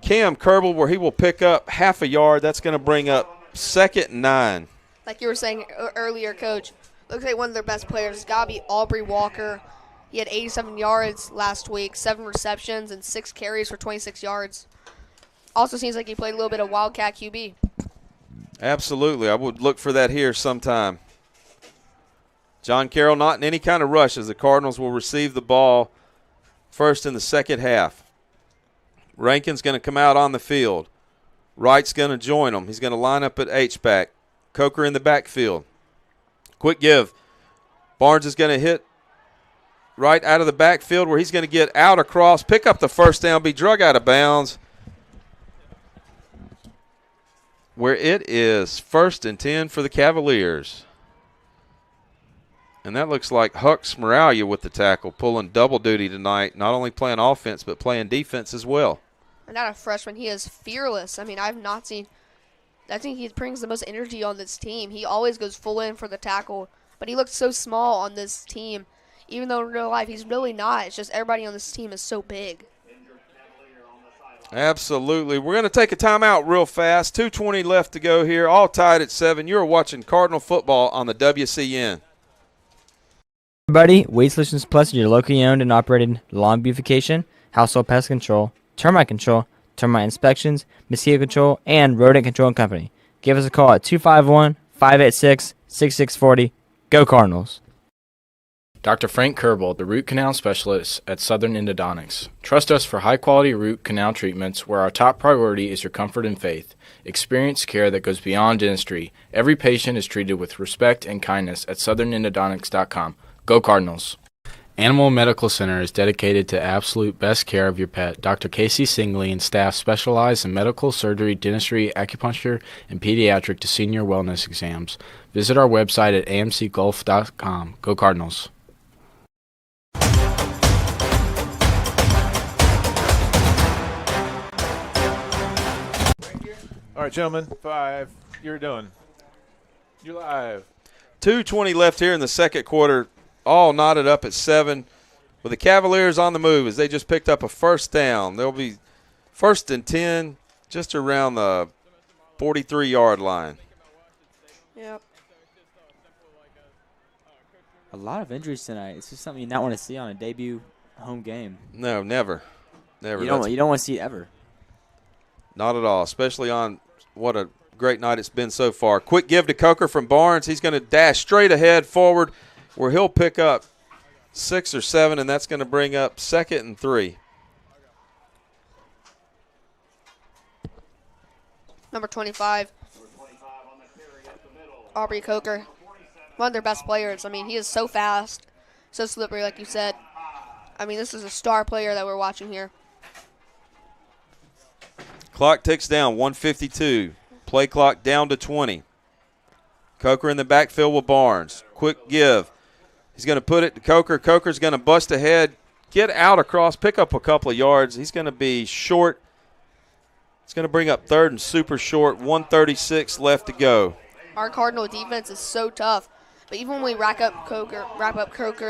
Cam Kerbel, where he will pick up half a yard. That's going to bring up 2nd and 9. Like you were saying earlier, Coach, looks like one of their best players has got to be Aubrey Walker. He had 87 yards last week, 7 receptions, and 6 carries for 26 yards. Also seems like he played a little bit of Wildcat QB. Absolutely. I would look for that here sometime. John Carroll not in any kind of rush as the Cardinals will receive the ball first in the second half. Rankin's going to come out on the field. Wright's going to join him. He's going to line up at H-back. Coker in the backfield. Quick give. Barnes is going to hit right out of the backfield where he's going to get out across, pick up the first down, be drug out of bounds. Where it is 1st and 10 for the Cavaliers. And that looks like Huck Smaralia with the tackle, pulling double duty tonight, not only playing offense but playing defense as well. And not a freshman, he is fearless. I mean, I think he brings the most energy on this team. He always goes full in for the tackle, but he looks so small on this team. Even though in real life he's really not. It's just everybody on this team is so big. Absolutely. We're going to take a timeout real fast. 2:20 left to go here, all tied at 7. You're watching Cardinal football on the WCN. Everybody, Weed Solutions Plus is your locally owned and operated lawn beautification, household pest control, termite inspections, mosquito control, and rodent control company. Give us a call at 251-586-6640. Go Cardinals. Dr. Frank Carroll, the root canal specialist at Southern Endodontics. Trust us for high-quality root canal treatments where our top priority is your comfort and faith. Experience care that goes beyond dentistry. Every patient is treated with respect and kindness at southernendodontics.com. Go Cardinals. Animal Medical Center is dedicated to absolute best care of your pet. Dr. Casey Singley and staff specialize in medical, surgery, dentistry, acupuncture, and pediatric to senior wellness exams. Visit our website at amcgolf.com. Go Cardinals. All right, gentlemen, 5. You're done. You're live. 2:20 left here in the second quarter. All knotted up at 7 with the Cavaliers on the move as they just picked up a first down. They'll be 1st and 10 just around the 43-yard line. Yep. A lot of injuries tonight. It's just something you not want to see on a debut home game. No, never. Never. You don't want to see it ever. Not at all, especially on what a great night it's been so far. Quick give to Coker from Barnes. He's going to dash straight ahead forward where he'll pick up 6 or 7, and that's going to bring up 2nd and 3. Number 25, Aubrey Coker, one of their best players. I mean, he is so fast, so slippery, like you said. I mean, this is a star player that we're watching here. Clock ticks down, 1:52. Play clock down to 20. Coker in the backfield with Barnes. Quick give. He's going to put it to Coker. Coker's going to bust ahead, get out across, pick up a couple of yards. He's going to be short. It's going to bring up 3rd and super short, 1:36 left to go. Our Cardinal defense is so tough. But even when we wrap up Coker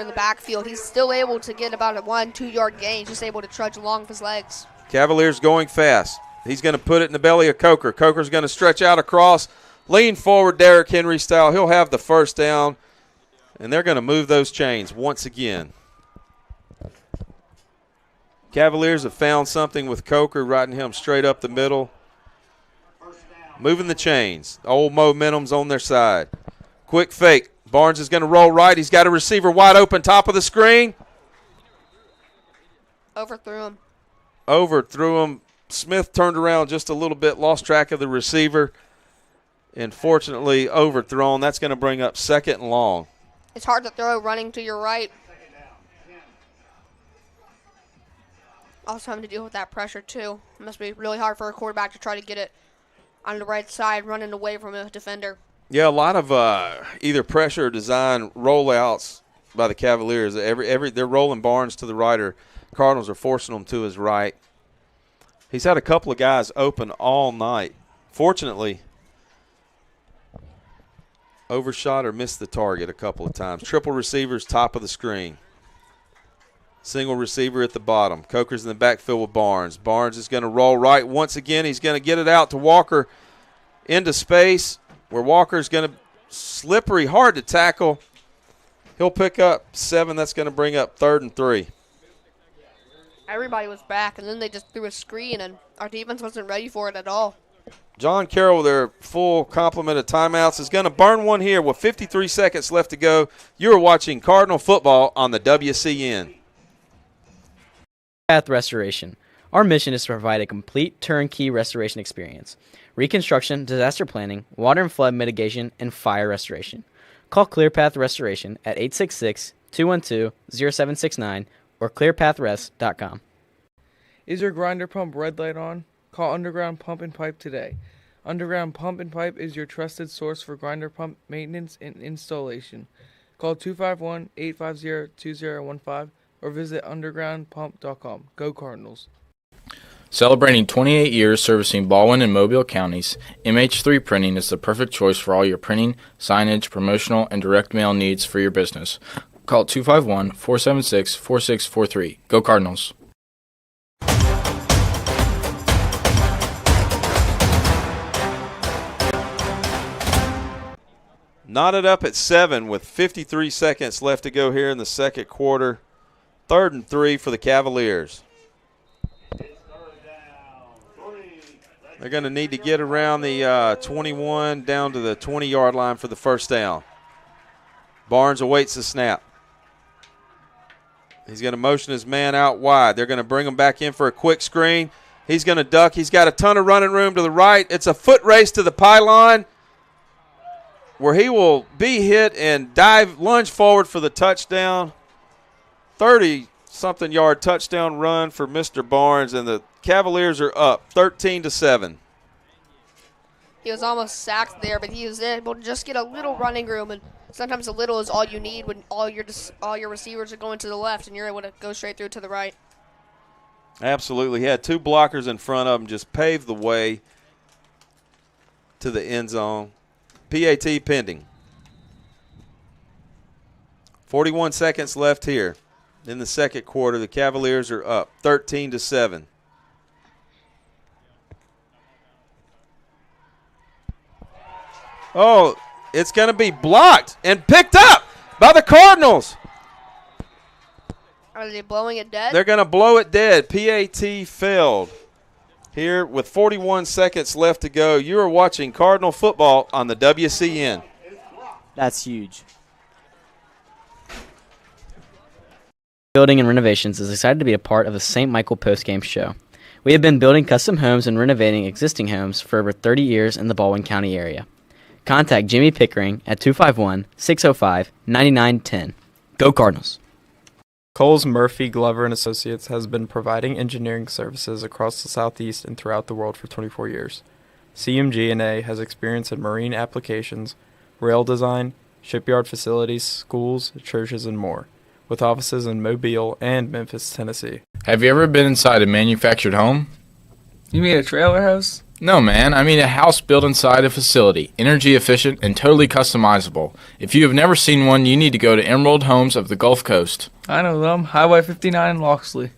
in the backfield, he's still able to get about a 1-2 yard gain, just able to trudge along with his legs. Cavaliers going fast. He's going to put it in the belly of Coker. Coker's going to stretch out across, lean forward Derrick Henry style. He'll have the first down, and they're going to move those chains once again. Cavaliers have found something with Coker, riding him straight up the middle. Moving the chains. Old momentum's on their side. Quick fake. Barnes is going to roll right. He's got a receiver wide open, top of the screen. Overthrew him. Smith turned around just a little bit, lost track of the receiver, and fortunately overthrown. That's going to bring up 2nd and long. It's hard to throw running to your right. Also having to deal with that pressure, too. It must be really hard for a quarterback to try to get it on the right side, running away from a defender. Yeah, a lot of either pressure or design rollouts by the Cavaliers. They're rolling Barnes to the right, or Cardinals are forcing him to his right. He's had a couple of guys open all night. Fortunately, overshot or missed the target a couple of times. Triple receivers, top of the screen. Single receiver at the bottom. Coker's in the backfield with Barnes. Barnes is going to roll right once again. He's going to get it out to Walker into space, where Walker's going to slippery, hard to tackle. He'll pick up 7. That's going to bring up 3rd and 3. Everybody was back, and then they just threw a screen, and our defense wasn't ready for it at all. John Carroll, their full complement of timeouts, is going to burn one here with 53 seconds left to go. You are watching Cardinal football on the WCN. Path Restoration. Our mission is to provide a complete turnkey restoration experience. Reconstruction, disaster planning, water and flood mitigation, and fire restoration. Call ClearPath Restoration at 866-212-0769 or clearpathrest.com. Is your grinder pump red light on? Call Underground Pump and Pipe today. Underground Pump and Pipe is your trusted source for grinder pump maintenance and installation. Call 251-850-2015 or visit undergroundpump.com. Go Cardinals. Celebrating 28 years servicing Baldwin and Mobile counties, MH3 Printing is the perfect choice for all your printing, signage, promotional, and direct mail needs for your business. Call 251-476-4643. Go Cardinals. Knotted up at 7 with 53 seconds left to go here in the second quarter. 3rd and 3 for the Cavaliers. They're going to need to get around the 21 down to the 20-yard line for the first down. Barnes awaits the snap. He's going to motion his man out wide. They're going to bring him back in for a quick screen. He's going to duck. He's got a ton of running room to the right. It's a foot race to the pylon where he will be hit and lunge forward for the touchdown. 30-something yard touchdown run for Mr. Barnes, and the Cavaliers are up 13-7. He was almost sacked there, but he was able to just get a little running room, and sometimes a little is all you need when all your receivers are going to the left and you're able to go straight through to the right. Absolutely. He had 2 blockers in front of him, just paved the way to the end zone. PAT pending. 41 seconds left here in the second quarter. The Cavaliers are up 13-7. Oh, it's going to be blocked and picked up by the Cardinals. Are they blowing it dead? They're going to blow it dead. PAT failed. Here with 41 seconds left to go, you are watching Cardinal football on the WCN. That's huge. Building and Renovations is excited to be a part of the St. Michael Postgame show. We have been building custom homes and renovating existing homes for over 30 years in the Baldwin County area. Contact Jimmy Pickering at 251-605-9910. Go Cardinals! Coles Murphy Glover and Associates has been providing engineering services across the Southeast and throughout the world for 24 years. CMG&A has experience in marine applications, rail design, shipyard facilities, schools, churches, and more, with offices in Mobile and Memphis, Tennessee. Have you ever been inside a manufactured home? You mean a trailer house? No, man. I mean a house built inside a facility, energy efficient and totally customizable. If you have never seen one, you need to go to Emerald Homes of the Gulf Coast. I know them. Highway 59 in Loxley.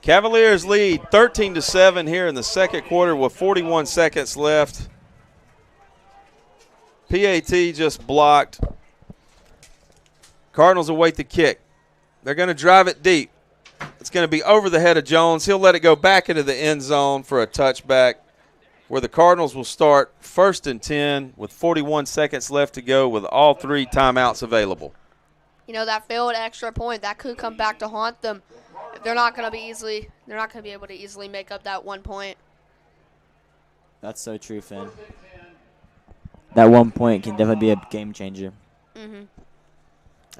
Cavaliers lead 13-7 here in the second quarter with 41 seconds left. PAT just blocked. Cardinals await the kick. They're going to drive it deep. It's going to be over the head of Jones. He'll let it go back into the end zone for a touchback, where the Cardinals will start 1st and 10 with 41 seconds left to go with all 3 timeouts available. You know, that failed extra point, that could come back to haunt them. They're not going to be able to easily make up that 1 point. That's so true, Finn. That 1 point can definitely be a game changer. Mm-hmm.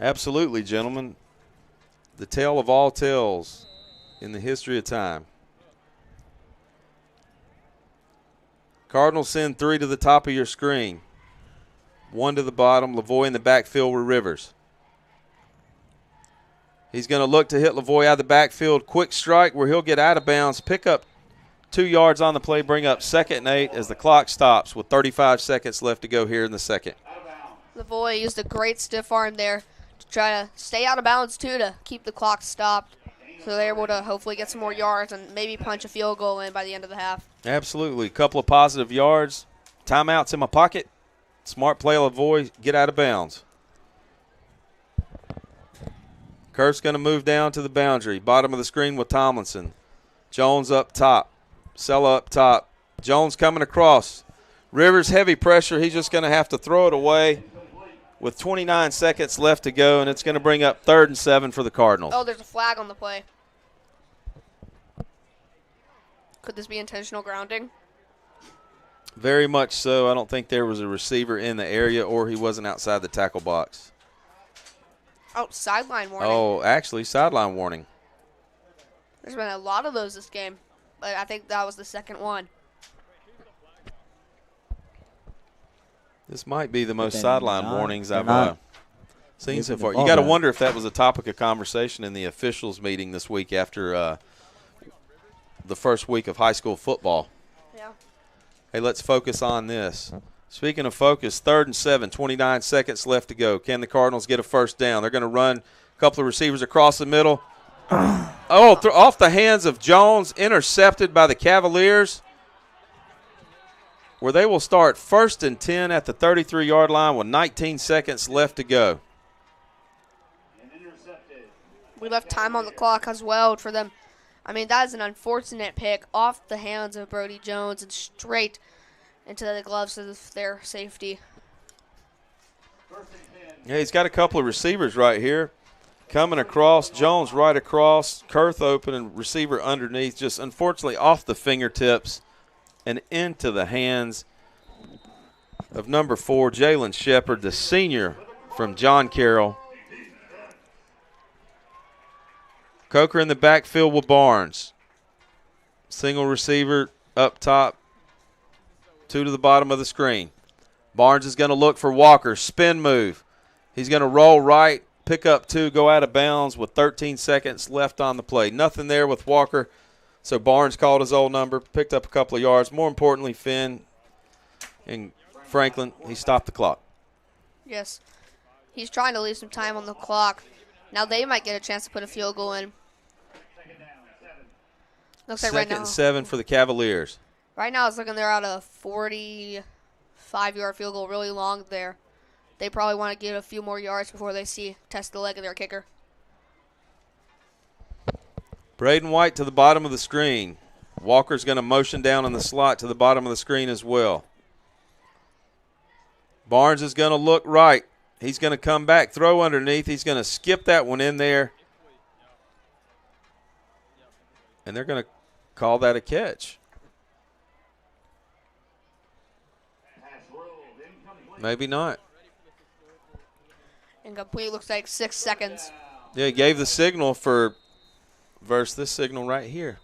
Absolutely, gentlemen. The tale of all tales in the history of time. Cardinals send 3 to the top of your screen. 1 to the bottom. Lavoie in the backfield with Rivers. He's going to look to hit Lavoie out of the backfield. Quick strike where he'll get out of bounds. Pick up 2 yards on the play. Bring up 2nd and 8 as the clock stops with 35 seconds left to go here in the second. Lavoie used a great stiff arm there to try to stay out of bounds, too, to keep the clock stopped. So they're able to hopefully get some more yards and maybe punch a field goal in by the end of the half. Absolutely. A couple of positive yards. Timeouts in my pocket. Smart play, Lavoie. Get out of bounds. Kurt's going to move down to the boundary. Bottom of the screen with Tomlinson. Jones up top. Sella up top. Jones coming across. Rivers heavy pressure. He's just going to have to throw it away with 29 seconds left to go, and it's going to bring up 3rd and 7 for the Cardinals. Oh, there's a flag on the play. Could this be intentional grounding? Very much so. I don't think there was a receiver in the area or he wasn't outside the tackle box. Oh, sideline warning. Oh, actually, sideline warning. There's been a lot of those this game, but I think that was the second one. This might be the most sideline warnings I've seen so far. You ball got to back. wonder if that was a topic of conversation in the officials meeting this week after the first week of high school football. Yeah. Hey, let's focus on this. Speaking of focus, 3rd and 7, 29 seconds left to go. Can the Cardinals get a first down? They're going to run a couple of receivers across the middle. off the hands of Jones, intercepted by the Cavaliers, where they will start 1st and 10 at the 33-yard line with 19 seconds left to go. We left time on the clock as well for them. I mean, that is an unfortunate pick off the hands of Brody Jones and straight into the gloves of their safety. Yeah, he's got a couple of receivers right here. Coming across, Jones right across, Kurth open and receiver underneath, just unfortunately off the fingertips and into the hands of number 4, Jalen Shepard, the senior from John Carroll. Coker in the backfield with Barnes. Single receiver up top, 2 to the bottom of the screen. Barnes is going to look for Walker, spin move. He's going to roll right, pick up 2, go out of bounds with 13 seconds left on the play. Nothing there with Walker, so Barnes called his old number, picked up a couple of yards. More importantly, Finn and Franklin, he stopped the clock. Yes. He's trying to leave some time on the clock. Now they might get a chance to put a field goal in. Looks like right now. 2nd and 7 for the Cavaliers. Right now it's looking they're out a 45-yard field goal, really long there. They probably want to get a few more yards before they test the leg of their kicker. Braden White to the bottom of the screen. Walker's going to motion down in the slot to the bottom of the screen as well. Barnes is going to look right. He's going to come back, throw underneath. He's going to skip that one in there. And they're going to call that a catch. Maybe not. Incomplete, looks like 6 seconds. Yeah, he gave the signal versus this signal right here.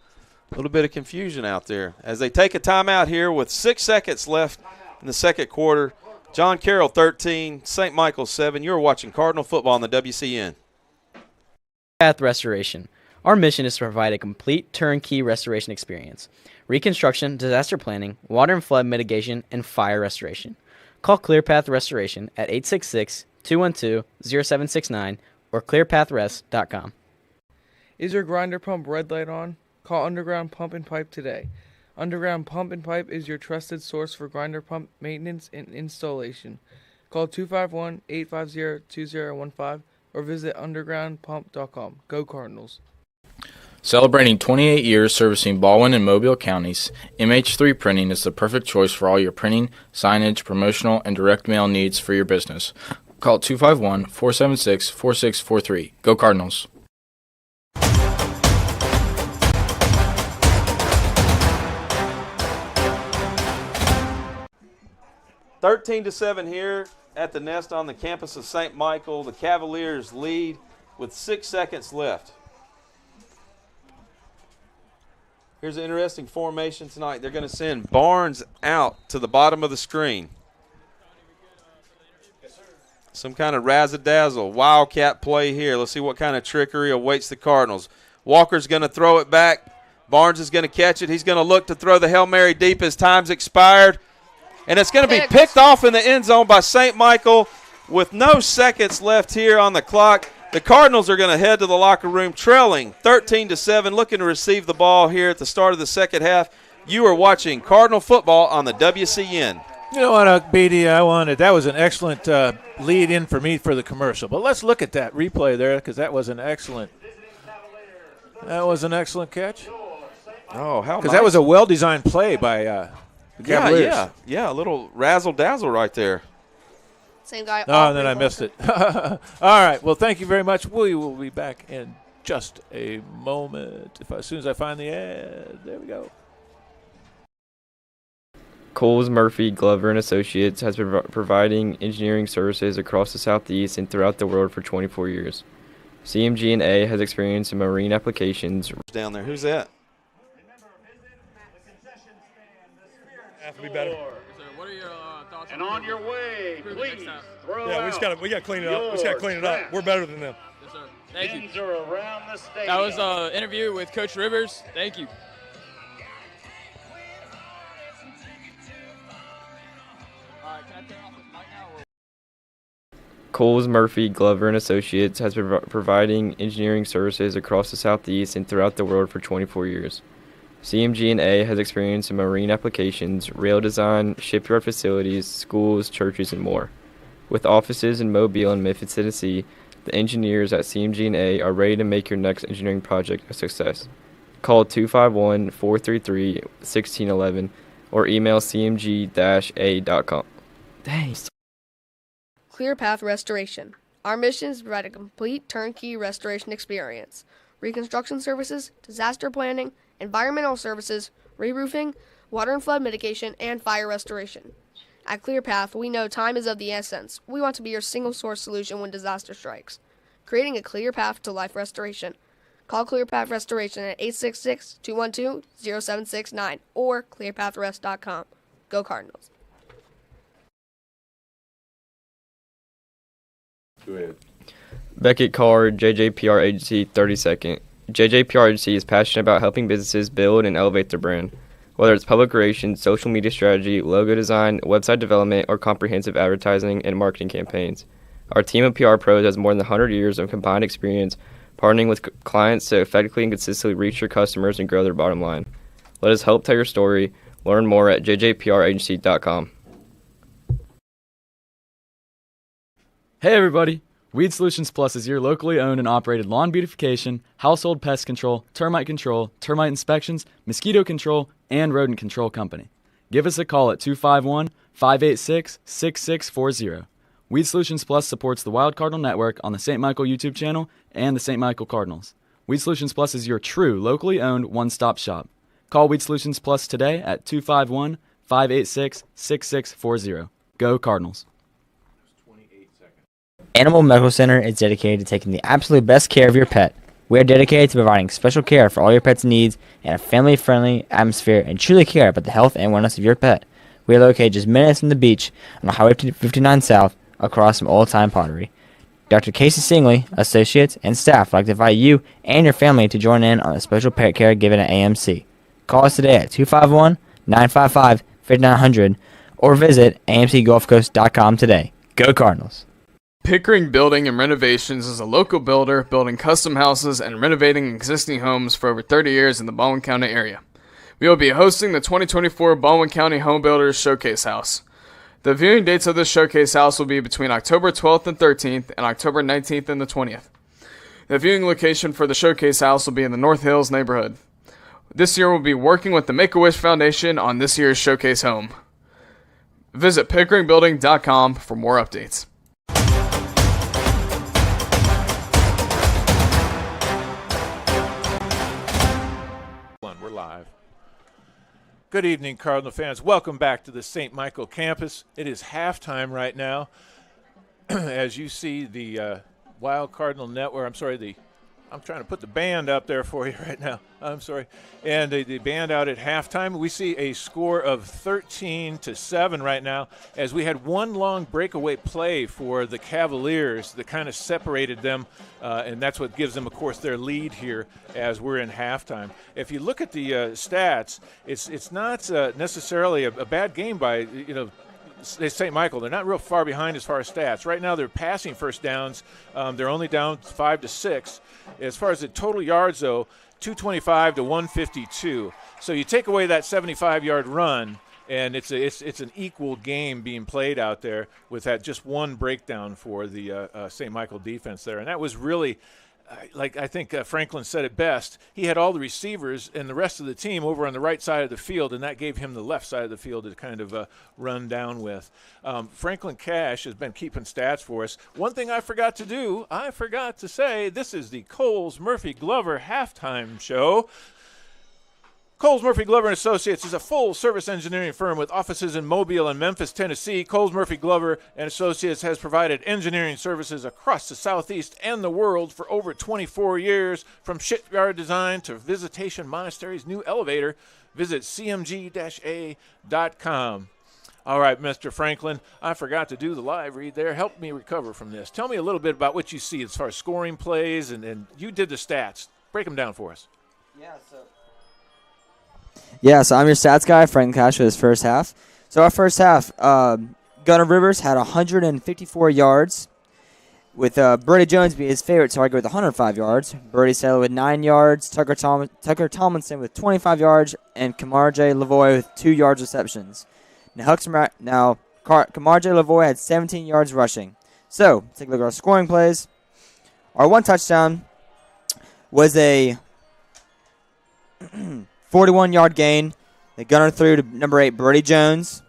A little bit of confusion out there. As they take a timeout here with 6 seconds left in the second quarter. John Carroll 13, St. Michael 7. You're watching Cardinal football on the WCN. Path Restoration. Our mission is to provide a complete turnkey restoration experience. Reconstruction, disaster planning, water and flood mitigation, and fire restoration. Call ClearPath Restoration at 866-212-0769 or clearpathrest.com. Is your grinder pump red light on? Call Underground Pump and Pipe today. Underground Pump and Pipe is your trusted source for grinder pump maintenance and installation. Call 251-850-2015 or visit undergroundpump.com. Go Cardinals. Celebrating 28 years servicing Baldwin and Mobile counties, MH3 Printing is the perfect choice for all your printing, signage, promotional, and direct mail needs for your business. Call 251-476-4643. Go Cardinals. Thirteen to 7 here at the Nest on the campus of St. Michael. The Cavaliers lead with 6 seconds left. Here's an interesting formation tonight. They're going to send Barnes out to the bottom of the screen. Some kind of razzle-dazzle, wildcat play here. Let's see what kind of trickery awaits the Cardinals. Walker's going to throw it back. Barnes is going to catch it. He's going to look to throw the Hail Mary deep as time's expired. And it's going to be picked off in the end zone by St. Michael with no seconds left here on the clock. The Cardinals are going to head to the locker room trailing 13 to 7, looking to receive the ball here at the start of the second half. You are watching Cardinal football on the WCN. You know what, BD, that was an excellent lead in for me for the commercial. But let's look at that replay there because that was an excellent catch. Oh, how nice. Because that was a well-designed play by the Cavaliers. Yeah, a little razzle-dazzle right there. Same guy. Oh, and then I missed it. All right. Well, thank you very much. We will be back in just a moment. As soon as I find the ad. There we go. Coles, Murphy, Glover, and Associates has been providing engineering services across the Southeast and throughout the world for 24 years. CMG&A has experience in marine applications. Down there. Who's that? Have to be better. What are your thoughts? And on your way, please throw we just got to clean it up. We just got to clean it up. We're better than them. Yes, sir. Thank you. Are around the stadium. That was an interview with Coach Rivers. Thank you. Coles, Murphy, Glover, and Associates has been providing engineering services across the Southeast and throughout the world for 24 years. CMG&A has experience in marine applications, rail design, shipyard facilities, schools, churches, and more. With offices in Mobile and Memphis, Tennessee, the engineers at CMG&A are ready to make your next engineering project a success. Call 251-433-1611 or email cmg-a.com. Dang. ClearPath Restoration. Our mission is to provide a complete turnkey restoration experience. Reconstruction services, disaster planning, environmental services, re-roofing, water and flood mitigation, and fire restoration. At ClearPath, we know time is of the essence. We want to be your single source solution when disaster strikes. Creating a clear path to life restoration. Call ClearPath Restoration at 866-212-0769 or clearpathrest.com. Go Cardinals. Go ahead. Beckett Card, JJPR Agency, 32nd. JJPR Agency is passionate about helping businesses build and elevate their brand. Whether it's public relations, social media strategy, logo design, website development, or comprehensive advertising and marketing campaigns. Our team of PR pros has more than 100 years of combined experience partnering with clients to effectively and consistently reach your customers and grow their bottom line. Let us help tell your story. Learn more at jjpragency.com. Hey everybody! Weed Solutions Plus is your locally owned and operated lawn beautification, household pest control, termite inspections, mosquito control, and rodent control company. Give us a call at 251-586-6640. Weed Solutions Plus supports the Wild Cardinal Network on the St. Michael YouTube channel and the St. Michael Cardinals. Weed Solutions Plus is your true locally owned one-stop shop. Call Weed Solutions Plus today at 251-586-6640. Go Cardinals. Animal Medical Center is dedicated to taking the absolute best care of your pet. We are dedicated to providing special care for all your pet's needs and a family-friendly atmosphere and truly care about the health and wellness of your pet. We are located just minutes from the beach on Highway 59 South across from Old Time Pottery. Dr. Casey Singley, associates, and staff would like to invite you and your family to join in on a special pet care given at AMC. Call us today at 251-955-5900 or visit amcgulfcoast.com today. Go Cardinals! Pickering Building and Renovations is a local builder building custom houses and renovating existing homes for over 30 years in the Baldwin County area. We will be hosting the 2024 Baldwin County Home Builders Showcase House. The viewing dates of this showcase house will be between October 12th and 13th and October 19th and the 20th. The viewing location for the showcase house will be in the North Hills neighborhood. This year we'll be working with the Make-A-Wish Foundation on this year's showcase home. Visit pickeringbuilding.com for more updates. We're live. Good evening, Cardinal fans. Welcome back to the St. Michael campus. It is halftime right now. As you see, the Wild Cardinal Network, I'm trying to put the band up there for you right now. I'm sorry. And the band out at halftime. We see a score of 13-7 right now, as we had one long breakaway play for the Cavaliers that kind of separated them, and that's what gives them, of course, their lead here as we're in halftime. If you look at the stats, it's not necessarily a bad game by, St. Michael. They're not real far behind as far as stats. Right now they're passing first downs. They're only down 5-6. As far as the total yards, though, 225 to 152. So you take away that 75-yard run, and it's an equal game being played out there with that just one breakdown for the St. Michael defense there. And that was really, I think Franklin said it best, he had all the receivers and the rest of the team over on the right side of the field, and that gave him the left side of the field to kind of run down with. Franklin Cash has been keeping stats for us. One thing I forgot to say, this is the Coles Murphy Glover halftime show. Coles Murphy Glover & Associates is a full-service engineering firm with offices in Mobile and Memphis, Tennessee. Coles Murphy Glover & Associates has provided engineering services across the Southeast and the world for over 24 years. From shipyard design to Visitation Monastery's new elevator, visit cmg-a.com. All right, Mr. Franklin, I forgot to do the live read there. Help me recover from this. Tell me a little bit about what you see as far as scoring plays, and you did the stats. Break them down for us. So I'm your stats guy, Franklin Cash, for this first half. So our first half, Gunnar Rivers had 154 yards. with Brody Jones being his favorite target with 105 yards, Brody Saylor with 9 yards, Tucker Tomlinson with 25 yards, and Kamar J. Lavoie with 2 yards receptions. Kamar J. Lavoie had 17 yards rushing. So, take a look at our scoring plays. Our one touchdown was a 41-yard gain. The gunner threw to number 8, Brody Jones.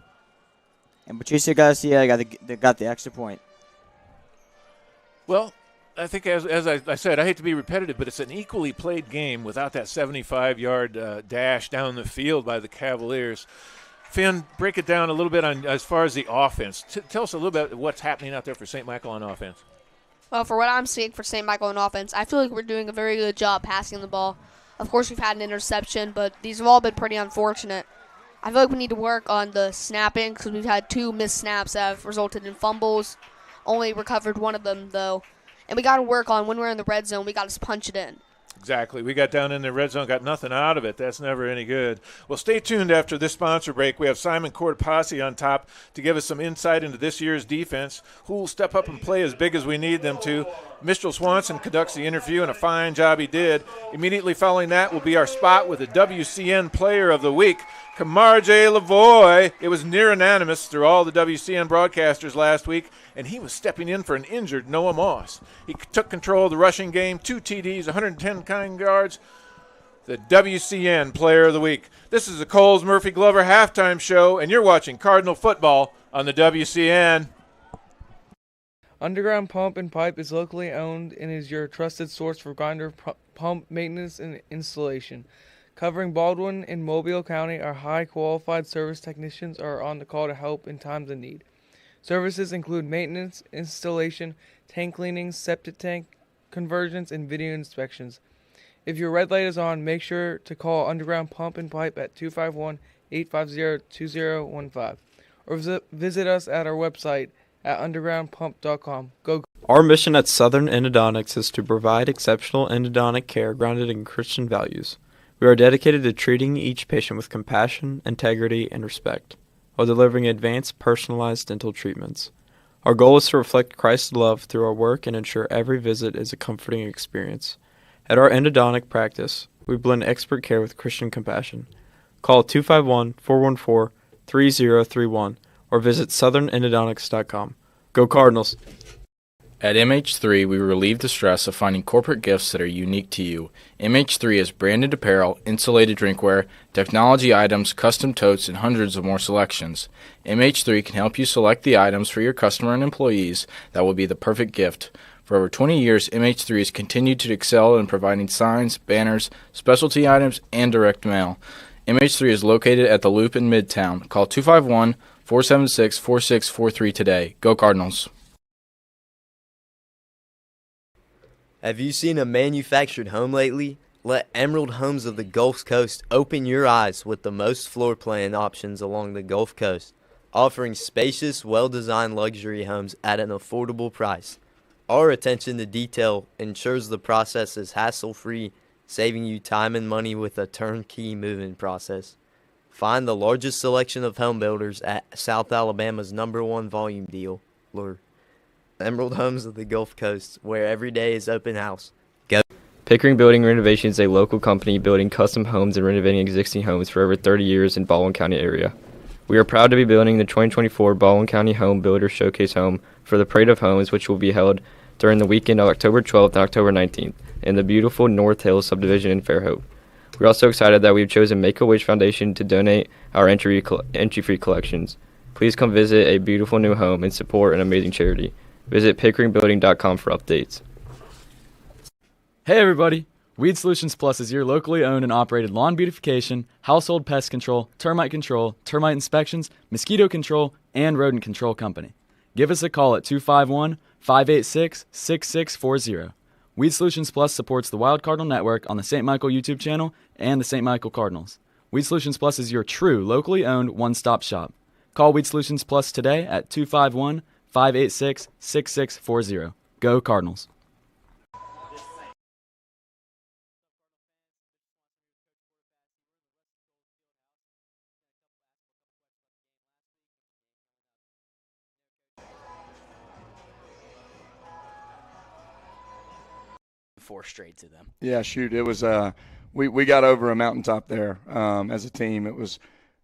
And Patricio Garcia got the extra point. Well, I think as I said, I hate to be repetitive, but it's an equally played game without that 75-yard dash down the field by the Cavaliers. Finn, break it down a little bit on as far as the offense. Tell us a little bit what's happening out there for St. Michael on offense. Well, for what I'm seeing for St. Michael on offense, I feel like we're doing a very good job passing the ball. Of course, we've had an interception, but these have all been pretty unfortunate. I feel like we need to work on the snapping because we've had 2 missed snaps that have resulted in fumbles. Only recovered one of them, though. And we got to work on when we're in the red zone, we got to punch it in. Exactly. We got down in the red zone, got nothing out of it. That's never any good. Well, stay tuned after this sponsor break. We have Simon Cortopassi on top to give us some insight into this year's defense, who will step up and play as big as we need them to. Mr. Swanson conducts the interview, and a fine job he did. Immediately following that will be our spot with the WCN Player of the Week, Kamar J. Lavoie. It was near unanimous through all the WCN broadcasters last week, and he was stepping in for an injured Noah Moss. He took control of the rushing game, 2 TDs, 110 kind yards. The WCN Player of the Week. This is the Coles Murphy Glover halftime show, and you're watching Cardinal football on the WCN. Underground Pump and Pipe is locally owned and is your trusted source for grinder pump maintenance and installation. Covering Baldwin and Mobile County, our high-qualified service technicians are on the call to help in times of need. Services include maintenance, installation, tank cleanings, septic tank conversions, and video inspections. If your red light is on, make sure to call Underground Pump and Pipe at 251-850-2015 or visit us at our website at undergroundpump.com. Go. Our mission at Southern Endodontics is to provide exceptional endodontic care grounded in Christian values. We are dedicated to treating each patient with compassion, integrity, and respect, while delivering advanced, personalized dental treatments. Our goal is to reflect Christ's love through our work and ensure every visit is a comforting experience. At our endodontic practice, we blend expert care with Christian compassion. Call 251-414-3031 or visit southernendodontics.com. Go Cardinals! At MH3, we relieve the stress of finding corporate gifts that are unique to you. MH3 is branded apparel, insulated drinkware, technology items, custom totes, and hundreds of more selections. MH3 can help you select the items for your customer and employees that will be the perfect gift. For over 20 years, MH3 has continued to excel in providing signs, banners, specialty items, and direct mail. MH3 is located at the Loop in Midtown. Call 251-476-4643 today. Go Cardinals! Have you seen a manufactured home lately? Let Emerald Homes of the Gulf Coast open your eyes with the most floor plan options along the Gulf Coast, offering spacious, well-designed luxury homes at an affordable price. Our attention to detail ensures the process is hassle-free, saving you time and money with a turnkey moving process. Find the largest selection of home builders at South Alabama's #1 volume dealer, Emerald Homes of the Gulf Coast, where every day is open house. Go. Pickering Building Renovation is a local company building custom homes and renovating existing homes for over 30 years in Baldwin County area. We are proud to be building the 2024 Baldwin County Home Builder Showcase Home for the Parade of Homes, which will be held during the weekend of October 12th and October 19th in the beautiful North Hills subdivision in Fairhope. We're also excited that we've chosen Make-A-Wish Foundation to donate our entry-free collections. Please come visit a beautiful new home and support an amazing charity. Visit pickeringbuilding.com for updates. Hey everybody! Weed Solutions Plus is your locally owned and operated lawn beautification, household pest control, termite inspections, mosquito control, and rodent control company. Give us a call at 251-586-6640. Weed Solutions Plus supports the Wild Cardinal Network on the St. Michael YouTube channel and the St. Michael Cardinals. Weed Solutions Plus is your true locally owned one-stop shop. Call Weed Solutions Plus today at 251-586-6640. Go Cardinals! 4 straight to them. Yeah, shoot, it was we got over a mountaintop there as a team. It was,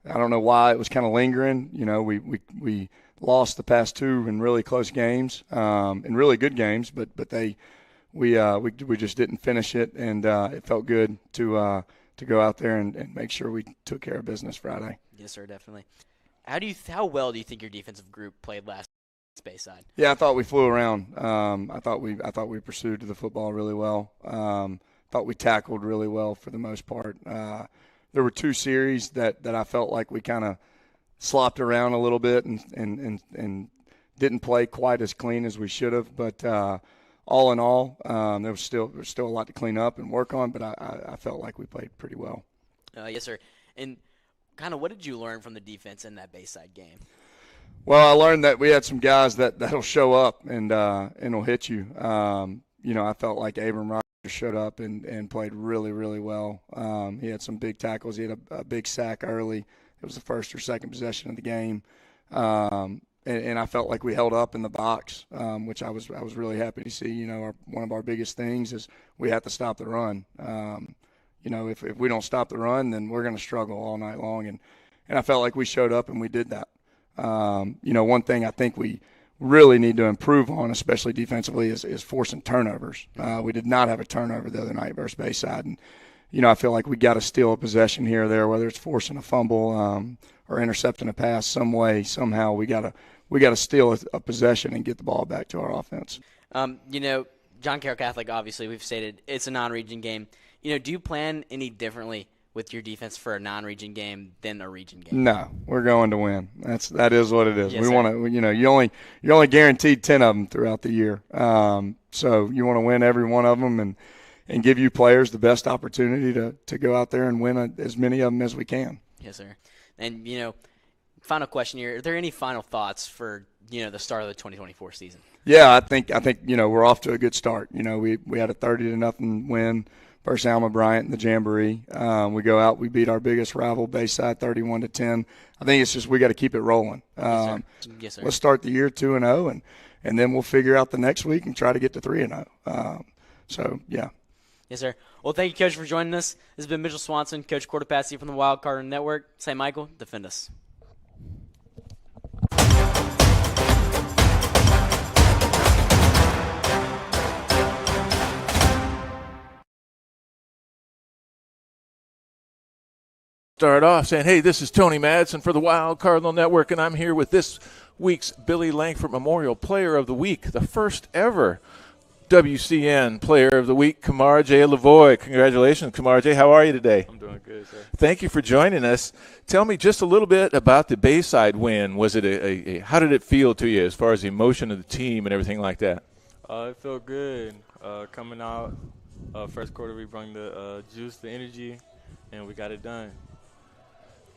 I don't know why, it was kind of lingering. You know, we lost the past 2 in really close games, in really good games, but we just didn't finish it, and it felt good to go out there and make sure we took care of business Friday. Yes, sir, definitely. How well do you think your defensive group played last Bayside? Yeah, I thought we flew around. I thought we pursued the football really well. Thought we tackled really well for the most part. There were 2 series that I felt like we kind of slopped around a little bit and didn't play quite as clean as we should have. But all in all, there was still a lot to clean up and work on. But I felt like we played pretty well. Yes, sir. And kind of what did you learn from the defense in that Bayside game? Well, I learned that we had some guys that'll show up and will hit you. You know, I felt like Abram Rogers showed up and played really, really well. He had some big tackles. He had a big sack early. It was the first or second possession of the game. And I felt like we held up in the box, which I was really happy to see. You know, one of our biggest things is we have to stop the run. You know, if we don't stop the run, then we're going to struggle all night long. And I felt like we showed up and we did that. You know, one thing I think we really need to improve on, especially defensively, is forcing turnovers. We did not have a turnover the other night versus Bayside. And, you know, I feel like we got to steal a possession here or there, whether it's forcing a fumble or intercepting a pass some way, somehow. We got to steal a possession and get the ball back to our offense. You know, John Carroll Catholic, obviously, we've stated it's a non-region game. You know, do you plan any differently with your defense for a non-region game than a region game? No, we're going to win. That is what it is. Yes, we want to, you know, you're only guaranteed 10 of them throughout the year. So you want to win every one of them and give you players the best opportunity to go out there and win as many of them as we can. Yes, sir. And, you know, final question here. Are there any final thoughts for, you know, the start of the 2024 season? Yeah, I think you know, we're off to a good start. You know, we had a 30-0 win versus Alma Bryant in the Jamboree. We go out, we beat our biggest rival, Bayside, 31-10. I think it's just we got to keep it rolling. Yes, sir. Let's start the year 2-0, and then we'll figure out the next week and try to get to 3-0. So, yeah. Yes, sir. Well, thank you, Coach, for joining us. This has been Mitchell Swanson, Coach Quarterpassi from the Wild Card Network. St. Michael, defend us. Start off saying, hey, this is Tony Madsen for the Wild Cardinal Network, and I'm here with this week's Billy Langford Memorial Player of the Week, the first ever WCN Player of the Week, Kamar J. Lavoie. Congratulations, Kamar J. How are you today? I'm doing good, sir. Thank you for joining us. Tell me just a little bit about the Bayside win. Was it how did it feel to you as far as the emotion of the team and everything like that? It felt good. Coming out, first quarter we brought the juice, the energy, and we got it done.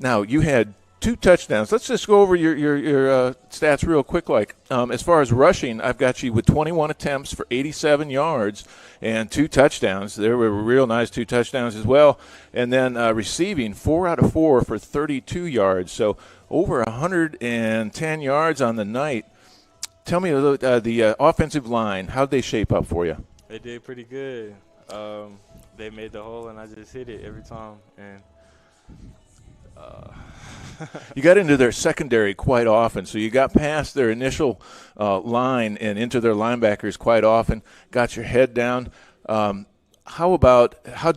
Now, you had 2 touchdowns. Let's just go over your stats real quick. As far as rushing, I've got you with 21 attempts for 87 yards and 2 touchdowns. There were real nice 2 touchdowns as well. And then receiving, 4 out of 4 for 32 yards. So over 110 yards on the night. Tell me the offensive line, how did they shape up for you? They did pretty good. They made the hole, and I just hit it every time. And you got into their secondary quite often, so you got past their initial line and into their linebackers quite often, got your head down. How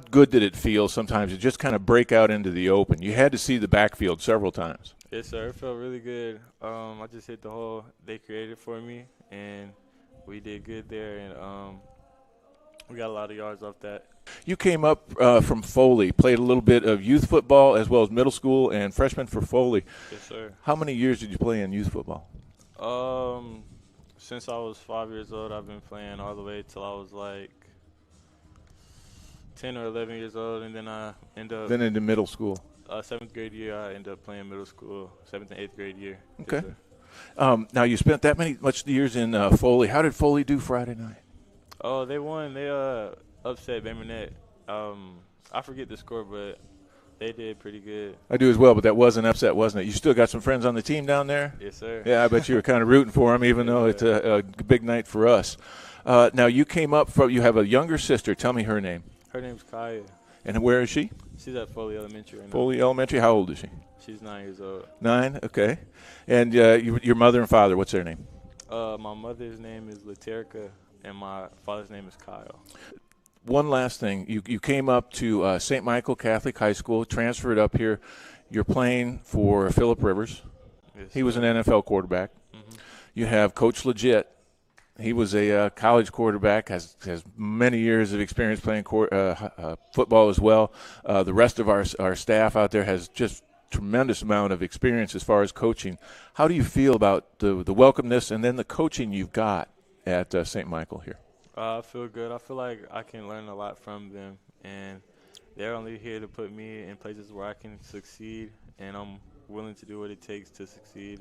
good did it feel sometimes to just kind of break out into the open? You had to see the backfield several times. Yes, sir. It felt really good. I just hit the hole they created for me, and we did good there, and we got a lot of yards off that. You came up from Foley, played a little bit of youth football as well as middle school and freshman for Foley. Yes, sir. How many years did you play in youth football? Since I was 5 years old, I've been playing all the way till I was like 10 or 11 years old, and then I ended up. Then into middle school. 7th grade year, I ended up playing middle school. 7th and 8th grade year. Okay. Yes, now you spent that much years in Foley. How did Foley do Friday night? Oh, they won. They upset Bambernet. I forget the score, but they did pretty good. I do as well, but that was an upset, wasn't it? You still got some friends on the team down there? Yes, sir. Yeah, I bet you were kind of rooting for them, even though it's a big night for us. Now, you came up from – you have a younger sister. Tell me her name. Her name's Kaya. And where is she? She's at Foley Elementary right now. Foley Elementary. How old is she? She's 9 years old. 9? Okay. And your mother and father, what's their name? My mother's name is Laterica, and my father's name is Kyle. One last thing. You came up to St. Michael Catholic High School, transferred up here. You're playing for Phillip Rivers. Yes, he was an NFL quarterback. Mm-hmm. You have Coach Legit. He was a college quarterback, has many years of experience playing football as well. The rest of our staff out there has just tremendous amount of experience as far as coaching. How do you feel about the welcomeness and then the coaching you've got at St. Michael here? I feel good. I feel like I can learn a lot from them, and they're only here to put me in places where I can succeed, and I'm willing to do what it takes to succeed.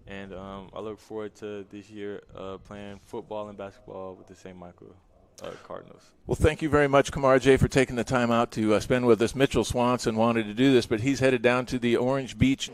And I look forward to this year playing football and basketball with the St. Michael Cardinals. Well, thank you very much, Kamar J., for taking the time out to spend with us. Mitchell Swanson wanted to do this, but he's headed down to the Orange Beach.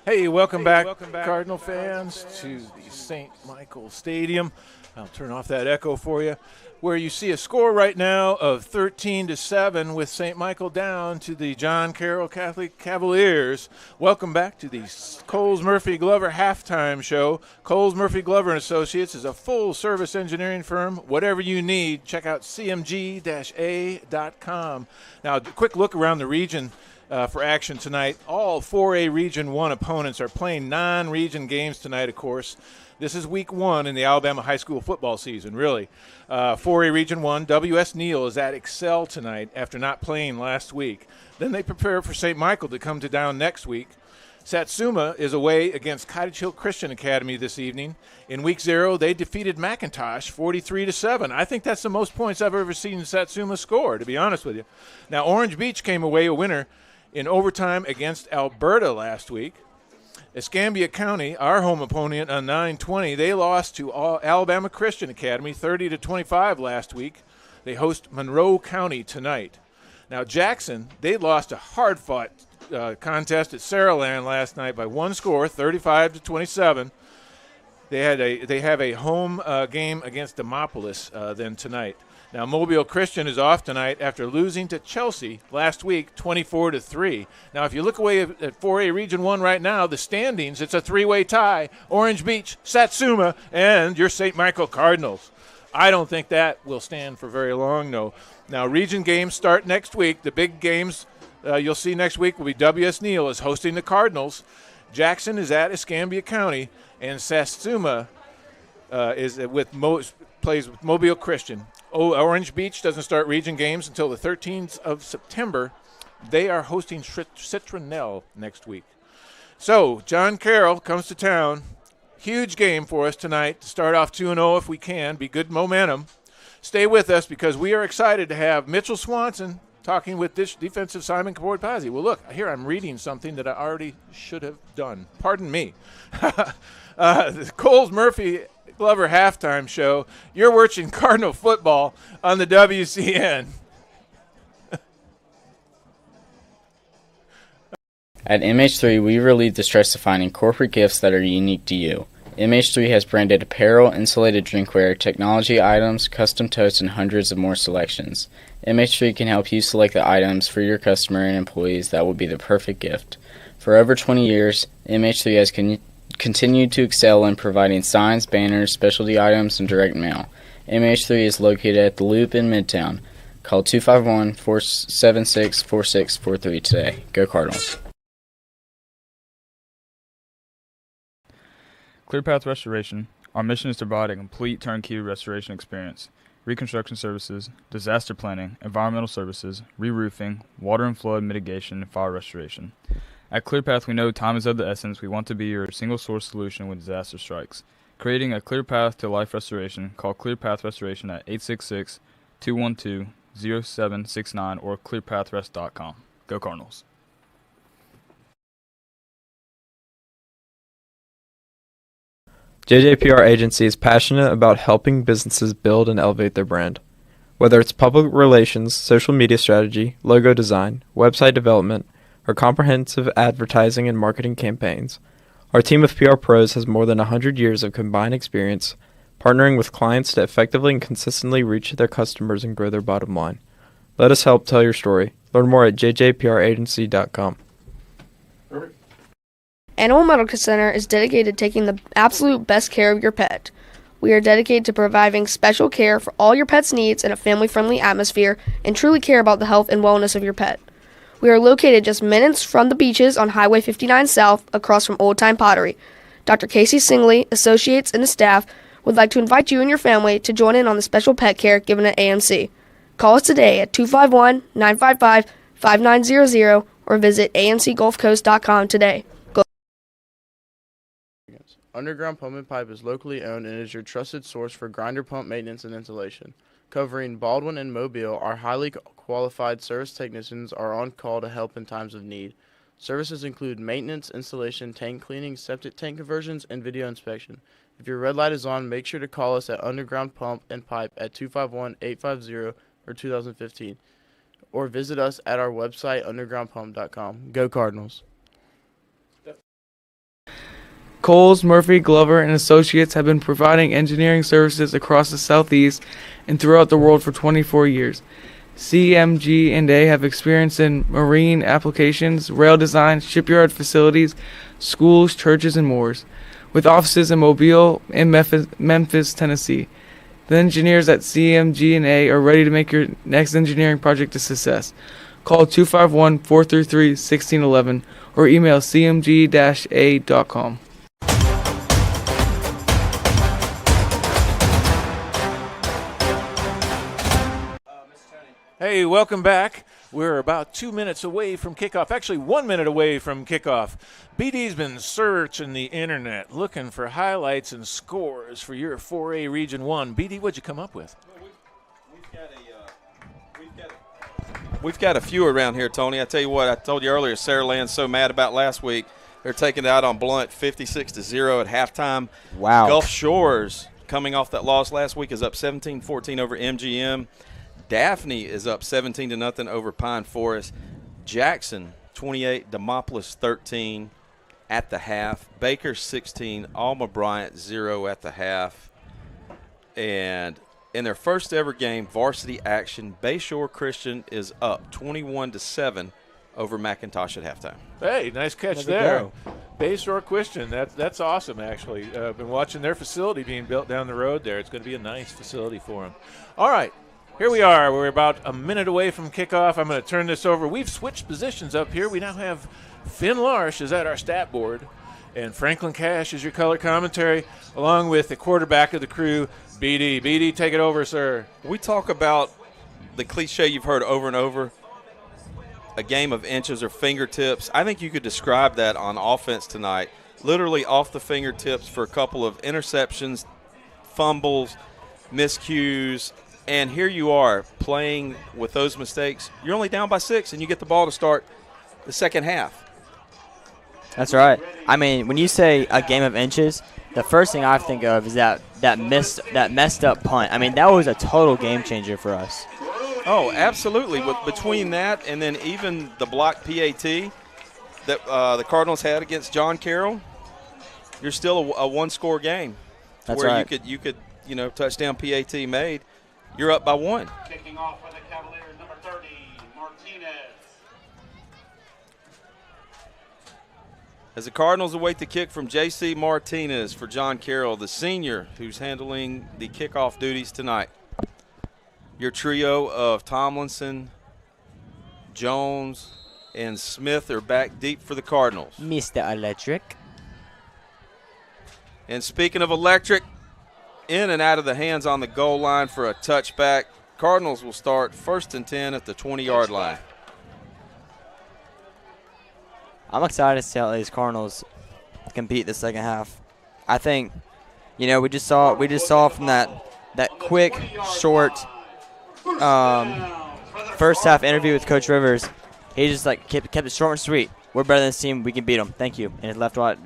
Hey, welcome back, Cardinal fans, to the St. Michael Stadium. I'll turn off that echo for you, where you see a score right now of 13-7 with St. Michael down to the John Carroll Catholic Cavaliers. Welcome back to the Coles Murphy Glover halftime show. Coles Murphy Glover and Associates is a full-service engineering firm. Whatever you need, check out cmg-a.com. Now, a quick look around the region for action tonight. All 4A Region 1 opponents are playing non-region games tonight, of course. This is week 1 in the Alabama high school football season, really. 4A Region 1, W.S. Neal is at Excel tonight after not playing last week. Then they prepare for St. Michael to come to town next week. Satsuma is away against Cottage Hill Christian Academy this evening. In week 0, they defeated McIntosh 43-7. I think that's the most points I've ever seen Satsuma score, to be honest with you. Now, Orange Beach came away a winner in overtime against Alberta last week. Escambia County, our home opponent on 9/20, they lost to Alabama Christian Academy 30-25 last week. They host Monroe County tonight. Now Jackson, they lost a hard-fought contest at Saraland last night by one score, 35-27. They have a home game against Demopolis then tonight. Now, Mobile Christian is off tonight after losing to Chelsea last week, 24-3. Now, if you look away at 4A Region 1 right now, the standings, it's a 3-way tie. Orange Beach, Satsuma, and your St. Michael Cardinals. I don't think that will stand for very long, no. Now, region games start next week. The big games you'll see next week will be W.S. Neal is hosting the Cardinals. Jackson is at Escambia County, and Satsuma plays with Mobile Christian. Orange Beach doesn't start region games until the 13th of September. They are hosting Citronelle next week. So, John Carroll comes to town. Huge game for us tonight to start off 2-0 if we can. Be good momentum. Stay with us because we are excited to have Mitchell Swanson talking with this defensive Simon Kapoor-Pazzi. Well, look, here I'm reading something that I already should have done. Pardon me. The Coles Murphy Glover halftime show. You're watching Cardinal football on the WCN. At MH3, we relieve the stress of finding corporate gifts that are unique to you. MH3 has branded apparel, insulated drinkware, technology items, custom totes, and hundreds of more selections. MH3 can help you select the items for your customer and employees that will be the perfect gift. For over 20 years, MH3 has continued to excel in providing signs, banners, specialty items, and direct mail. MH3 is located at the Loop in Midtown. Call 251-476-4643 today. Go Cardinals. ClearPath Restoration. Our mission is to provide a complete turnkey restoration experience. Reconstruction services, disaster planning, environmental services, re-roofing, water and flood mitigation, and fire restoration. At ClearPath, we know time is of the essence. We want to be your single-source solution when disaster strikes. Creating a clear path to life restoration, call ClearPath Restoration at 866-212-0769 or clearpathrest.com. Go Cardinals. JJPR Agency is passionate about helping businesses build and elevate their brand. Whether it's public relations, social media strategy, logo design, website development, or comprehensive advertising and marketing campaigns, our team of PR pros has more than 100 years of combined experience partnering with clients to effectively and consistently reach their customers and grow their bottom line. Let us help tell your story. Learn more at jjpragency.com. Animal Medical Center is dedicated to taking the absolute best care of your pet. We are dedicated to providing special care for all your pet's needs in a family-friendly atmosphere and truly care about the health and wellness of your pet. We are located just minutes from the beaches on Highway 59 South across from Old Time Pottery. Dr. Casey Singley, associates, and the staff would like to invite you and your family to join in on the special pet care given at AMC. Call us today at 251-955-5900 or visit amcgulfcoast.com today. Underground Pump and Pipe is locally owned and is your trusted source for grinder pump maintenance and installation. Covering Baldwin and Mobile, our highly qualified service technicians are on call to help in times of need. Services include maintenance, installation, tank cleaning, septic tank conversions, and video inspection. If your red light is on, make sure to call us at Underground Pump and Pipe at 251-850 or 2015, or visit us at our website, undergroundpump.com. Go Cardinals. Coles, Murphy, Glover, and Associates have been providing engineering services across the Southeast and throughout the world for 24 years. CMG&A have experience in marine applications, rail design, shipyard facilities, schools, churches, and more. With offices in Mobile and Memphis, Tennessee. The engineers at CMG&A are ready to make your next engineering project a success. Call 251-433-1611 or email cmg-a.com. Hey, welcome back. We're about 2 minutes away from kickoff, actually 1 minute away from kickoff. BD's been searching the internet, looking for highlights and scores for your 4A Region 1. BD, what'd you come up with? We've got a few around here, Tony. I tell you what, I told you earlier, Saraland's so mad about last week. They're taking it out on Blunt 56-0 at halftime. Wow. Gulf Shores, coming off that loss last week, is up 17-14 over MGM. Daphne is up 17-0 over Pine Forest. Jackson 28, Demopolis 13 at the half. Baker 16, Alma Bryant 0 at the half. And in their first ever game, varsity action, Bayshore Christian is up 21-7 over McIntosh at halftime. Hey, nice catch there. Bayshore Christian, that's awesome, actually. I've been watching their facility being built down the road there. It's going to be a nice facility for them. All right. Here we are. We're about a minute away from kickoff. I'm going to turn this over. We've switched positions up here. We now have Finn Larsh is at our stat board, and Franklin Cash is your color commentary, along with the quarterback of the crew, BD. BD, take it over, sir. We talk about the cliche you've heard over and over, a game of inches or fingertips. I think you could describe that on offense tonight. Literally off the fingertips for a couple of interceptions, fumbles, miscues. And here you are playing with those mistakes. You're only down by 6, and you get the ball to start the second half. That's right. I mean, when you say a game of inches, the first thing I think of is that messed up punt. I mean, that was a total game changer for us. Oh, absolutely. Between that and then even the blocked PAT that the Cardinals had against John Carroll, you're still a one-score game. That's where right. you could touchdown PAT made. You're up by 1. Kicking off for the Cavaliers, number 30, Martinez. As the Cardinals await the kick from J.C. Martinez for John Carroll, the senior who's handling the kickoff duties tonight. Your trio of Tomlinson, Jones, and Smith are back deep for the Cardinals. Mr. Electric. And speaking of electric, in and out of the hands on the goal line for a touchback. Cardinals will start 1st and 10 at the 20-yard line. I'm excited to see how these Cardinals compete the second half. I think, we just saw from that quick, short first half interview with Coach Rivers. He just kept it short and sweet. We're better than this team. We can beat them. Thank you. And it left right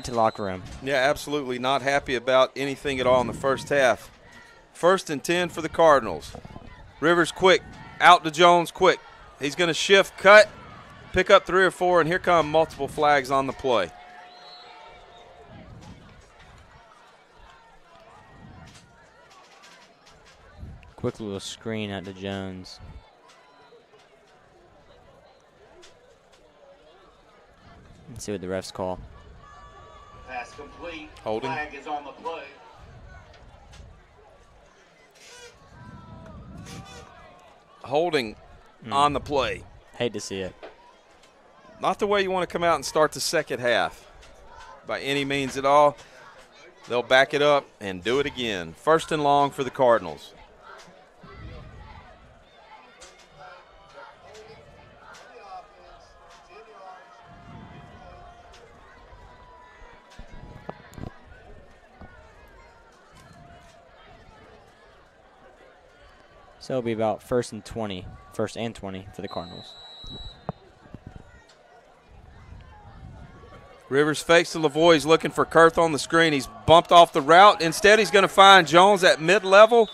to the locker room. Yeah, absolutely. Not happy about anything at all in the first half. 1st and 10 for the Cardinals. Rivers quick. Out to Jones quick. He's going to shift, cut, pick up 3 or 4, and here come multiple flags on the play. quick little screen out to Jones. Let's see what the refs call. Pass complete. Holding. Flag is on the play. Holding on the play. Hate to see it. Not the way you want to come out and start the second half by any means at all. They'll back it up and do it again. 1st and long for the Cardinals. So it'll be about 1st and 20 for the Cardinals. Rivers fakes to Lavoie. He's looking for Kurth on the screen. He's bumped off the route. Instead, he's going to find Jones at mid-level.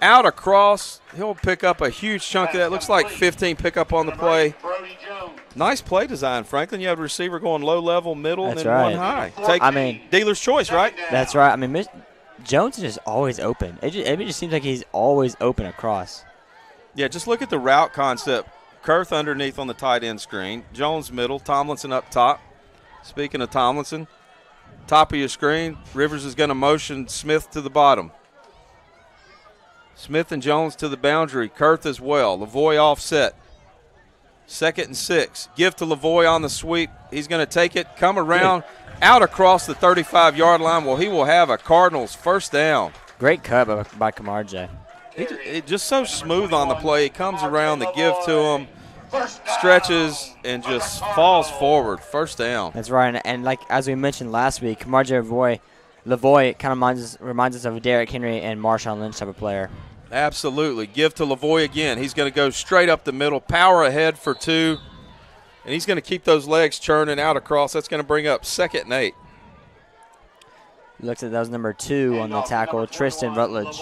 Out across. He'll pick up a huge chunk of that. Looks like 15 pickup on the play. Nice play design, Franklin. You have a receiver going low level, middle, That's and then right. one high. Dealer's choice, right? That's right. I mean, Jones is just always open. It just seems like he's always open across. Yeah, just look at the route concept. Kurth underneath on the tight end screen. Jones middle. Tomlinson up top. Speaking of Tomlinson, top of your screen, Rivers is going to motion Smith to the bottom. Smith and Jones to the boundary. Kurth as well. Lavoie offset. 2nd and 6. Give to Lavoie on the sweep. He's going to take it, come around, out across the 35-yard line. Well, he will have a Cardinals 1st down. Great cut by Kamarje. It just so smooth on the play. He comes around the give to him. Stretches and just falls forward. 1st down. That's right, and like as we mentioned last week, Kamarje Lavoie kind of reminds us of a Derrick Henry and Marshawn Lynch type of player. Absolutely. Give to Lavoie again. He's going to go straight up the middle, power ahead for 2, and he's going to keep those legs churning out across. That's going to bring up 2nd and 8. Looks like that was number 2 on the tackle, Tristan Rutledge.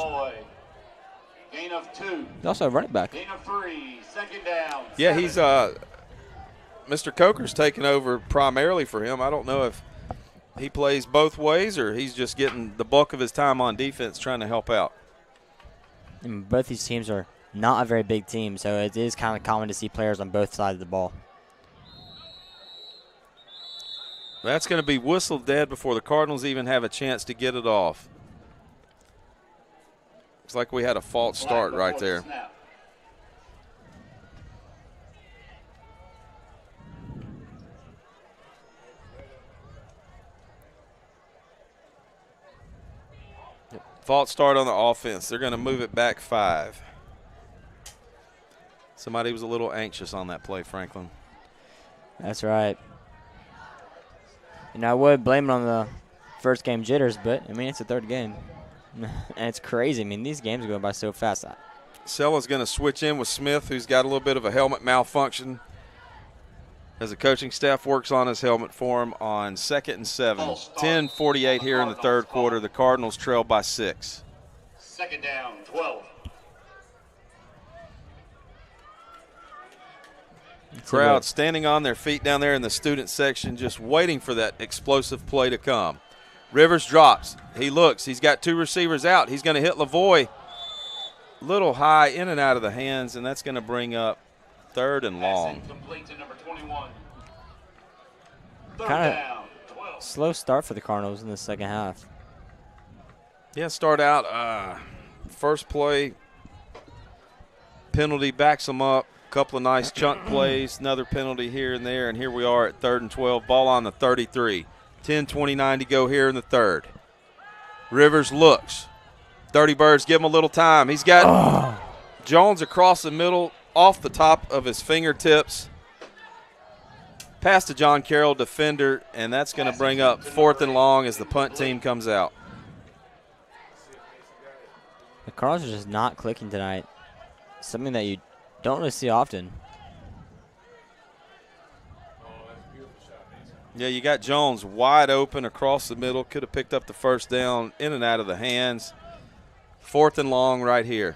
Gain of 2. He's also a running back. Gain of 3. 2nd down. Yeah, he's Mr. Coker's taking over primarily for him. I don't know if he plays both ways or he's just getting the bulk of his time on defense trying to help out. And both these teams are not a very big team, so it is kind of common to see players on both sides of the ball. That's going to be whistled dead before the Cardinals even have a chance to get it off. Looks like we had a false start right there. False start on the offense. They're going to move it back 5. Somebody was a little anxious on that play, Franklin. That's right. And I would blame it on the first game jitters, but, I mean, it's the 3rd game. And it's crazy. I mean, these games are going by so fast. Sella's going to switch in with Smith, who's got a little bit of a helmet malfunction, as the coaching staff works on his helmet for him on 2nd and 7. 10:48 here in the 3rd quarter. The Cardinals trail by 6. 2nd down, 12. Crowd standing on their feet down there in the student section, just waiting for that explosive play to come. Rivers drops. He looks. He's got 2 receivers out. He's going to hit Lavoie. Little high in and out of the hands, and that's going to bring up 3rd and long. Kind of slow start for the Cardinals in the second half. Yeah, start out. First play, penalty backs them up. Couple of nice chunk plays, another penalty here and there, and here we are at 3rd and 12. Ball on the 33. 10:29 to go here in the 3rd. Rivers looks. 30 Birds give him a little time. He's got Jones across the middle, off the top of his fingertips. Pass to John Carroll, defender, and that's going to bring up 4th and long as the punt team comes out. The Cardinals are just not clicking tonight. Something that you don't really see often. Yeah, you got Jones wide open across the middle. Could have picked up the 1st down, in and out of the hands. 4th and long right here.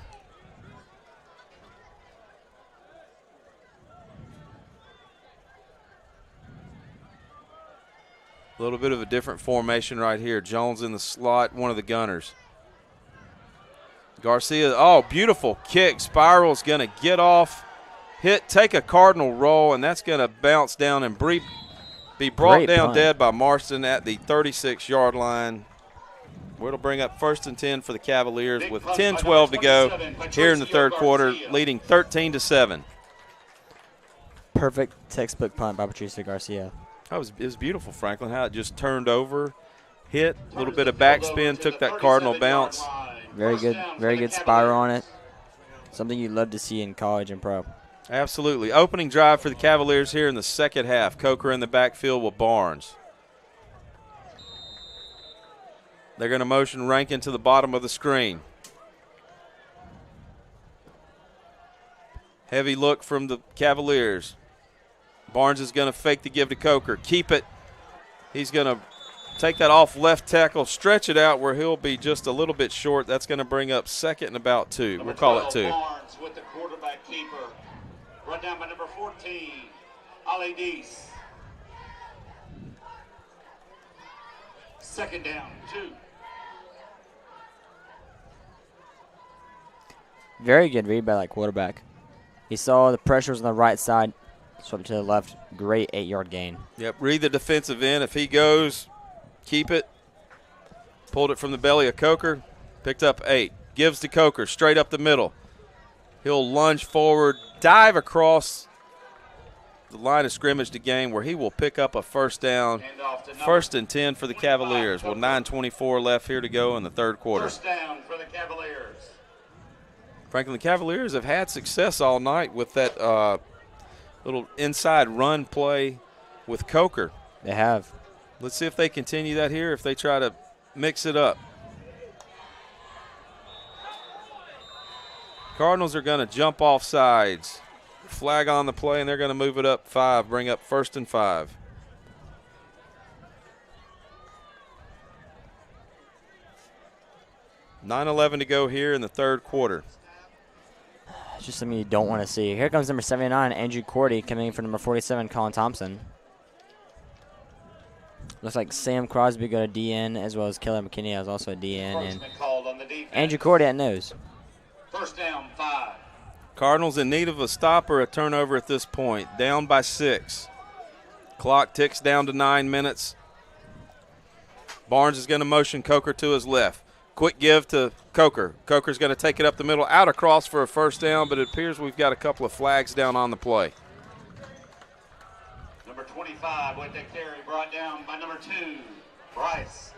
A little bit of a different formation right here. Jones in the slot, one of the gunners. Garcia, oh, beautiful kick. Spiral's going to get off, take a Cardinal roll, and that's going to bounce down and be brought Great down punt. dead by Marston at the 36-yard line. It'll bring up 1st and 10 for the Cavaliers with 10-12 to go here in the third quarter, leading 13-7. Perfect textbook punt by Patricio Garcia. It was beautiful, Franklin, how it just turned over, hit, a little bit of backspin, took that Cardinal bounce. Very good spiral on it. Something you'd love to see in college and pro. Absolutely. Opening drive for the Cavaliers here in the second half. Coker in the backfield with Barnes. They're going to motion Rankin to the bottom of the screen. Heavy look from the Cavaliers. Barnes is going to fake the give to Coker. Keep it. He's going to take that off left tackle, stretch it out where he'll be just a little bit short. That's going to bring up 2nd and about 2. We'll call it 2. Barnes with the quarterback keeper. Run down by number 14, Ali Deese. 2nd down, 2. Very good read by that quarterback. He saw the pressure was on the right side, swept to the left. Great 8-yard gain. Yep, read the defensive end. If he goes, keep it. Pulled it from the belly of Coker. Picked up 8. Gives to Coker, straight up the middle. He'll lunge forward, dive across the line of scrimmage to gain where he will pick up a 1st down. 1st and 10 for the Cavaliers with 9:24 left here to go in the third quarter. 1st down for the Cavaliers. Franklin, the Cavaliers have had success all night with that little inside run play with Coker. They have. Let's see if they continue that here, if they try to mix it up. Cardinals are going to jump off sides. Flag on the play, and they're going to move it up 5, bring up 1st and 5. $9:11 to go here in the third quarter. It's just something you don't want to see. Here comes number 79, Andrew Cordy, coming in for number 47, Colin Thompson. Looks like Sam Crosby got a DN, as well as Keller McKinney was also a DN. And Andrew Cordy at nose. 1st down, 5. Cardinals in need of a stop or a turnover at this point. Down by 6. Clock ticks down to 9 minutes. Barnes is going to motion Coker to his left. Quick give to Coker. Coker's going to take it up the middle, out across for a 1st down, but it appears we've got a couple of flags down on the play. Number 25 with the carry, brought down by number 2, Bryce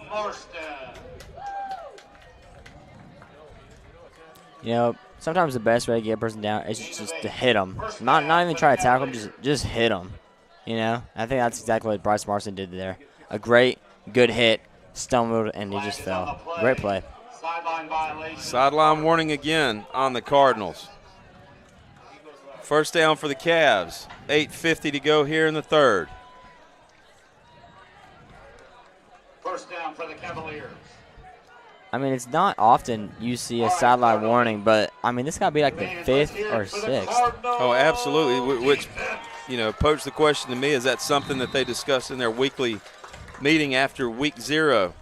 Marston. You know, sometimes the best way to get a person down is just to hit them. Not even try to tackle them, just hit them. You know, I think that's exactly what Bryce Marston did there. A great, good hit, stumbled, and he just fell. Great play. Sideline warning again on the Cardinals. 1st down for the Cavs. 8:50 to go here in the third. 1st down for the Cavaliers. I mean, it's not often you see a sideline warning, but, I mean, this got to be like the 5th or 6th. Oh, absolutely, which, you know, posed the question to me, is that something that they discussed in their weekly meeting after week 0?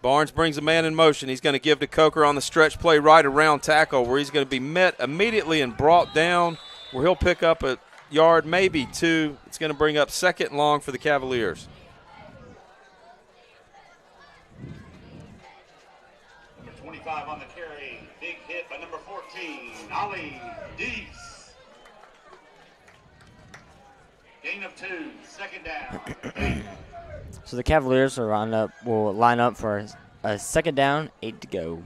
Barnes brings a man in motion. He's going to give to Coker on the stretch play right around tackle where he's going to be met immediately and brought down where he'll pick up a yard, maybe 2. It's going to bring up 2nd and long for the Cavaliers. Number 25 on the carry. Big hit by number 14, Ali Deese. Gain of 2, 2nd down. So the Cavaliers will line up for a 2nd down, 8 to go.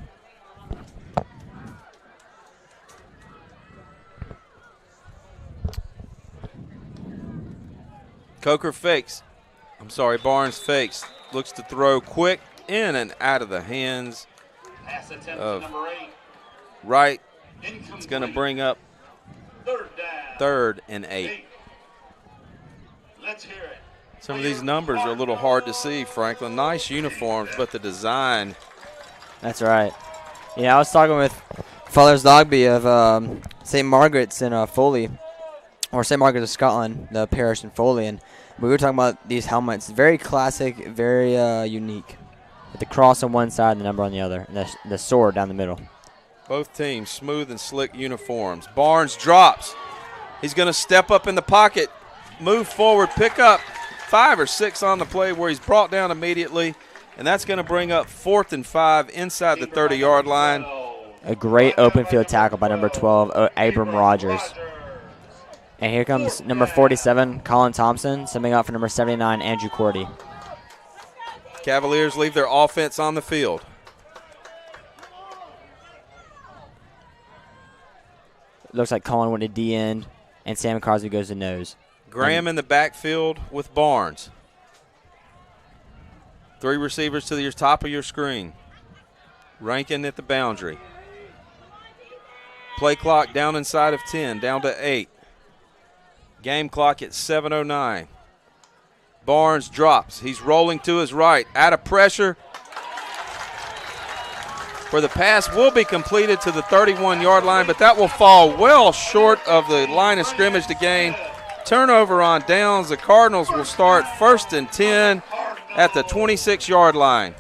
Coker fakes. Barnes fakes. Looks to throw quick in and out of the hands Pass attempt of to number 8. Wright. It's going to bring up 3rd and 8. Let's hear it. Some of these numbers are a little hard to see, Franklin. Nice uniforms, but the design. That's right. Yeah, I was talking with Fathers Dogby of St. Margaret's in Foley, or St. Margaret's of Scotland, the parish in Foley, and we were talking about these helmets. Very classic, very unique. with the cross on one side and the number on the other, and the sword down the middle. Both teams smooth and slick uniforms. Barnes drops. He's going to step up in the pocket, move forward, pick up 5 or 6 on the play where he's brought down immediately, and that's going to bring up 4th and 5 inside the 30-yard line. A great open field tackle by number 12, Abram Rogers. And here comes number 47, Colin Thompson, subbing out for number 79, Andrew Cordy. Cavaliers leave their offense on the field. Looks like Colin went to D end, and Sam Cosby goes to nose. Graham in the backfield with Barnes. 3 receivers to the top of your screen. Rankin at the boundary. Play clock down inside of 10, down to 8. Game clock at 7:09. Barnes drops. He's rolling to his right. Out of pressure. Where the pass will be completed to the 31-yard line, but that will fall well short of the line of scrimmage to gain. Turnover on downs. The Cardinals will start 1st and 10 at the 26-yard line.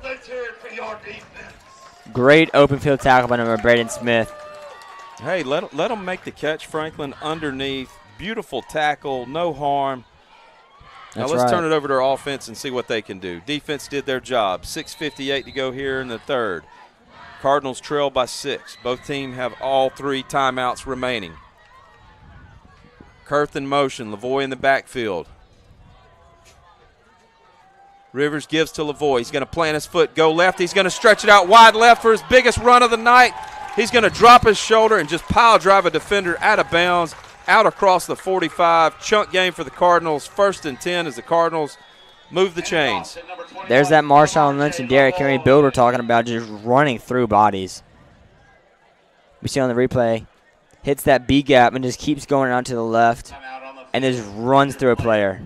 Great open field tackle by number Braden Smith. Hey, let them make the catch, Franklin, underneath. Beautiful tackle, no harm. Now let's turn it over to our offense and see what they can do. Defense did their job. 6:58 to go here in the third. Cardinals trail by 6. Both teams have all 3 timeouts remaining. Kurth in motion, Lavoie in the backfield. Rivers gives to Lavoie. He's going to plant his foot, go left. He's going to stretch it out wide left for his biggest run of the night. He's going to drop his shoulder and just pile drive a defender out of bounds, out across the 45. Chunk game for the Cardinals. 1st and 10 as the Cardinals move the chains. There's that Marshawn Lynch and Derrick Henry build we're talking about, just running through bodies. We see on the replay, hits that B gap and just keeps going around to the left and just runs through a player.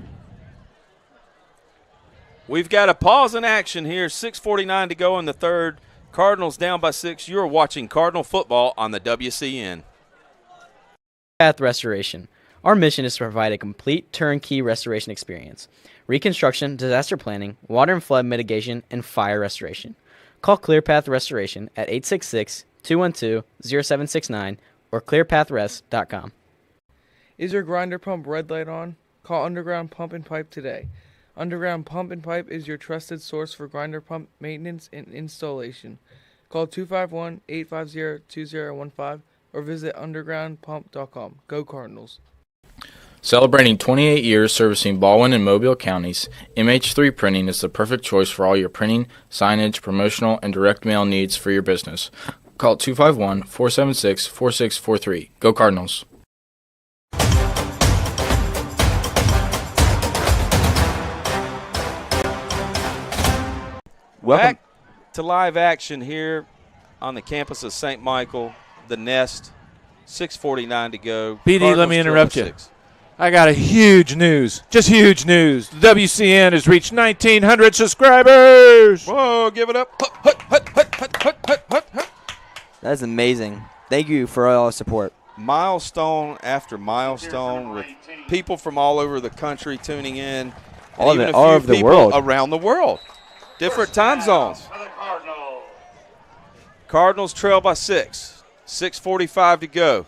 We've got a pause in action here. 6:49 to go in the third. Cardinals down by 6. You're watching Cardinal football on the WCN. Path Restoration. Our mission is to provide a complete turnkey restoration experience. Reconstruction, disaster planning, water and flood mitigation, and fire restoration. Call ClearPath Restoration at 866-212-0769 or clearpathrest.com. Is your grinder pump red light on? Call Underground Pump and Pipe today. Underground Pump and Pipe is your trusted source for grinder pump maintenance and installation. Call 251-850-2015 or visit undergroundpump.com. Go Cardinals. Celebrating 28 years servicing Baldwin and Mobile counties, MH3 Printing is the perfect choice for all your printing, signage, promotional, and direct mail needs for your business. Call 251-476-4643. Go Cardinals. Welcome back to live action here on the campus of St. Michael, the Nest. 6:49 to go. BD, Cardinals let me interrupt you. 6. I got a huge news. Just huge news. The WCN has reached 1,900 subscribers. Whoa, give it up. That's amazing. Thank you for all the support. Milestone after milestone with people from all over the country tuning in. All even over the world. Around the world. Different time zones. Cardinals trail by 6. 6:45 to go.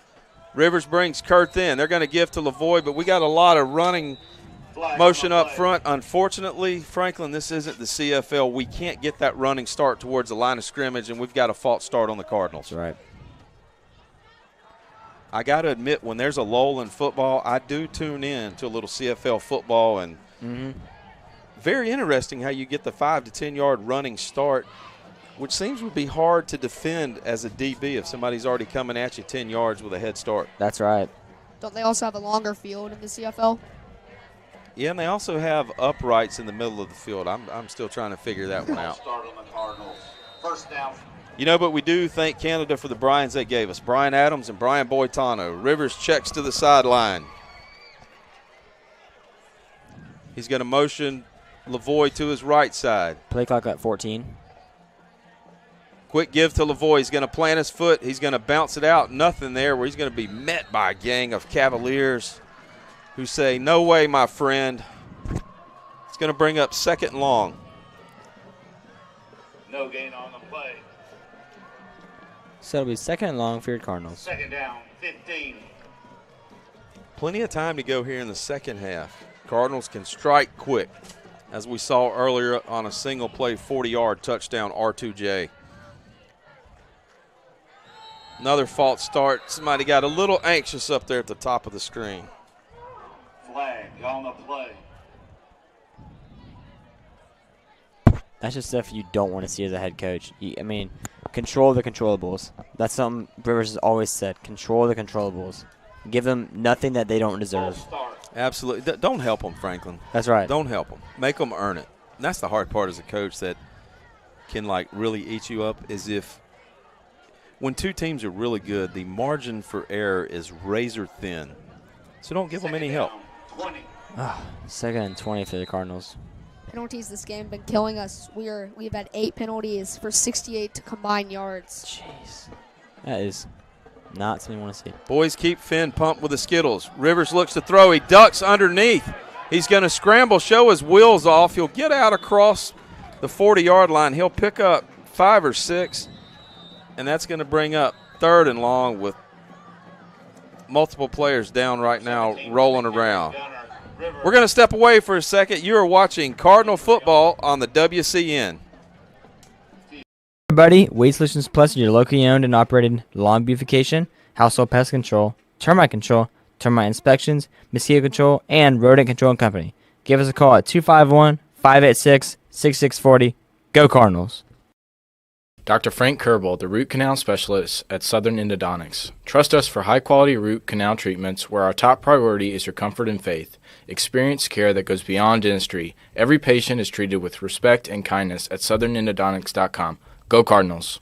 Rivers brings Kurth in. They're going to give to Lavoie, but we got a lot of running motion up front. Unfortunately, Franklin, this isn't the CFL. We can't get that running start towards the line of scrimmage, and we've got a false start on the Cardinals. That's right. I got to admit, when there's a lull in football, I do tune in to a little CFL football, and very interesting how you get the 5 to 10 yard running start, which seems would be hard to defend as a DB if somebody's already coming at you 10 yards with a head start. That's right. Don't they also have a longer field in the CFL? Yeah, and they also have uprights in the middle of the field. I'm still trying to figure that one out. First down. You know, but we do thank Canada for the Bryans they gave us. Brian Adams and Brian Boitano. Rivers checks to the sideline. He's going to motion Lavoie to his right side. Play clock at 14. Quick give to Lavoie. He's going to plant his foot. He's going to bounce it out. Nothing there, where he's going to be met by a gang of Cavaliers who say, no way, my friend. It's going to bring up 2nd and long. No gain on the play. So it'll be second and long for your Cardinals. Second down, 15. Plenty of time to go here in the second half. Cardinals can strike quick, as we saw earlier on a single play 40-yard touchdown R2J. Another false start. Somebody got a little anxious up there at the top of the screen. Flag on the play. That's just stuff you don't want to see as a head coach. I mean, control the controllables. That's something Rivers has always said. Control the controllables. Give them nothing that they don't deserve. Absolutely. Don't help them, Franklin. That's right. Don't help them. Make them earn it. And that's the hard part as a coach that can, like, really eat you up is if when two teams are really good, the margin for error is razor thin. So don't give them any help. Second and 20 for the Cardinals. Penalties this game have been killing us. We've had 8 penalties for 68 combined yards. Jeez. That is not something you want to see. Boys keep Finn pumped with the Skittles. Rivers looks to throw. He ducks underneath. He's going to scramble, show his wheels off. He'll get out across the 40-yard line. He'll pick up 5 or 6, and that's going to bring up third and long with multiple players down right now rolling around. We're going to step away for a second. You are watching Cardinal football on the WCN. Everybody, Waste Solutions Plus is your locally owned and operated lawn beautification, household pest control, termite inspections, mosquito control, and rodent control company. Give us a call at 251-586-6640. Go Cardinals. Dr. Frank Carroll, the root canal specialist at Southern Endodontics. Trust us for high-quality root canal treatments where our top priority is your comfort and faith. Experience care that goes beyond dentistry. Every patient is treated with respect and kindness at southernendodontics.com. Go Cardinals.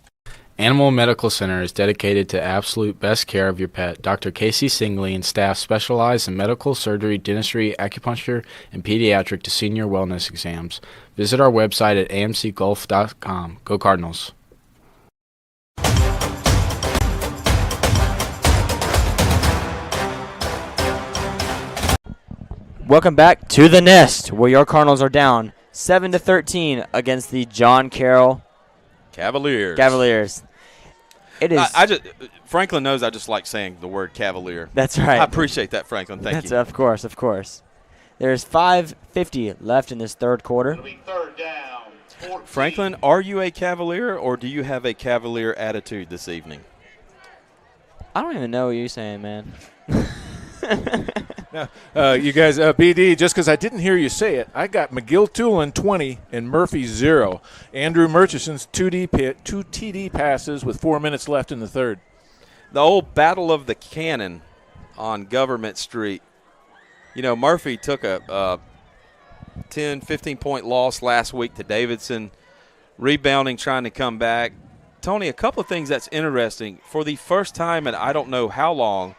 Animal Medical Center is dedicated to absolute best care of your pet. Dr. Casey Singley and staff specialize in medical, surgery, dentistry, acupuncture, and pediatric to senior wellness exams. Visit our website at amcgolf.com. Go Cardinals. Welcome back to the Nest, where your Cardinals are down 7-13 against the John Carroll Cavaliers. It is. Franklin knows I just like saying the word Cavalier. That's right. I appreciate that, Franklin. Thank you. Of course. There's 5:50 left in this third quarter. Third down, 14. Franklin, are you a Cavalier or do you have a Cavalier attitude this evening? I don't even know what you're saying, man. You guys, BD, just because I didn't hear you say it, I got McGill-Tulin 20 and Murphy 0. Andrew Murchison's two TD passes with 4 minutes left in the third. The old Battle of the Cannon on Government Street. You know, Murphy took a 10, 15-point loss last week to Davidson, rebounding, trying to come back. Tony, a couple of things that's interesting. For the first time in I don't know how long,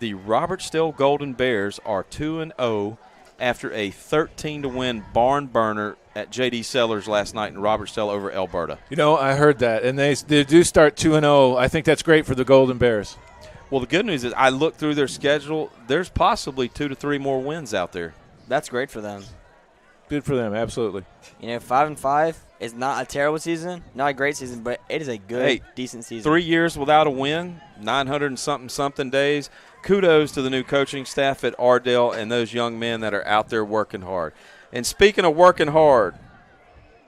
the Robertsdale Golden Bears are 2-0 after a 13-win barn burner at J.D. Sellers last night in Robertsdale over Alberta. You know, I heard that, and they do start 2-0. I think that's great for the Golden Bears. Well, the good news is I looked through their schedule. There's possibly 2 to 3 more wins out there. That's great for them. Good for them, absolutely. You know, 5-5 is not a terrible season, not a great season, but it is a good, decent season. 3 years without a win, 900 and something days. Kudos to the new coaching staff at Ardell and those young men that are out there working hard. And speaking of working hard,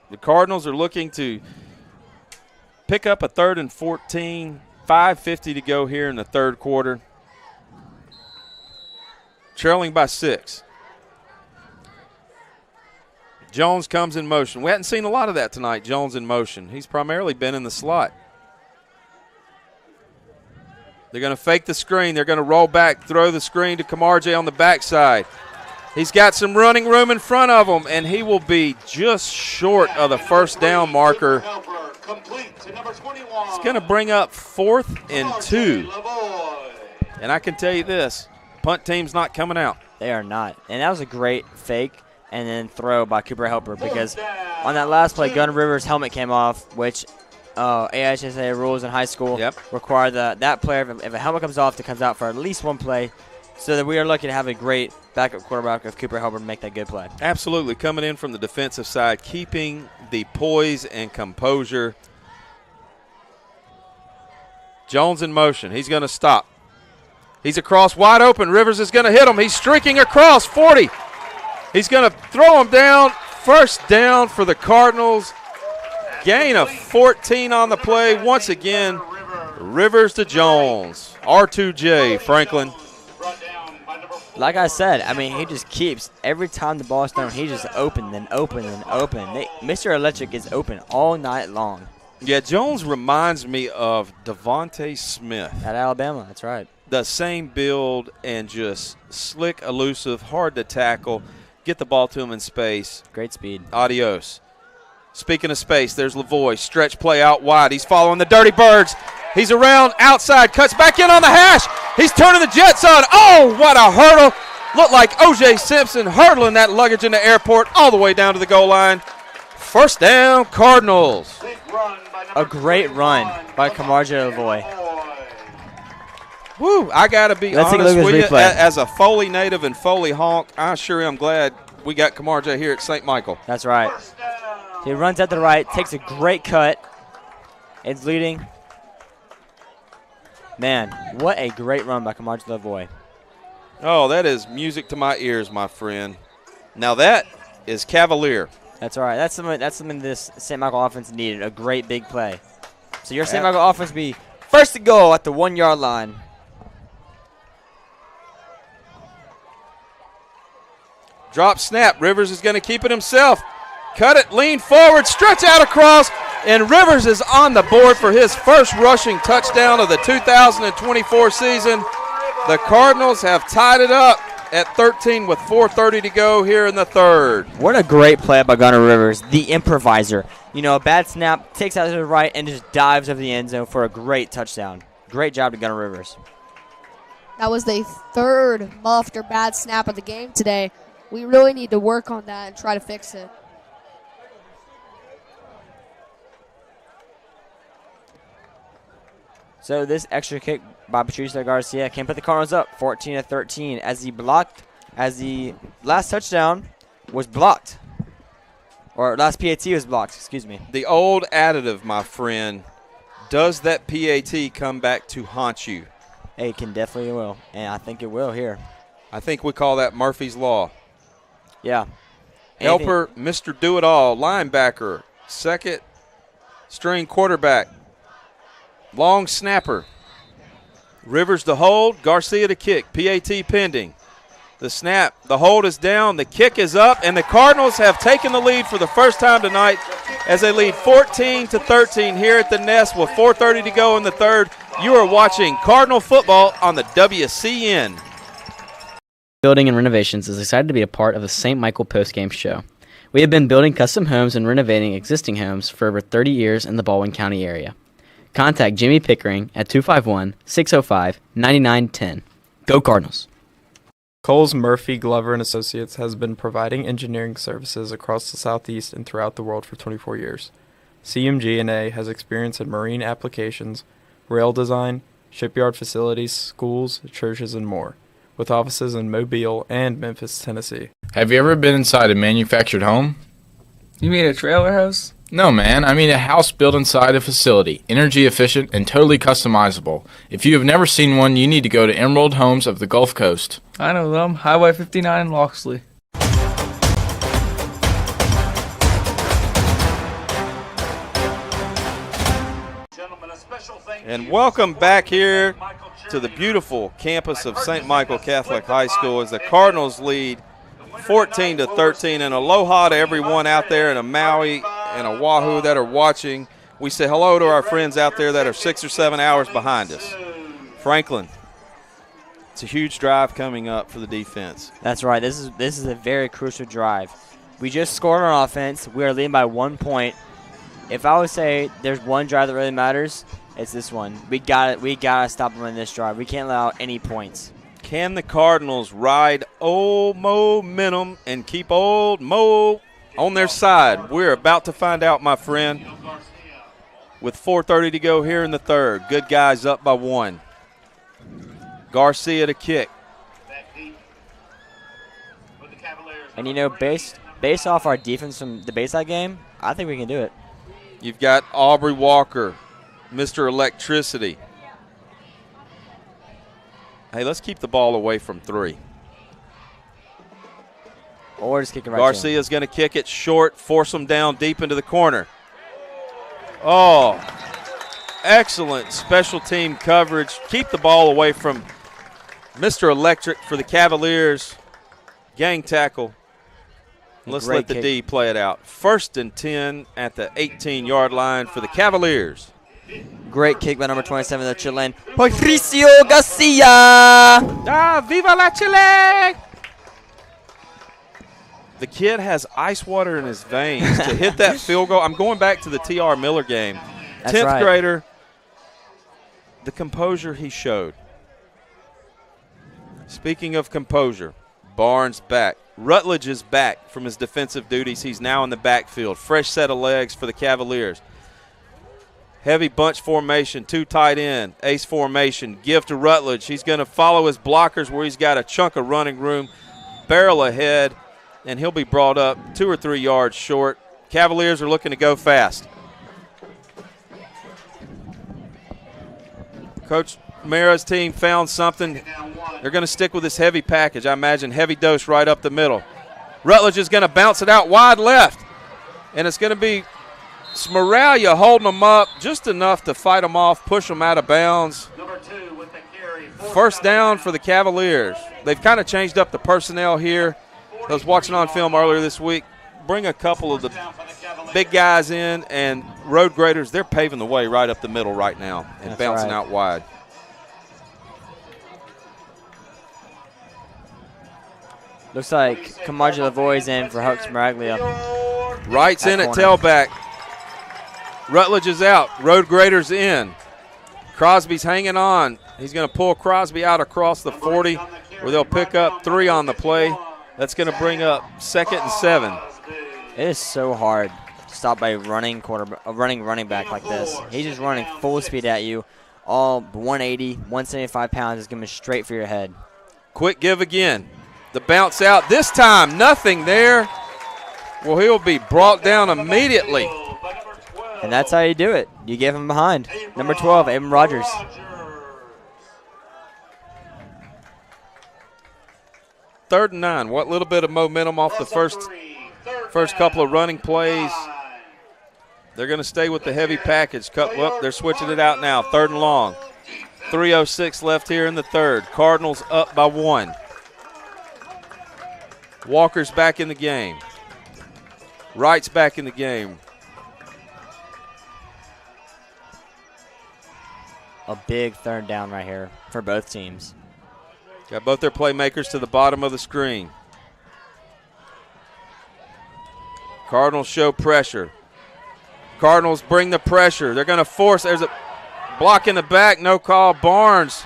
the Cardinals are looking to pick up a 3rd and 14, 5:50 to go here in the third quarter. Trailing by 6. Jones comes in motion. We hadn't seen a lot of that tonight, Jones in motion. He's primarily been in the slot. They're going to fake the screen. They're going to roll back, throw the screen to Kamarje on the backside. He's got some running room in front of him, and he will be just short of the first down marker. It's going to bring up 4th and 2. And I can tell you this, punt team's not coming out. They are not. And that was a great fake and then throw by Cooper Helper, because on that last play, Gunnar Rivers' helmet came off, which AHSA rules in high school require that player, if a helmet comes off, it comes out for at least one play, so that we are lucky to have a great backup quarterback of Cooper Helper make that good play. Absolutely. Coming in from the defensive side, keeping the poise and composure. Jones in motion. He's going to stop. He's across wide open. Rivers is going to hit him. He's streaking across 40. He's going to throw him down. First down for the Cardinals. Gain of 14 on the play. Once again, Rivers to Jones. R2J, Franklin. Like I said, I mean, he just keeps, every time the ball's thrown, he just open and open and open. Mr. Electric is open all night long. Yeah, Jones reminds me of Devontae Smith. At Alabama, that's right. The same build and just slick, elusive, hard to tackle. Get the ball to him in space. Great speed. Adios. Speaking of space, there's Lavoie. Stretch play out wide. He's following the Dirty Birds. He's around outside, cuts back in on the hash. He's turning the Jets on. Oh, what a hurdle. Looked like O.J. Simpson hurdling that luggage in the airport all the way down to the goal line. First down, Cardinals. A great run by Kamarja Lavoie. Woo, I got to be honest with you. As a Foley native and Foley honk, I sure am glad we got Kamarja here at St. Michael. That's right. He runs at the right, takes a great cut. It's leading. Man, what a great run by Kamarja Lavoie. Oh, that is music to my ears, my friend. Now that is Cavalier. That's all right. That's something this St. Michael offense needed, a great big play. So your St. Michael offense be first to goal at the 1 yard line. Drop snap. Rivers is going to keep it himself. Cut it, lean forward, stretch out across, and Rivers is on the board for his first rushing touchdown of the 2024 season. The Cardinals have tied it up at 13 with 4:30 to go here in the third. What a great play by Gunnar Rivers, the improviser. You know, a bad snap, takes out to the right, and just dives over the end zone for a great touchdown. Great job to Gunnar Rivers. That was the third muffed or bad snap of the game today. We really need to work on that and try to fix it. So this extra kick by Patricio Garcia can put the Cardinals up 14-13 as the last touchdown was blocked. Or last PAT was blocked, excuse me. The old additive, my friend, does that PAT come back to haunt you? It can definitely will, and I think it will here. I think we call that Murphy's Law. Yeah. Helper, Mr. Do-It-All, linebacker, second string quarterback, long snapper. Rivers to hold, Garcia to kick, PAT pending. The snap, the hold is down, the kick is up, and the Cardinals have taken the lead for the first time tonight as they lead 14-13 here at the Nest with 4:30 to go in the third. You are watching Cardinal football on the WCN. Building and Renovations is excited to be a part of the St. Michael Postgame show. We have been building custom homes and renovating existing homes for over 30 years in the Baldwin County area. Contact Jimmy Pickering at 251-605-9910. Go Cardinals. Coles Murphy Glover and Associates has been providing engineering services across the Southeast and throughout the world for 24 years. CMG&A has experience in marine applications, rail design, shipyard facilities, schools, churches, and more, with offices in Mobile and Memphis, Tennessee. Have you ever been inside a manufactured home? You mean a trailer house? No, man. I mean a house built inside a facility, energy efficient and totally customizable. If you have never seen one, you need to go to Emerald Homes of the Gulf Coast. I know them. Highway 59 in Loxley. And welcome back here to the beautiful campus of St. Michael Catholic High School as the Cardinals lead 14-13. And aloha to everyone out there in a Maui and Oahu that are watching. We say hello to our friends out there that are 6 or 7 hours behind us. Franklin, it's a huge drive coming up for the defense. That's right. This is a very crucial drive. We just scored on offense. We are leading by 1 point. If I would say there's one drive that really matters, it's this one. We gotta stop them in this drive. We can't allow any points. Can the Cardinals ride old momentum and keep old Mo on their side? We're about to find out, my friend. With 4:30 to go here in the third. Good guys up by 1. Garcia to kick. And, you know, based based off our defense from the Bayside game, I think we can do it. You've got Aubrey Walker, Mr. Electricity. Hey, let's keep the ball away from 3. Or just kick it right Garcia's going to kick it short, force them down deep into the corner. Oh, excellent special team coverage. Keep the ball away from Mr. Electric for the Cavaliers. Gang tackle. Let's let the D play it out. 1st and 10 at the 18-yard line for the Cavaliers. Great kick by number 27, the Chilean, Patricio Garcia. Viva la Chile! The kid has ice water in his veins to hit that field goal. I'm going back to the T.R. Miller game. That's 10th right. grader, the composure he showed. Speaking of composure, Barnes back. Rutledge is back from his defensive duties. He's now in the backfield. Fresh set of legs for the Cavaliers. Heavy bunch formation, 2 tight end, ace formation. Give to Rutledge. He's going to follow his blockers where he's got a chunk of running room. Barrel ahead, and he'll be brought up 2 or 3 yards short. Cavaliers are looking to go fast. Coach Mara's team found something. They're going to stick with this heavy package. I imagine heavy dose right up the middle. Rutledge is going to bounce it out wide left, and it's going to be Smaralia holding them up just enough to fight them off, push them out of bounds. First down for the Cavaliers. They've kind of changed up the personnel here. I was watching on film earlier this week. Bring a couple of the big guys in, and road graders, they're paving the way right up the middle right now and bouncing out wide. Looks like Camargo Lavoie's in for Hux Maraglia. Wright's in at tailback. Rutledge is out. Road Graders in. Crosby's hanging on. He's going to pull Crosby out across the 40 where they'll pick up 3 on the play. That's going to bring up 2nd and 7. It is so hard to stop by a running back like this. He's just running full speed at you. All 180, 175 pounds is going to be straight for your head. Quick give again. The bounce out. This time, nothing there. Well, he'll be brought down immediately. And that's how you do it. You give him behind. Number 12, Abram Rogers. Third and 9. What little bit of momentum off the first couple of running plays. They're going to stay with the heavy package. They're switching it out now. 3rd and long. 3:06 left here in the 3rd. Cardinals up by 1. Walker's back in the game. Wright's back in the game. A big 3rd down right here for both teams. Got both their playmakers to the bottom of the screen. Cardinals show pressure. Cardinals bring the pressure. They're going to force. There's a block in the back. No call. Barnes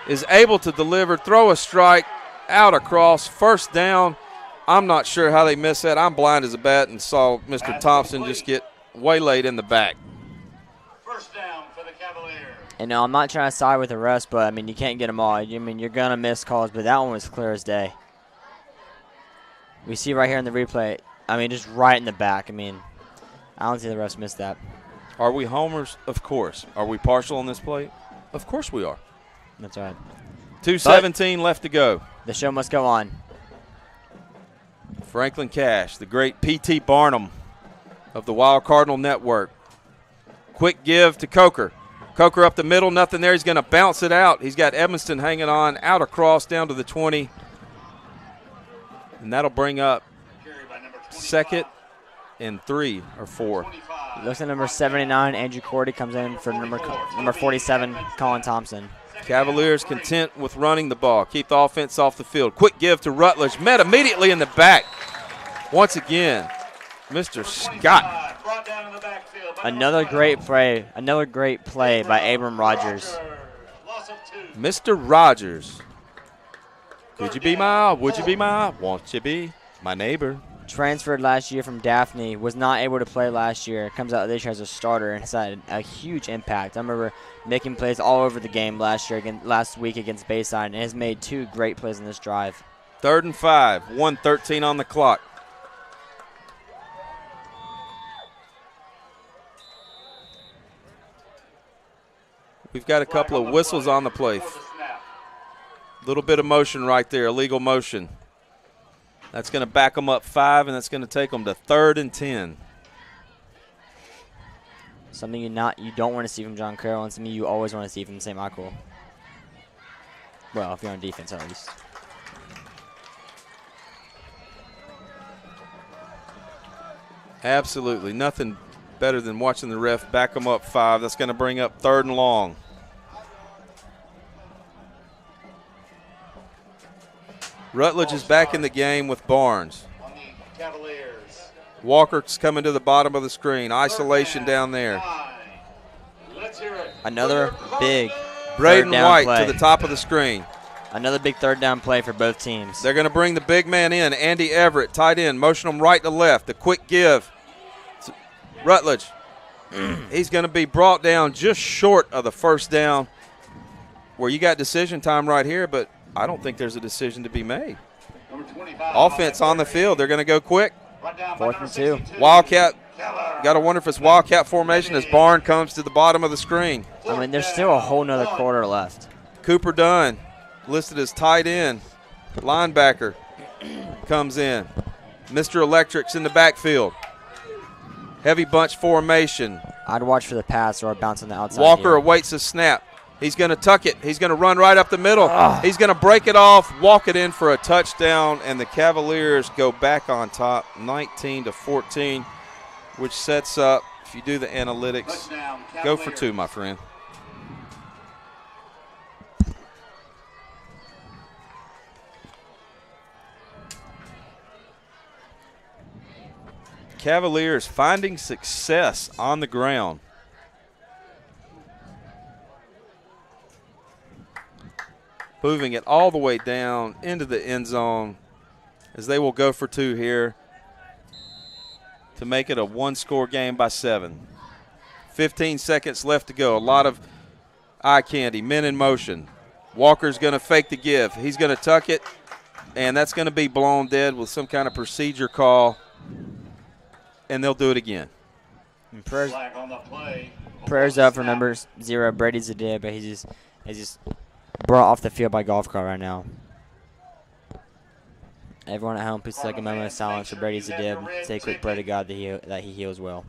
is able to deliver. Throw a strike out across. 1st down. I'm not sure how they missed that. I'm blind as a bat and saw Mr. Thompson just get waylaid in the back. And no, I'm not trying to side with the rest, but, I mean, you can't get them all. I mean, you're going to miss calls, but that one was clear as day. We see right here in the replay, I mean, just right in the back. I mean, I don't see the refs missed that. Are we homers? Of course. Are we partial on this play? Of course we are. That's right. 2:17 left to go. The show must go on. Franklin Cash, the great P.T. Barnum of the Wild Cardinal Network. Quick give to Coker. Coker up the middle, nothing there. He's going to bounce it out. He's got Evanston hanging on, out across down to the 20. And that'll bring up 2nd and 3 or 4. Looks at number 79, Andrew Cordy comes in for number 47, Colin Thompson. Cavaliers content with running the ball. Keep the offense off the field. Quick give to Rutledge. Met immediately in the back. Once again, Mr. Scott. Another great play by Abram Rogers. Mr. Rogers. Could you be would you be won't you be my neighbor? Transferred last year from Daphne, was not able to play last year. Comes out this year as a starter and has had a huge impact. I remember making plays all over the game last week against Bayside, and has made 2 great plays in this drive. 3rd and 5, 1:13 on the clock. We've got a couple of whistles on the play. Little bit of motion right there, illegal motion. That's going to back them up 5, and that's going to take them to 3rd and 10. Something you don't want to see from John Carroll, and something you always want to see from St. Michael. Well, if you're on defense, at least. Absolutely. Nothing better than watching the ref back them up 5. That's going to bring up 3rd and long. Rutledge is back in the game with Barnes. Walker's coming to the bottom of the screen. Isolation down there. Another big Braden White play. to the top of the screen. Another big 3rd down play for both teams. They're going to bring the big man in. Andy Everett, tight end. Motion him right to left. The quick give. Rutledge. He's going to be brought down just short of the 1st down, where you got decision time right here, but I don't think there's a decision to be made. Offense on the field. They're going to go quick. 4th and 2. Wildcat. Got to wonder if it's Wildcat formation as Barn comes to the bottom of the screen. I mean, there's still a whole nother quarter left. Cooper Dunn, listed as tight end. Linebacker comes in. Mr. Electric's in the backfield. Heavy bunch formation. I'd watch for the pass or a bounce on the outside. Walker here. awaits a snap. He's going to tuck it. He's going to run right up the middle. He's going to break it off, walk it in for a touchdown, and the Cavaliers go back on top 19-14, which sets up, if you do the analytics, go for 2, my friend. Cavaliers finding success on the ground. Moving it all the way down into the end zone as they will go for 2 here to make it a 1-score game by 7. 15 seconds left to go. A lot of eye candy, men in motion. Walker's going to fake the give. He's going to tuck it, and that's going to be blown dead with some kind of procedure call, and they'll do it again. And prayers up for number 0, Brady Zadib, but he's just brought off the field by golf cart right now. Everyone at home, please take a moment of silence for Brady Zadib. Say a quick prayer to God that he heals well.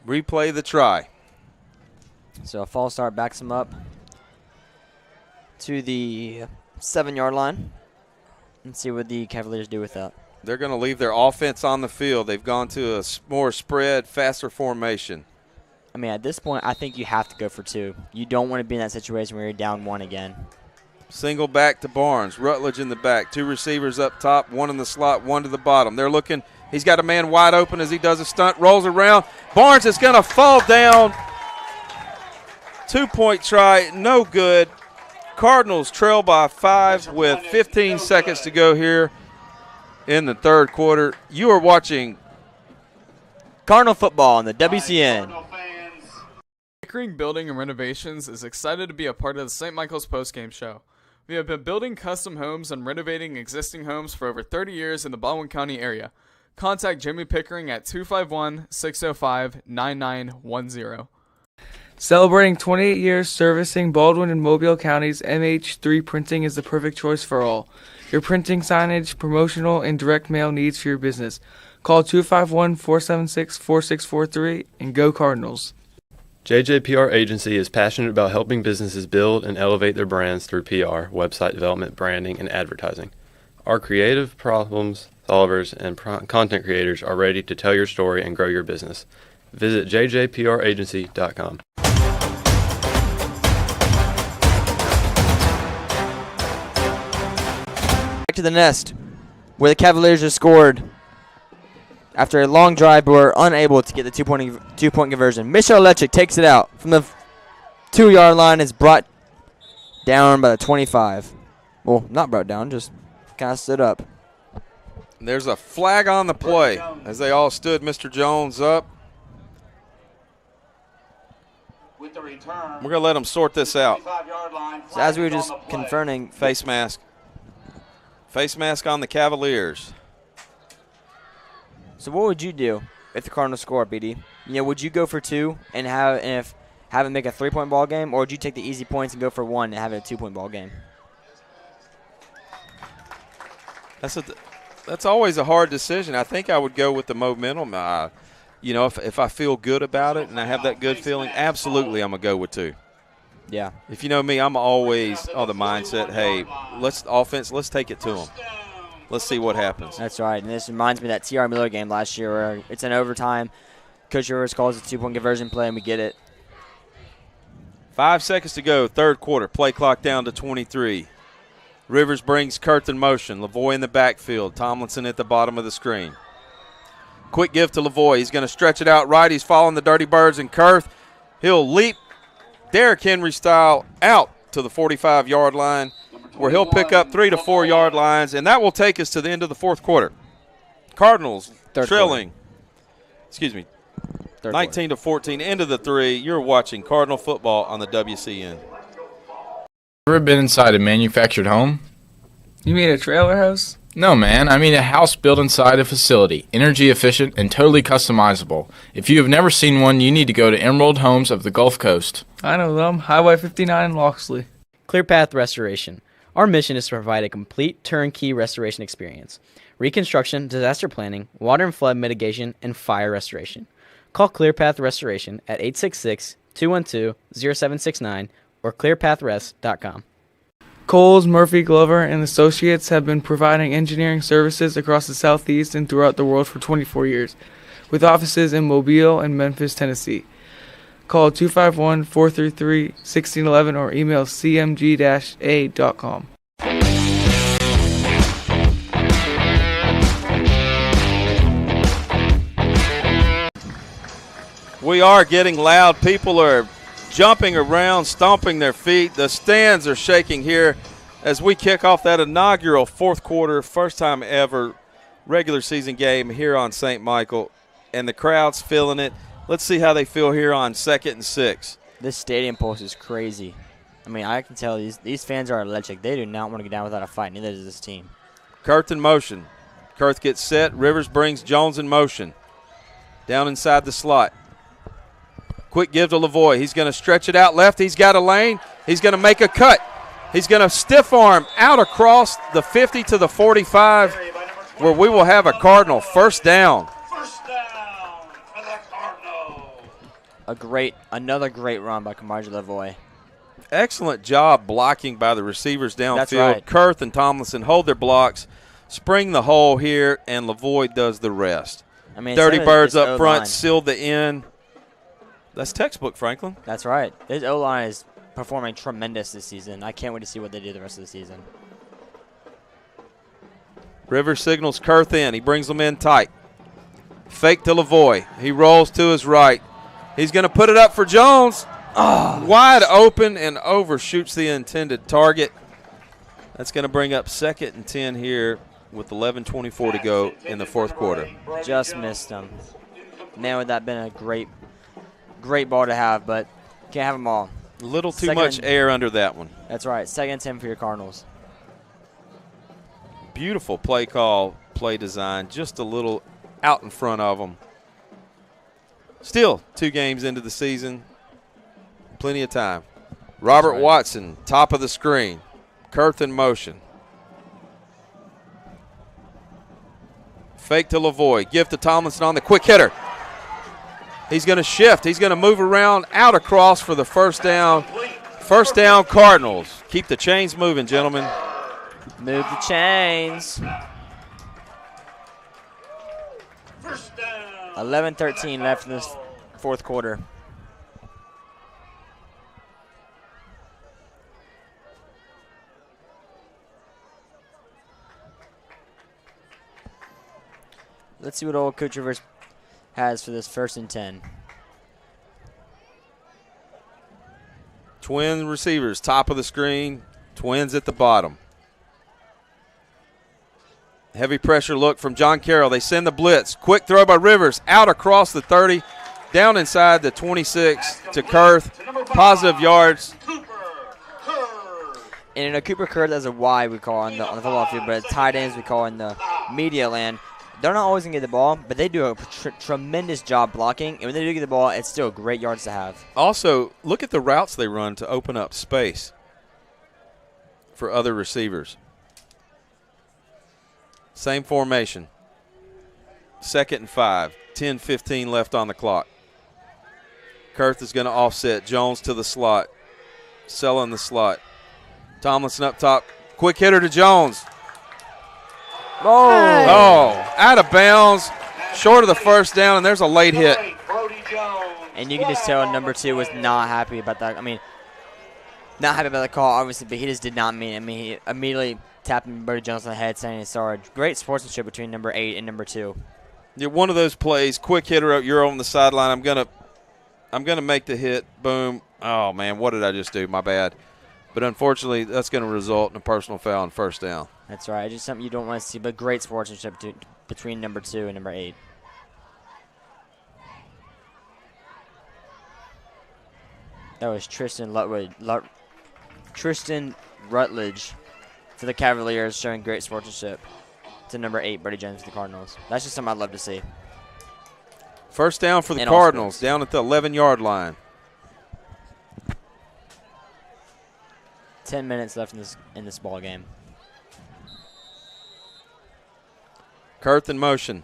Replay the try. So a false start backs him up to the 7-yard line. And see what the Cavaliers do with that. They're going to leave their offense on the field. They've gone to a more spread, faster formation. I mean, at this point, I think you have to go for 2. You don't want to be in that situation where you're down 1 again. Single back to Barnes. Rutledge in the back. 2 receivers up top, 1 in the slot, 1 to the bottom. They're looking. He's got a man wide open as he does a stunt, rolls around. Barnes is going to fall down. 2-point try, no good. Cardinals trail by 5 with 15 seconds to go here in the 3rd quarter. You are watching Cardinal football on the WCN. Pickering Building and Renovations is excited to be a part of the St. Michael's Postgame Show. We have been building custom homes and renovating existing homes for over 30 years in the Baldwin County area. Contact Jimmy Pickering at 251-605-9910. Celebrating 28 years servicing Baldwin and Mobile Counties, MH3 Printing is the perfect choice for all. Your printing, signage, promotional, and direct mail needs for your business. Call 251-476-4643 and go Cardinals. JJPR Agency is passionate about helping businesses build and elevate their brands through PR, website development, branding, and advertising. Our creative problem solvers and content creators are ready to tell your story and grow your business. Visit jjpragency.com. Back to the nest, where the Cavaliers have scored after a long drive, but were unable to get the two-point conversion. Mr. Electric takes it out from the 2-yard line. Is brought down by the 25. Well, not brought down, just kind of stood up. There's a flag on the play as they all stood Mr. Jones up. We're going to let them sort this out. So as we were just confirming, Face mask. Face mask on the Cavaliers. So what would you do if the Cardinals score, BD? Would you go for 2 and have it make a 3-point ball game, or would you take the easy points and go for 1 and have it a 2-point ball game? That's always a hard decision. I think I would go with the momentum. If I feel good about it and I have that good feeling, absolutely I'm going to go with 2. Yeah. If you know me, I'm always on the mindset, hey, let's take it to them. Let's see what happens. That's right. And this reminds me of that T.R. Miller game last year where it's an overtime. Coach Rivers calls a 2-point conversion play, and we get it. 5 seconds to go, third quarter. Play clock down to 23. Rivers brings Kurth in motion. Lavoie in the backfield. Tomlinson at the bottom of the screen. Quick give to Lavoie. He's going to stretch it out right. He's following the Dirty Birds and Kurth. He'll leap Derrick Henry style out to the 45-yard line, where he'll pick up 3 to 4 yard lines, and that will take us to the end of the fourth quarter. Cardinals trailing, 19 to 14, end of the 3. You're watching Cardinal football on the WCN. Ever been inside a manufactured home? You mean a trailer house? No, man. I mean a house built inside a facility, energy efficient and totally customizable. If you have never seen one, you need to go to Emerald Homes of the Gulf Coast. I know them. Highway 59 in Loxley. ClearPath Restoration. Our mission is to provide a complete turnkey restoration experience. Reconstruction, disaster planning, water and flood mitigation, and fire restoration. Call ClearPath Restoration at 866-212-0769 or clearpathrest.com. Coles, Murphy, Glover, and Associates have been providing engineering services across the Southeast and throughout the world for 24 years, with offices in Mobile and Memphis, Tennessee. Call 251-433-1611 or email cmg-a.com. We are getting loud. People are jumping around, stomping their feet. The stands are shaking here as we kick off that inaugural fourth quarter, first time ever regular season game here on St. Michael, and the crowd's feeling it. Let's see how they feel here on 2nd and 6. This stadium pulse is crazy. I mean, I can tell these fans are electric. They do not want to get down without a fight. Neither does this team. Kurth in motion. Kurth gets set. Rivers brings Jones in motion. Down inside the slot. Quick give to Lavoie. He's going to stretch it out left. He's got a lane. He's going to make a cut. He's going to stiff arm out across the 50 to the 45, where we will have a Cardinal first down. Another great run by Kamarja Lavoie. Excellent job blocking by the receivers downfield. That's right. Kurth and Tomlinson hold their blocks, spring the hole here, and Lavoie does the rest. I mean, Dirty Birds up front, sealed the end. That's textbook, Franklin. That's right. This O-line is performing tremendous this season. I can't wait to see what they do the rest of the season. Rivers signals Kurth in. He brings them in tight. Fake to Lavoie. He rolls to his right. He's going to put it up for Jones. Wide open and overshoots the intended target. That's going to bring up 2nd and 10 here with 11:24 to go in the fourth quarter. Just missed him. Man, would that been a great ball to have, but can't have them all. A little too much air under that one. That's right. 2nd and 10 for your Cardinals. Beautiful play call, play design, just a little out in front of them. Still 2 games into the season. Plenty of time. Robert Watson, top of the screen. Kurth in motion. Fake to Lavoie. Give to Tomlinson on the quick hitter. He's going to shift. He's going to move around out across for the first down. First down, Cardinals. Keep the chains moving, gentlemen. Move the chains. 11-13 left in this fourth quarter. Let's see what old Coach Rivers has for this 1st and 10. Twin receivers, top of the screen. Twins at the bottom. Heavy pressure look from John Carroll. They send the blitz. Quick throw by Rivers out across the 30, down inside the 26 to Kurth. positive yards. And in a Cooper Kerr, that's a Y we call on the football field, but tight ends we call in the media land. They're not always going to get the ball, but they do a tremendous job blocking. And when they do get the ball, it's still great yards to have. Also, look at the routes they run to open up space for other receivers. Same formation. 2nd and 5. 10-15 left on the clock. Kurth is going to offset. Jones to the slot. Sell in the slot. Tomlinson up top. Quick hitter to Jones. Oh, out of bounds. Short of the first down, and there's a late hit. And you can just tell number 2 was not happy about that. I mean, not happy about the call, obviously, but he just did not mean it. I mean, he immediately tapping Brody Jones on the head, saying he's sorry. Great sportsmanship between number 8 and number 2. Yeah, one of those plays, quick hitter, you're on the sideline. I'm gonna make the hit. Boom. Oh man, what did I just do? My bad. But unfortunately, that's going to result in a personal foul and first down. That's right. Just something you don't want to see, but great sportsmanship between number 2 and number 8. That was Tristan Rutledge for the Cavaliers, showing great sportsmanship to number 8, Brody Jones for the Cardinals. That's just something I'd love to see. First down for the Cardinals, down at the 11-yard line. 10 minutes left in this ball game. Kurth in motion.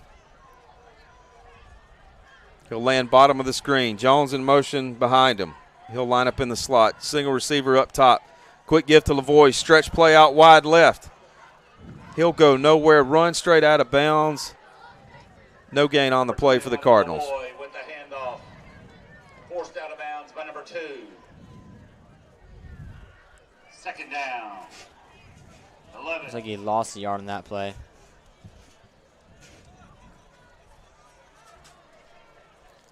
He'll land bottom of the screen. Jones in motion behind him. He'll line up in the slot. Single receiver up top. Quick give to Lavoie. Stretch play out wide left. He'll go nowhere. Run straight out of bounds. No gain on the play for the Cardinals. With the handoff. Forced out of bounds by number 2. 2nd down. 11. Looks like he lost a yard on that play.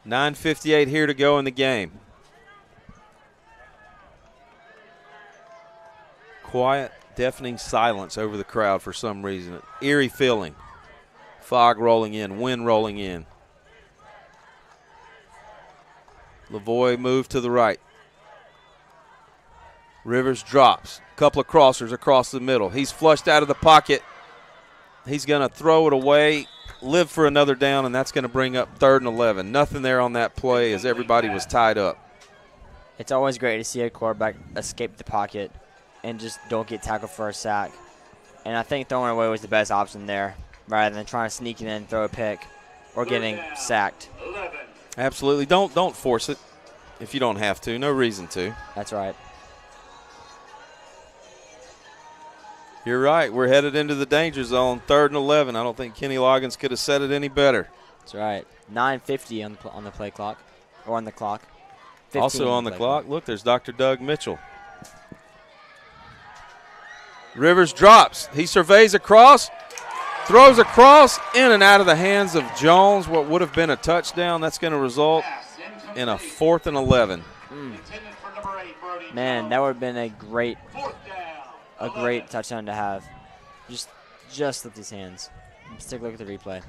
$9:58 here to go in the game. Quiet, deafening silence over the crowd for some reason. Eerie feeling. Fog rolling in, wind rolling in. Lavoie moved to the right. Rivers drops. Couple of crossers across the middle. He's flushed out of the pocket. He's going to throw it away, live for another down, and that's going to bring up 3rd and 11. Nothing there on that play as everybody was tied up. It's always great to see a quarterback escape the pocket and just don't get tackled for a sack. And I think throwing away was the best option there, rather than trying to sneak it in and throw a pick or getting sacked. Absolutely. Don't force it if you don't have to. No reason to. That's right. You're right. We're headed into the danger zone, 3rd and 11. I don't think Kenny Loggins could have said it any better. That's right. 9:50 on the play clock, or on the clock. Also on the clock, look, there's Dr. Doug Mitchell. Rivers drops. He surveys across, throws across, in and out of the hands of Jones. What would have been a touchdown, that's going to result in a 4th and 11. Man, that would have been a great touchdown to have. Just with his hands. Let's take a look at the replay.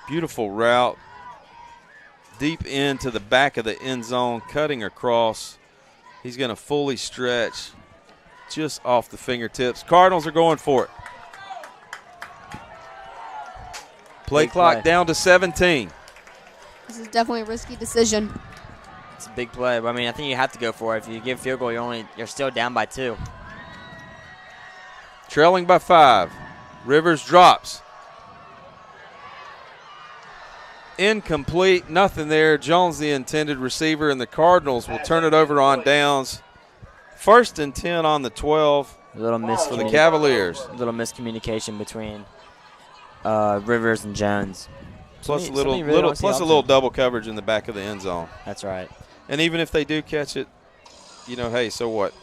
Beautiful route. Deep into the back of the end zone, cutting across. He's going to fully stretch just off the fingertips. Cardinals are going for it. Play clock down to 17. This is definitely a risky decision. It's a big play, but I mean, I think you have to go for it. If you give field goal, you're still down by 2. Trailing by 5. Rivers drops. Incomplete, nothing there. Jones, the intended receiver, and the Cardinals will turn it over on downs. 1st and 10 on the 12 for the Cavaliers. A little miscommunication between Rivers and Jones. Plus a little double coverage in the back of the end zone. That's right. And even if they do catch it, hey, so what?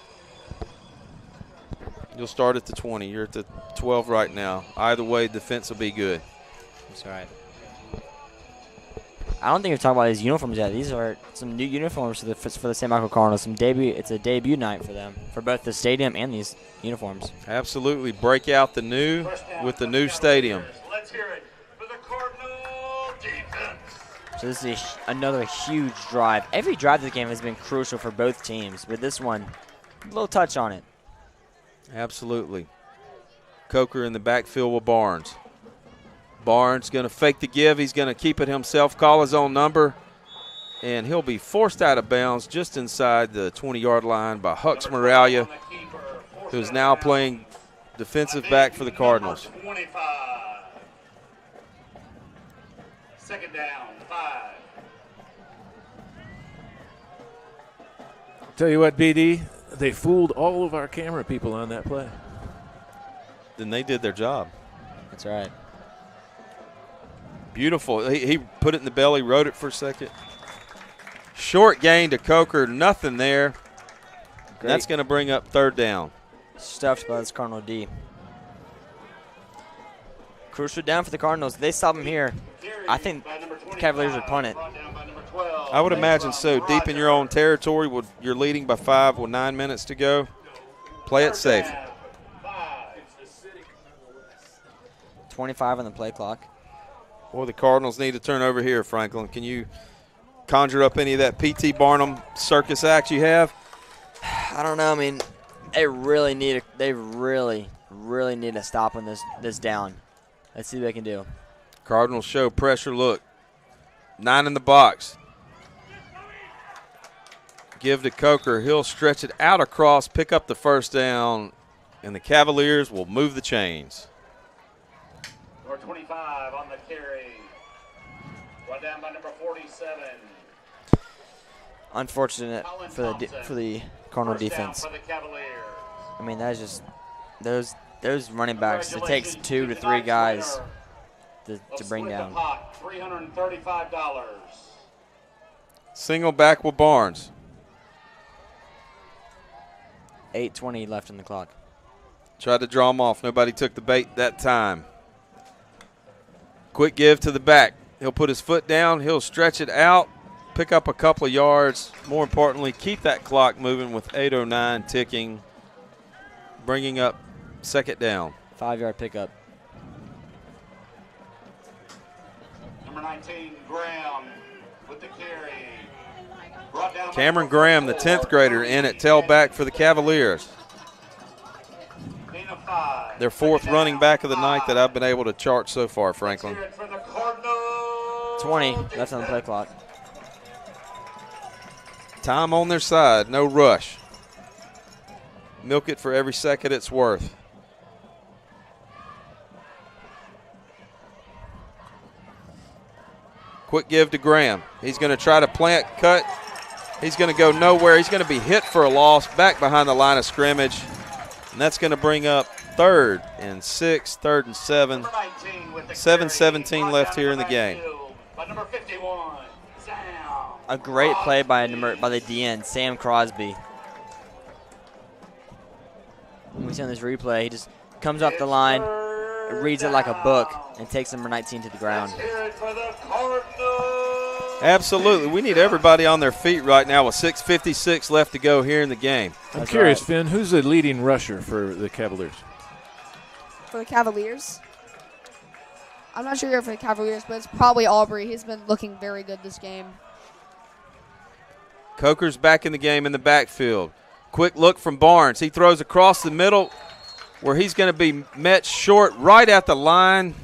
You'll start at the 20. You're at the 12 right now. Either way, defense will be good. That's right. I don't think we've talked about these uniforms yet. These are some new uniforms for the St. Michael Cardinals. It's a debut night for them, for both the stadium and these uniforms. Absolutely. Break out the new with the new stadium. Let's hear it for the Cardinal defense. So this is another huge drive. Every drive of the game has been crucial for both teams, but this one, a little touch on it. Absolutely. Coker in the backfield with Barnes. Barnes going to fake the give. He's going to keep it himself, call his own number, and he'll be forced out of bounds just inside the 20-yard line by Hux Moralia, who's now playing defensive back for the Cardinals. 25. Second down, 5. Tell you what, BD, they fooled all of our camera people on that play. Then they did their job. That's right. Beautiful. He put it in the belly, rode it for a second. Short gain to Coker, nothing there. That's going to bring up third down. Stuffed by this Cardinal D. Crucial down for the Cardinals. They stop him here. I think the Cavaliers would punt it. I would imagine so. Deep in your own territory, you're leading by 5 with 9 minutes to go. Play it safe. 25 on the play clock. Boy, the Cardinals need to turn over here, Franklin. Can you conjure up any of that P.T. Barnum circus act you have? I don't know. I mean, they really need a stop on this down. Let's see what they can do. Cardinals show pressure. Look, 9 in the box. Give to Coker. He'll stretch it out across, pick up the first down, and the Cavaliers will move the chains. Number 25 on the carry. Brought down by number 47. Unfortunate for the Cardinal defense. I mean, that's just those running backs. It takes 2 to 3 guys to bring down. $335. Single back with Barnes. 8:20 left on the clock. Tried to draw him off. Nobody took the bait that time. Quick give to the back. He'll put his foot down. He'll stretch it out, pick up a couple of yards. More importantly, keep that clock moving with 8:09 ticking, bringing up second down. 5-yard pickup. Number 19, Graham with the carry. Cameron Graham, the 10th grader, in at tailback for the Cavaliers. Their 4th running back of the night that I've been able to chart so far, Franklin. 20 left on the play clock. Time on their side, no rush. Milk it for every second it's worth. Quick give to Graham. He's going to try to plant, cut. He's going to go nowhere. He's going to be hit for a loss back behind the line of scrimmage. And that's going to bring up 3rd and 6, 3rd and 7. 7:17 left here in the game. A great play by the DN, Sam Crosby. We see on this replay, he just comes off the line, reads it like a book, and takes number 19 to the ground. Absolutely. We need everybody on their feet right now with 6:56 left to go here in the game. I'm curious, Finn, who's the leading rusher for the Cavaliers? For the Cavaliers? I'm not sure for the Cavaliers, but it's probably Aubrey. He's been looking very good this game. Coker's back in the game in the backfield. Quick look from Barnes. He throws across the middle where he's going to be met short right at the line.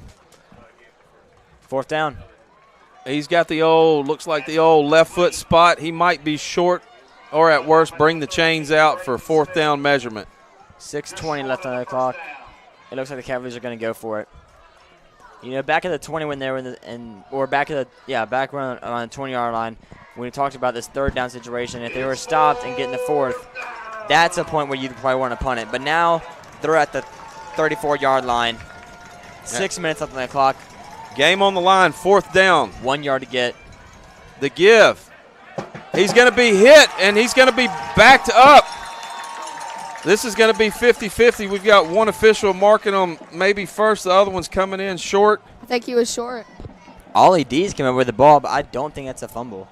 4th down. He's got the old, looks like the old left foot spot. He might be short or at worst bring the chains out for 4th down measurement. 6:20 left on the clock. It looks like the Cavaliers are going to go for it. You know, back at the 20 when they were back around the 20-yard line, when we talked about this 3rd down situation, if they were stopped and getting the 4th, that's a point where you probably want to punt it. But now they're at the 34-yard line. 6 minutes left on the clock. Game on the line, 4th down. 1 yard to get. The give. He's going to be hit, and he's going to be backed up. This is going to be 50-50. We've got one official marking him maybe first. The other one's coming in short. I think he was short. Ollie D's came up with the ball, but I don't think that's a fumble.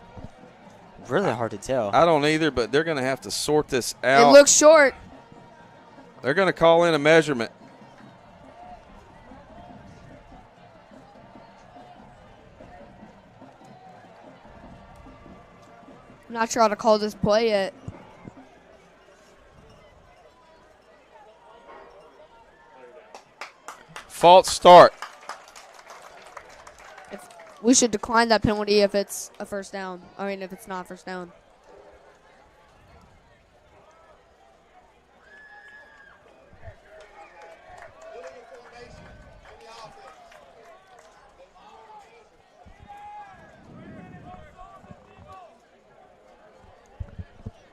Really hard to tell. I don't either, but they're going to have to sort this out. It looks short. They're going to call in a measurement. I'm not sure how to call this play yet. False start. We should decline that penalty if it's a first down. I mean, if it's not first down.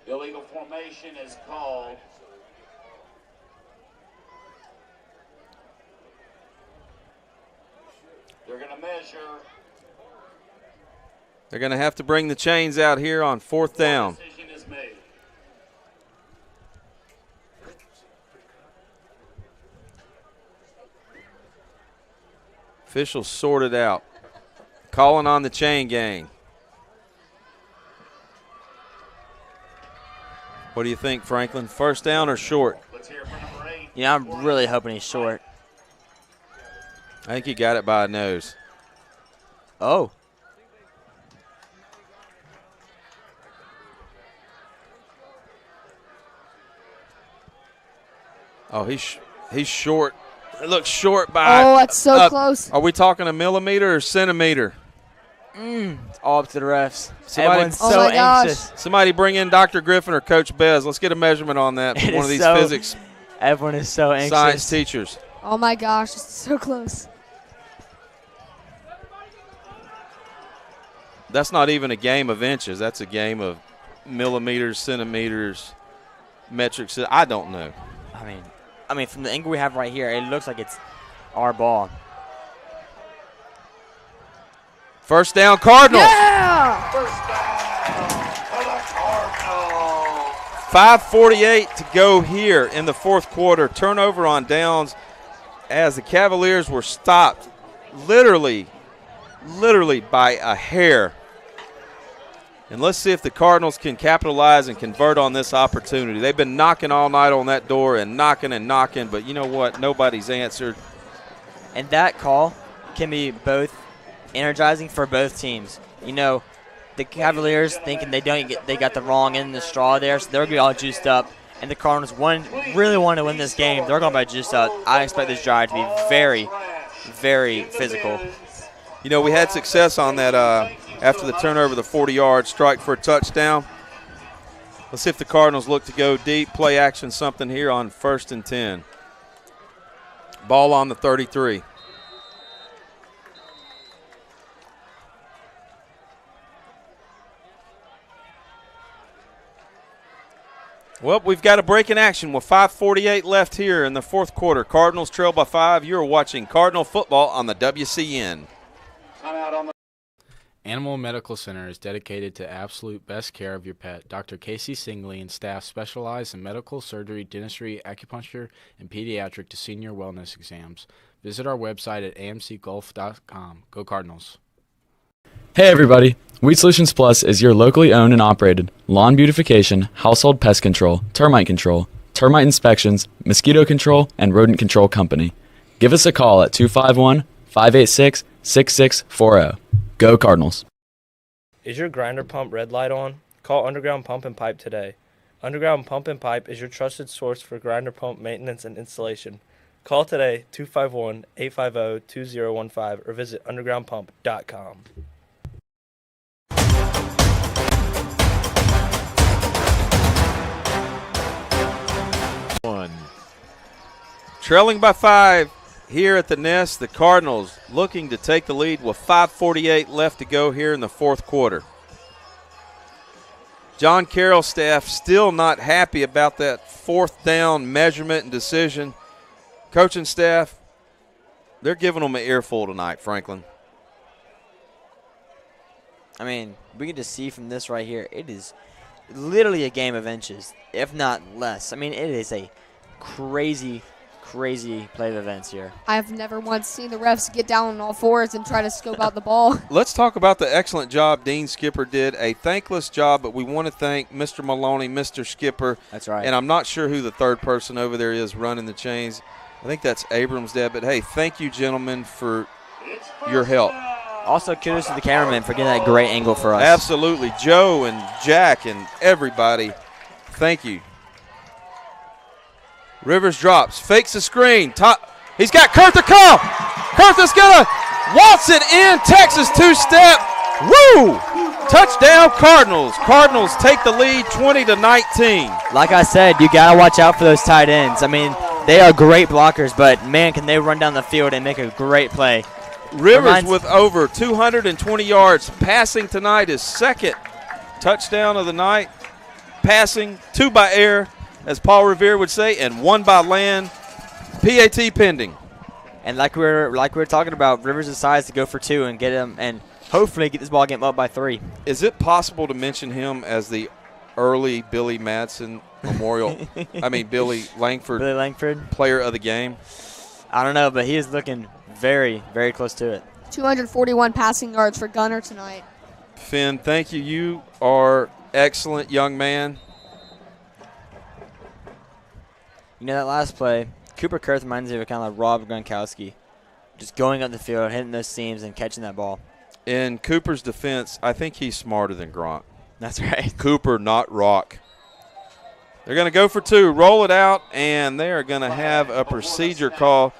Illegal formation is called. They're going to measure. They're going to have to bring the chains out here on 4th down. Decision is made. Officials sorted out. Calling on the chain gang. What do you think, Franklin? First down or short? Yeah, I'm really hoping he's short. I think he got it by a nose. Oh. Oh, he's short. It looks short by. Oh, that's so close. Are we talking a millimeter or centimeter? It's all up to the refs. Somebody, Everyone's so anxious. Somebody bring in Dr. Griffin or Coach Bez. Let's get a measurement on that. It One of is these so- physics Everyone is so anxious. science teachers. Oh my gosh, it's so close. That's not even a game of inches. That's a game of millimeters, centimeters, metrics. I don't know. I mean, from the angle we have right here, it looks like it's our ball. First down, Cardinals. Yeah! 5:48 to go here in the 4th quarter. Turnover on downs as the Cavaliers were stopped literally by a hair. And let's see if the Cardinals can capitalize and convert on this opportunity. They've been knocking all night on that door and knocking, but you know what? Nobody's answered. And that call can be both energizing for both teams. You know, the Cavaliers thinking they got the wrong end of the straw there, so they're going to be all juiced up. And the Cardinals really want to win this game. They're going to be juiced up. I expect this drive to be very, very physical. You know, we had success on that after the turnover, the 40-yard strike for a touchdown. Let's see if the Cardinals look to go deep, play action something here on 1st and 10. Ball on the 33. Well, we've got a break in action with 5:48 left here in the 4th quarter. Cardinals trail by 5. You're watching Cardinal football on the WCN. Animal Medical Center is dedicated to absolute best care of your pet. Dr. Casey Singley and staff specialize in medical, surgery, dentistry, acupuncture, and pediatric to senior wellness exams. Visit our website at amcgolf.com. Go Cardinals. Hey everybody! Weed Solutions Plus is your locally owned and operated lawn beautification, household pest control, termite inspections, mosquito control, and rodent control company. Give us a call at 251-586-6640. Go Cardinals. Is your grinder pump red light on? Call Underground Pump and Pipe today. Underground Pump and Pipe is your trusted source for grinder pump maintenance and installation. Call today 251-850-2015 or visit undergroundpump.com. Trailing by 5 here at the Nest, the Cardinals looking to take the lead with 5:48 left to go here in the 4th quarter. John Carroll staff still not happy about that 4th down measurement and decision. Coaching staff, they're giving them an earful tonight, Franklin. I mean, we can just see from this right here, it is literally a game of inches, if not less. I mean, it is a crazy play of events here. I've never once seen the refs get down on all fours and try to scope out the ball. Let's talk about the excellent job Dean Skipper did. A thankless job, but we want to thank Mr. Maloney, Mr. Skipper. That's right. And I'm not sure who the third person over there is running the chains. I think that's Abrams' dad. But, hey, thank you, gentlemen, for your help. Also, kudos to the cameraman for getting that great angle for us. Absolutely. Joe and Jack and everybody, thank you. Rivers drops, fakes a screen. He's got Kurtha Call. Kurtha's going to waltz it in. Texas two-step. Woo! Touchdown Cardinals. Cardinals take the lead 20-19. Like I said, you got to watch out for those tight ends. I mean, they are great blockers, but, man, can they run down the field and make a great play. Rivers with over 220 yards passing tonight, his second touchdown of the night. Passing, 2 by air, as Paul Revere would say, and 1 by land. PAT pending. And like we were talking about, Rivers decides to go for 2 and get him and hopefully get this ball game up by 3. Is it possible to mention him as the early Billy Madsen Memorial? Billy Langford player of the game? I don't know, but he is looking very, very close to it. 241 passing yards for Gunner tonight. Finn, thank you. You are excellent, young man. You know, that last play, Cooper Kurth reminds me of kind of like Rob Gronkowski, just going up the field, hitting those seams, and catching that ball. In Cooper's defense, I think he's smarter than Gronk. That's right. Cooper, not Rock. They're going to go for 2, roll it out, and they are going to have a procedure call.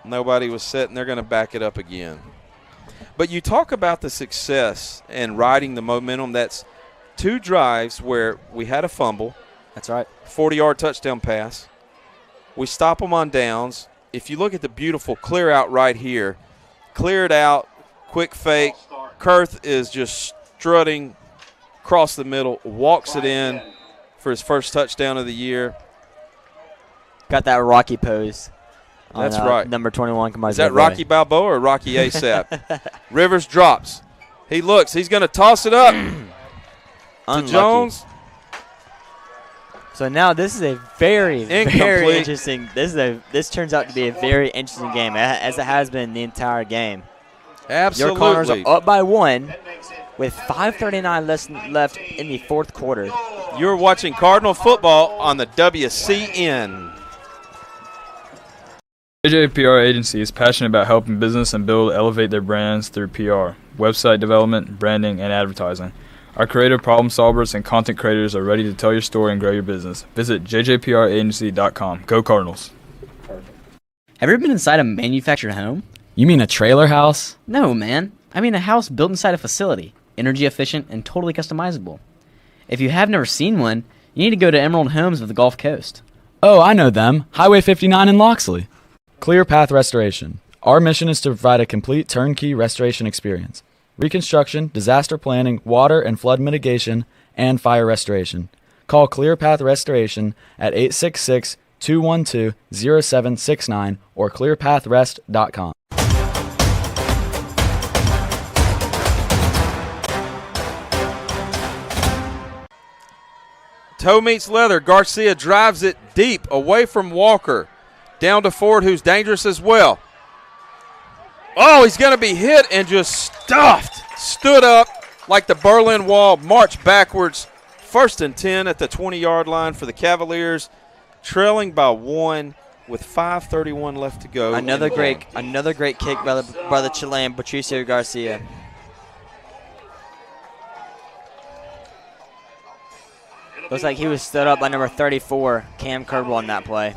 Nobody was set, and they're going to back it up again. But you talk about the success and riding the momentum. That's 2 drives where we had a fumble. That's right. 40-yard touchdown pass. We stop them on downs. If you look at the beautiful clear out right here, clear it out, quick fake. Kurth is just strutting across the middle, walks it in for his first touchdown of the year. Got that Rocky pose. That's right. Number 21. Come on, is that Rocky Balboa or Rocky ASAP? Rivers drops. He looks. He's going to toss it up to Jones. So now this is a very, very interesting. This turns out to be a very interesting game, as it has been the entire game. Absolutely. Your Cardinals are up by 1 with 5:39 left in the 4th quarter. You're watching Cardinal football on the WCN. JJPR Agency is passionate about helping business and elevate their brands through PR, website development, branding, and advertising. Our creative problem solvers and content creators are ready to tell your story and grow your business. Visit jjpragency.com. Go Cardinals. Have you ever been inside a manufactured home? You mean a trailer house? No, man. I mean a house built inside a facility, energy efficient and totally customizable. If you have never seen one, you need to go to Emerald Homes of the Gulf Coast. Oh, I know them. Highway 59 in Loxley. Clear Path Restoration. Our mission is to provide a complete turnkey restoration experience. Reconstruction, disaster planning, water and flood mitigation, and fire restoration. Call Clear Path Restoration at 866-212-0769 or clearpathrest.com. Toe meets leather. Garcia drives it deep away from Walker. Down to Ford, who's dangerous as well. Oh, he's going to be hit and just stuffed. Stood up like the Berlin Wall, marched backwards. 1st and 10 at the 20-yard line for the Cavaliers, trailing by 1 with 5:31 left to go. Another great kick by the Chilean Patricio Garcia. Looks like he was stood up by number 34, Cam Kerbal, on that play.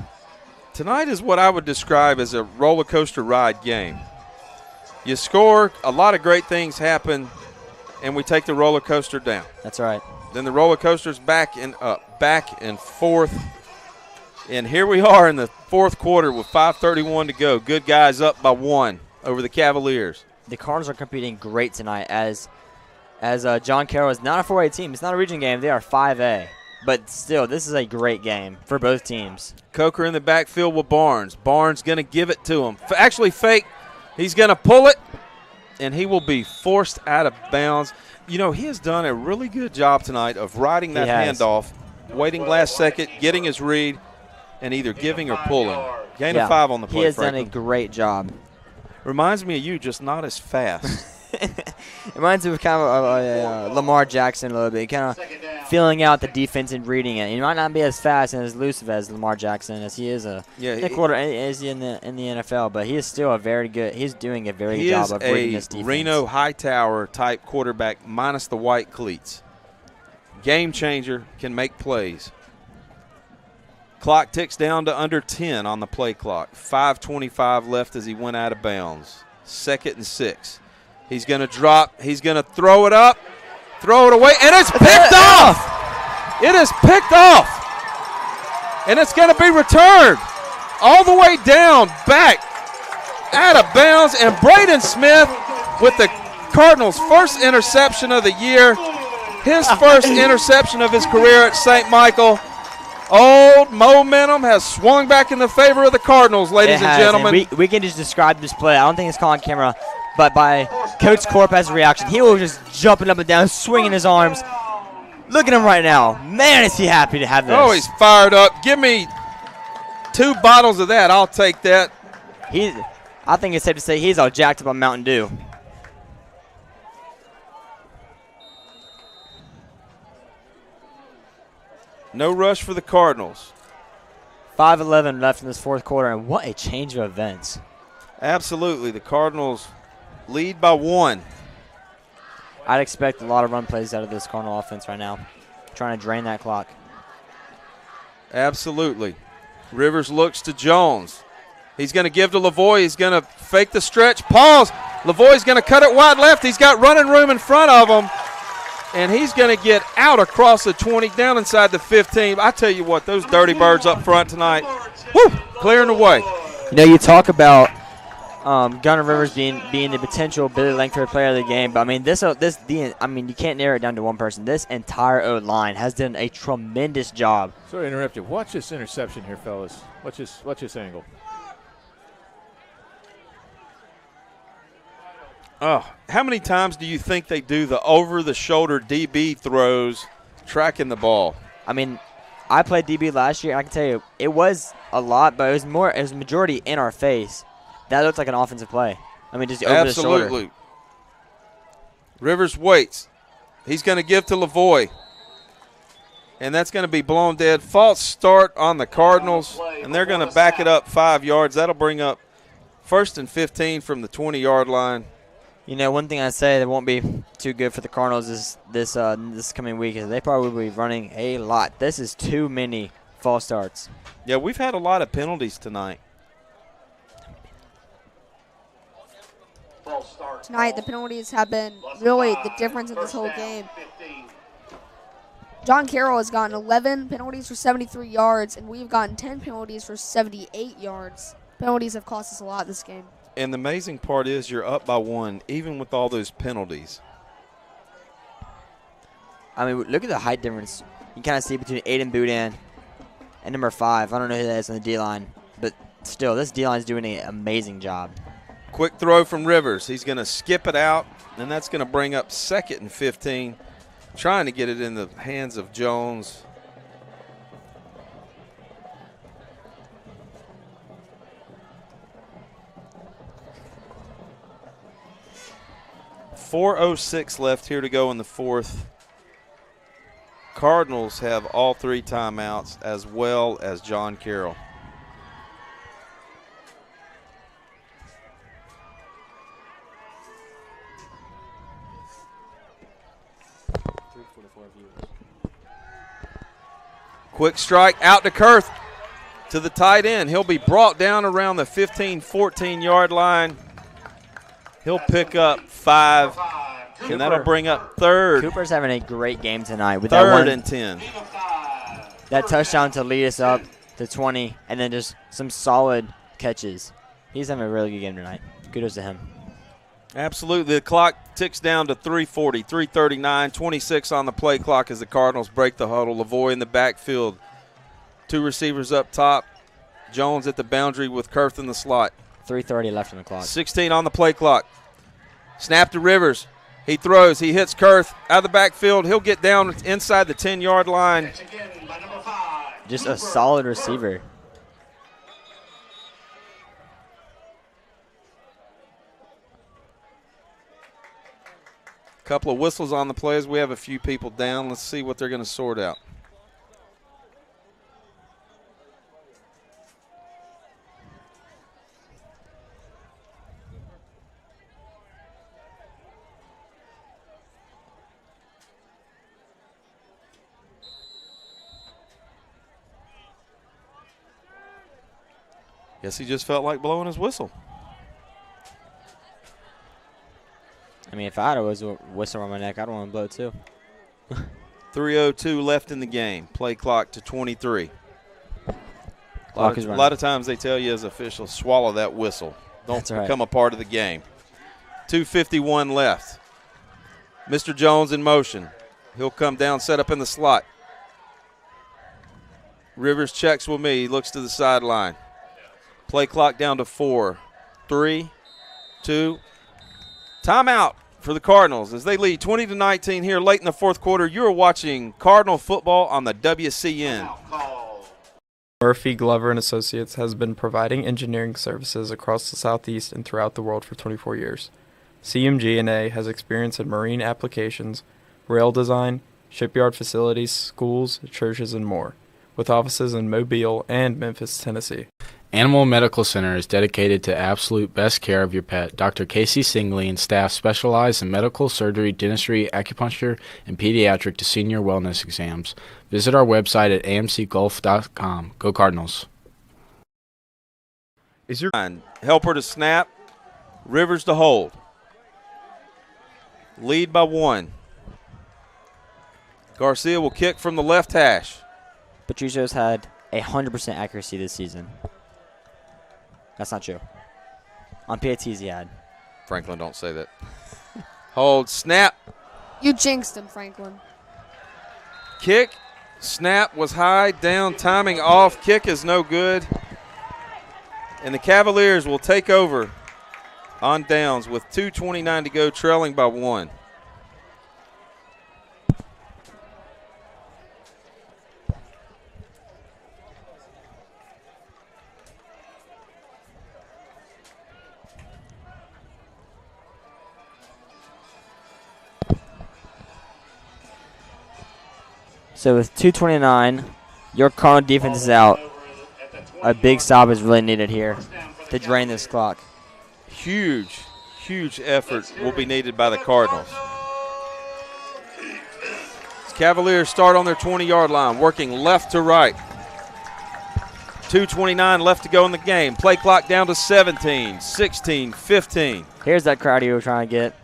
Tonight is what I would describe as a roller coaster ride game. You score, a lot of great things happen, and we take the roller coaster down. That's right. Then the roller coaster's back and up, back and forth. And here we are in the 4th quarter with 5:31 to go. Good guys up by 1 over the Cavaliers. The Cardinals are competing great tonight as John Carroll is not a 4A team. It's not a region game. They are 5A. But still, this is a great game for both teams. Coker in the backfield with Barnes. Barnes going to give it to him. Actually, fake. He's going to pull it, and he will be forced out of bounds. You know, he has done a really good job tonight of riding that handoff, waiting last second, getting his read, and either giving or pulling. Gain of 5 on the play, He has Franklin. done a great job. Reminds me of you, just not as fast. It reminds me of kind of Lamar Jackson a little bit. He kind of feeling out the defense and reading it. He might not be as fast and as elusive as Lamar Jackson, as he is in the NFL, but he is still a very good. He's doing a very good job of reading this defense. He is a Reno Hightower type quarterback minus the white cleats. Game changer, can make plays. Clock ticks down to under 10 on the play clock. 5:25 left as he went out of bounds. 2nd and 6. He's going to drop. He's going to throw it up, throw it away, and it's picked off. It is picked off, and it's going to be returned all the way down, back, out of bounds, and Braden Smith with the Cardinals' first interception of the year, his first interception of his career at St. Michael. Old momentum has swung back in the favor of the Cardinals, ladies and gentlemen. We can just describe this play. I don't think it's caught on camera, but by Coach Corpaz's reaction, he was just jumping up and down, swinging his arms. Look at him right now. Man, is he happy to have this. Oh, he's fired up. Give me 2 bottles of that. I'll take that. I think it's safe to say he's all jacked up on Mountain Dew. No rush for the Cardinals. 5:11 left in this fourth quarter, and what a change of events. Absolutely. The Cardinals lead by 1. I'd expect a lot of run plays out of this Cardinal offense right now, trying to drain that clock. Absolutely. Rivers looks to Jones. He's going to give to Lavoie. He's going to fake the stretch. Pause. Lavoie's going to cut it wide left. He's got running room in front of him. And he's going to get out across the 20, down inside the 15. I tell you what, those Dirty Birds up front tonight, whoo, clearing the way. You know, you talk about Gunnar Rivers being the potential Billy Langford player of the game, but I mean, you can't narrow it down to one person. This entire O-line has done a tremendous job. Sorry to interrupt you. Watch this interception here, fellas. Watch this angle. Oh, how many times do you think they do the over-the-shoulder DB throws tracking the ball? I mean, I played DB last year, and I can tell you it was a lot, but it was majority in our face. That looked like an offensive play. I mean, just over the shoulder. Absolutely. Rivers waits. He's going to give to Lavoie. And that's going to be blown dead. False start on the Cardinals, and they're going to back it up 5 yards. That'll bring up 1st and 15 from the 20-yard line. You know, one thing I say that won't be too good for the Cardinals is this coming week is they probably will be running a lot. This is too many false starts. Yeah, we've had a lot of penalties tonight. Tonight, the penalties have been really the difference in this whole game. John Carroll has gotten 11 penalties for 73 yards, and we've gotten 10 penalties for 78 yards. Penalties have cost us a lot this game. And the amazing part is you're up by 1, even with all those penalties. I mean, look at the height difference. You kind of see between Aiden Boudin and number 5. I don't know who that is on the D-line, but still, this D-line is doing an amazing job. Quick throw from Rivers. He's going to skip it out, and that's going to bring up 2nd and 15. Trying to get it in the hands of Jones. .406 left here to go in the fourth. Cardinals have all 3 timeouts as well as John Carroll. Quick strike out to Kurth to the tight end. He'll be brought down around the 15, 14-yard line. He'll pick up 5, and that'll bring up 3rd. Cooper's having a great game tonight. With 3rd and 10. That touchdown to lead us up to 20, and then just some solid catches. He's having a really good game tonight. Kudos to him. Absolutely. The clock ticks down to 3:40, 3:39, 26 on the play clock as the Cardinals break the huddle. Lavoie in the backfield. 2 receivers up top. Jones at the boundary with Kurth in the slot. 3:30 left on the clock. 16 on the play clock. Snap to Rivers. He throws. He hits Kurth out of the backfield. He'll get down inside the 10-yard line. Just a solid receiver. Couple of whistles on the plays. We have a few people down. Let's see what they're going to sort out. Guess he just felt like blowing his whistle. I mean, if I had a whistle on my neck, I'd want to blow it too. 3:02 left in the game. Play clock to 23. A Running. lot of times they tell you as officials, swallow that whistle. Don't That's right. become a part of the game. 2:51 left. Mr. Jones in motion. He'll come down, set up in the slot. Rivers checks with me. He looks to the sideline. Play clock down to 4. 3, 2. Timeout for the Cardinals as they lead 20-19 here late in the fourth quarter. You're watching Cardinal football on the WCN. Murphy, Glover & Associates has been providing engineering services across the Southeast and throughout the world for 24 years. CMG&A has experience in marine applications, rail design, shipyard facilities, schools, churches, and more, with offices in Mobile and Memphis, Tennessee. Animal Medical Center is dedicated to absolute best care of your pet. Dr. Casey Singley and staff specialize in medical, surgery, dentistry, acupuncture, and pediatric to senior wellness exams. Visit our website at amcgolf.com. Go Cardinals. Is your helper to snap, Rivers to hold. Lead by 1. Garcia will kick from the left hash. Patricio's had 100% accuracy this season. That's not true. On PATs he had. Franklin, don't say that. Hold, snap. You jinxed him, Franklin. Kick, snap was high, down, timing off. Kick is no good. And the Cavaliers will take over on downs with 2:29 to go, trailing by 1. So with 2:29, your Cardinal defense is out. A big stop is really needed here to drain this clock. Huge effort will be needed by the Cardinals. Cavaliers start on their 20-yard line, working left to right. 2:29 left to go in the game. Play clock down to 17, 16, 15. Here's that crowd you were trying to get.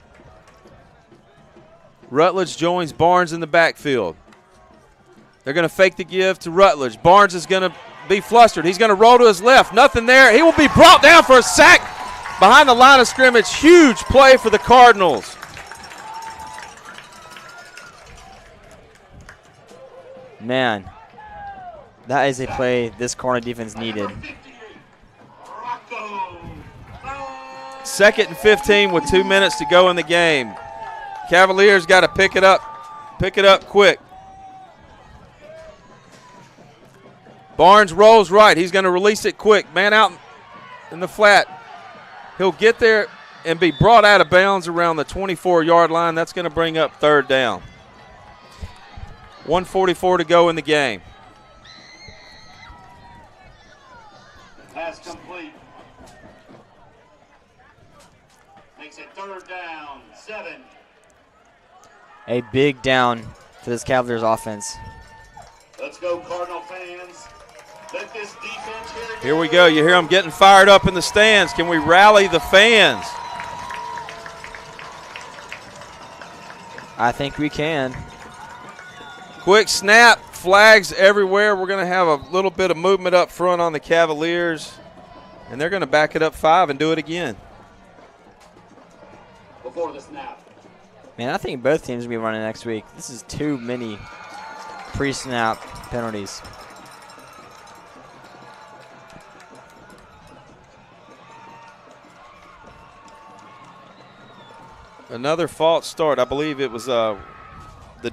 Rutledge joins Barnes in the backfield. They're going to fake the give to Rutledge. Barnes is going to be flustered. He's going to roll to his left. Nothing there. He will be brought down for a sack behind the line of scrimmage. Huge play for the Cardinals. Man, that is a play this corner defense needed. 2nd and 15 with 2 minutes to go in the game. Cavaliers got to pick it up quick. Barnes rolls right. He's going to release it quick. Man out in the flat. He'll get there and be brought out of bounds around the 24-yard line. That's going to bring up 3rd down. 1:44 to go in the game. Pass complete. Makes it 3rd down, 7. A big down for this Cavaliers offense. Let's go, Cardinal fans. Let this defense Here we go. You hear them getting fired up in the stands. Can we rally the fans? I think we can. Quick snap. Flags everywhere. We're going to have a little bit of movement up front on the Cavaliers. And they're going to back it up 5 and do it again. Before the snap. Man, I think both teams will be running next week. This is too many pre-snap penalties. Another false start. I believe it was the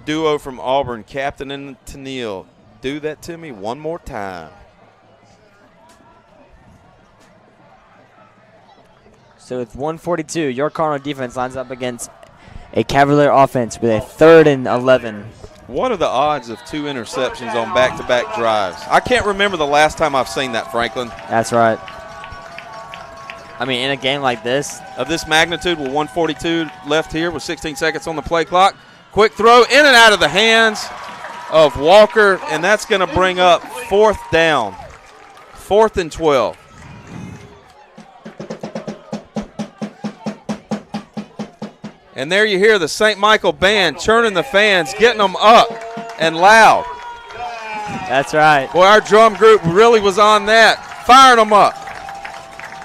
duo from Auburn, Captain and Tennille. Do that to me one more time. So with 1:42, your Cardinal defense lines up against a Cavalier offense with a 3rd and 11. What are the odds of 2 interceptions on back-to-back drives? I can't remember the last time I've seen that, Franklin. That's right. I mean, in a game like this. Of this magnitude, with 1:42 left here with 16 seconds on the play clock. Quick throw in and out of the hands of Walker, and that's going to bring up 4th down. 4th and 12. And there you hear the St. Michael band churning the fans, getting them up and loud. That's right. Boy, our drum group really was on that, firing them up.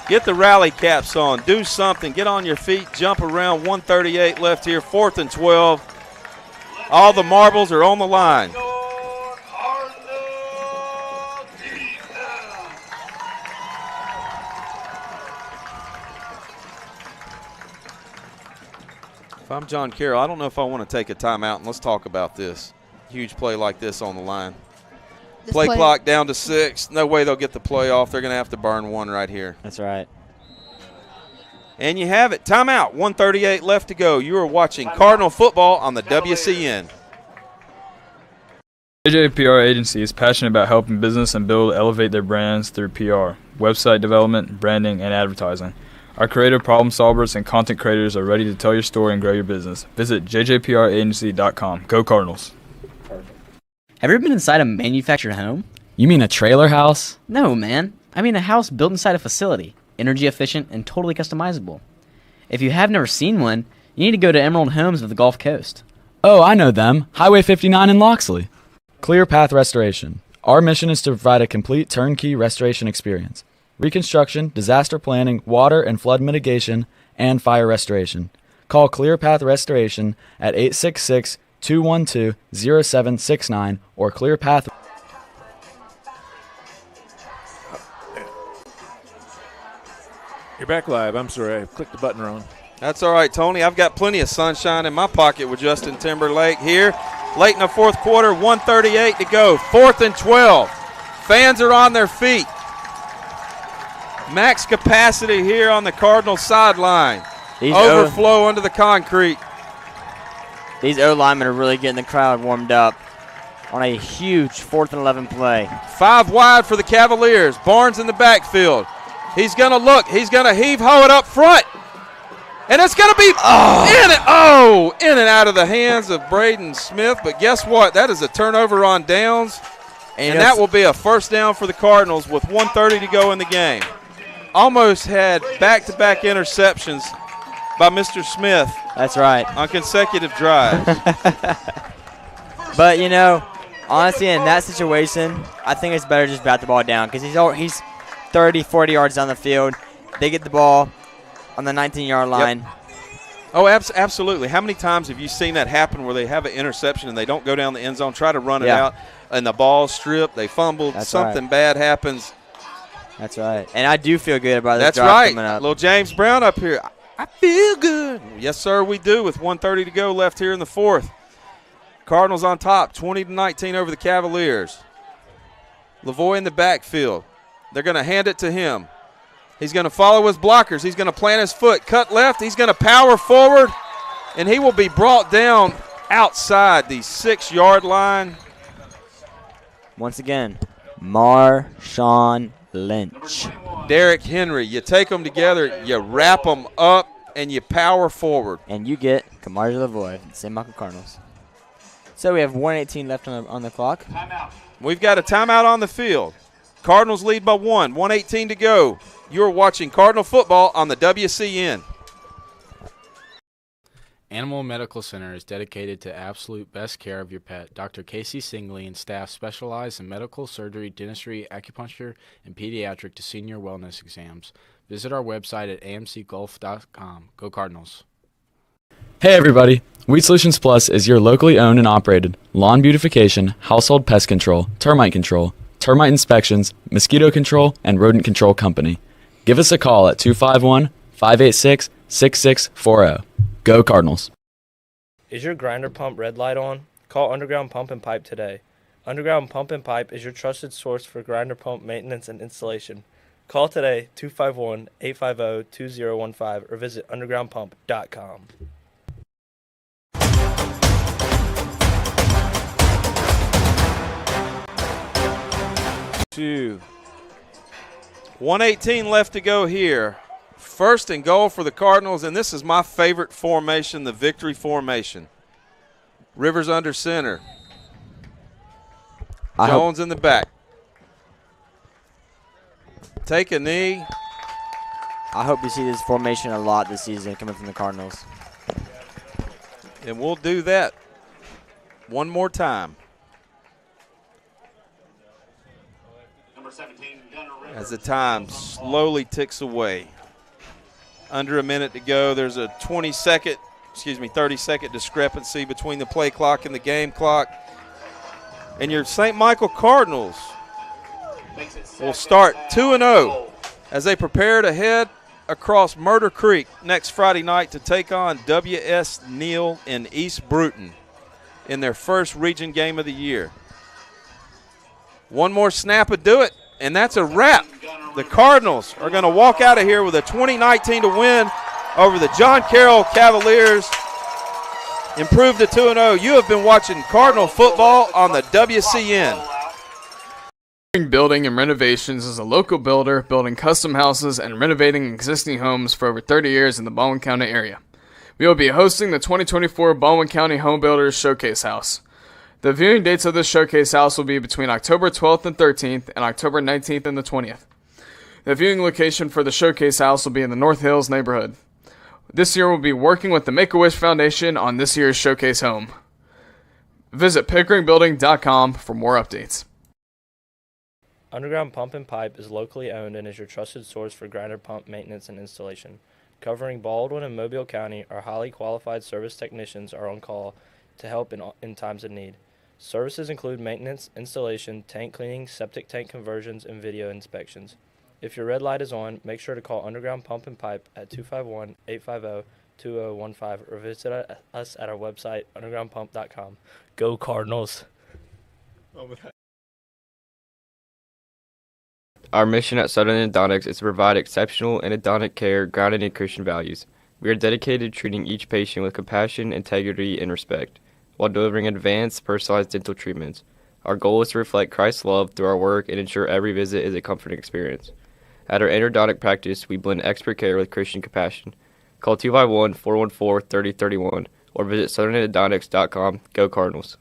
Get the rally caps on. Do something. Get on your feet. Jump around. 1:38 left here. 4th and 12. All the marbles are on the line. If I'm John Carroll, I don't know if I want to take a timeout, and let's talk about this. Huge play like this on the line. Play clock down to 6. No way they'll get the play off. They're going to have to burn one right here. That's right. And you have it. Timeout. 1:38 left to go. You are watching Cardinal football on the WCN. JJPR Agency is passionate about helping business and elevate their brands through PR, website development, branding, and advertising. Our creative problem solvers and content creators are ready to tell your story and grow your business. Visit jjpragency.com. Go Cardinals. Have you ever been inside a manufactured home? You mean a trailer house? No, man. I mean a house built inside a facility, energy efficient and totally customizable. If you have never seen one, you need to go to Emerald Homes of the Gulf Coast. Oh, I know them. Highway 59 in Loxley. Clear Path Restoration. Our mission is to provide a complete turnkey restoration experience. Reconstruction, disaster planning, water and flood mitigation, and fire restoration. Call Clear Path Restoration at 866-212-0769 or Clear Path. You're back live. I'm sorry. I clicked the button wrong. That's all right, Tony. I've got plenty of sunshine in my pocket with Justin Timberlake here. Late in the 4th quarter, 1:38 to go. 4th and 12. Fans are on their feet. Max capacity here on the Cardinals sideline. Overflow under the concrete. These O-linemen are really getting the crowd warmed up on a huge 4th and 11 play. 5 wide for the Cavaliers. Barnes in the backfield. He's going to look. He's going to heave-ho it up front. And it's going to be in and out of the hands of Braden Smith. But guess what? That is a turnover on downs. And that will be a 1st down for the Cardinals with 1:30 to go in the game. Almost had back-to-back interceptions by Mr. Smith. That's right. On consecutive drives. But, you know, honestly, in that situation, I think it's better just bat the ball down because he's 30, 40 yards down the field. They get the ball on the 19-yard line. Yep. Oh, absolutely. How many times have you seen that happen where they have an interception and they don't go down the end zone, try to run it out, and the ball's stripped, they fumbled, something bad happens. That's right. And I do feel good about this That's drive right. coming up. Little James Brown up here. I feel good. Yes, sir, we do with 1:30 to go left here in the 4th. Cardinals on top, 20-19 over the Cavaliers. Lavoie in the backfield. They're going to hand it to him. He's going to follow his blockers. He's going to plant his foot, cut left. He's going to power forward, and he will be brought down outside the 6-yard line. Once again, Marshawn Lynch. Derrick Henry. You take them together, you wrap them up, and you power forward. And you get Kamari Lavoie, the St. Michael Cardinals. So we have 1:18 left on the clock. We've got a timeout on the field. Cardinals lead by 1, 1:18 to go. You're watching Cardinal football on the WCN. Animal Medical Center is dedicated to absolute best care of your pet. Dr. Casey Singley and staff specialize in medical, surgery, dentistry, acupuncture, and pediatric to senior wellness exams. Visit our website at amcgulf.com. Go Cardinals. Hey everybody! Weed Solutions Plus is your locally owned and operated lawn beautification, household pest control, termite inspections, mosquito control, and rodent control company. Give us a call at 251-586-6640. Go Cardinals. Is your grinder pump red light on? Call Underground Pump and Pipe today. Underground Pump and Pipe is your trusted source for grinder pump maintenance and installation. Call today 251-850-2015 or visit undergroundpump.com. 2. 1:18 left to go here. First and goal for the Cardinals, and this is my favorite formation, the victory formation. Rivers under center. Jones in the back. Take a knee. I hope you see this formation a lot this season coming from the Cardinals. And we'll do that one more time. As the time slowly ticks away. Under a minute to go. There's a 30-second discrepancy between the play clock and the game clock. And your St. Michael Cardinals will start 2-0 as they prepare to head across Murder Creek next Friday night to take on W.S. Neal in East Bruton in their first region game of the year. One more snap would do it, and that's a wrap. The Cardinals are going to walk out of here with a 20-19 to win over the John Carroll Cavaliers. Improved to 2-0. You have been watching Cardinal football on the WCN. Building and Renovations is a local builder building custom houses and renovating existing homes for over 30 years in the Baldwin County area. We will be hosting the 2024 Baldwin County Home Builders Showcase House. The viewing dates of this showcase house will be between October 12th and 13th and October 19th and the 20th. The viewing location for the showcase house will be in the North Hills neighborhood. This year we'll be working with the Make-A-Wish Foundation on this year's showcase home. Visit pickeringbuilding.com for more updates. Underground Pump and Pipe is locally owned and is your trusted source for grinder pump maintenance and installation. Covering Baldwin and Mobile County, our highly qualified service technicians are on call to help in times of need. Services include maintenance, installation, tank cleaning, septic tank conversions, and video inspections. If your red light is on, make sure to call Underground Pump and Pipe at 251-850-2015 or visit us at our website, undergroundpump.com. Go Cardinals! Our mission at Southern Endodontics is to provide exceptional endodontic care grounded in Christian values. We are dedicated to treating each patient with compassion, integrity, and respect, while delivering advanced, personalized dental treatments. Our goal is to reflect Christ's love through our work and ensure every visit is a comforting experience. At our endodontic practice, we blend expert care with Christian compassion. Call 251-414-3031 or visit southernendodontics.com. Go Cardinals!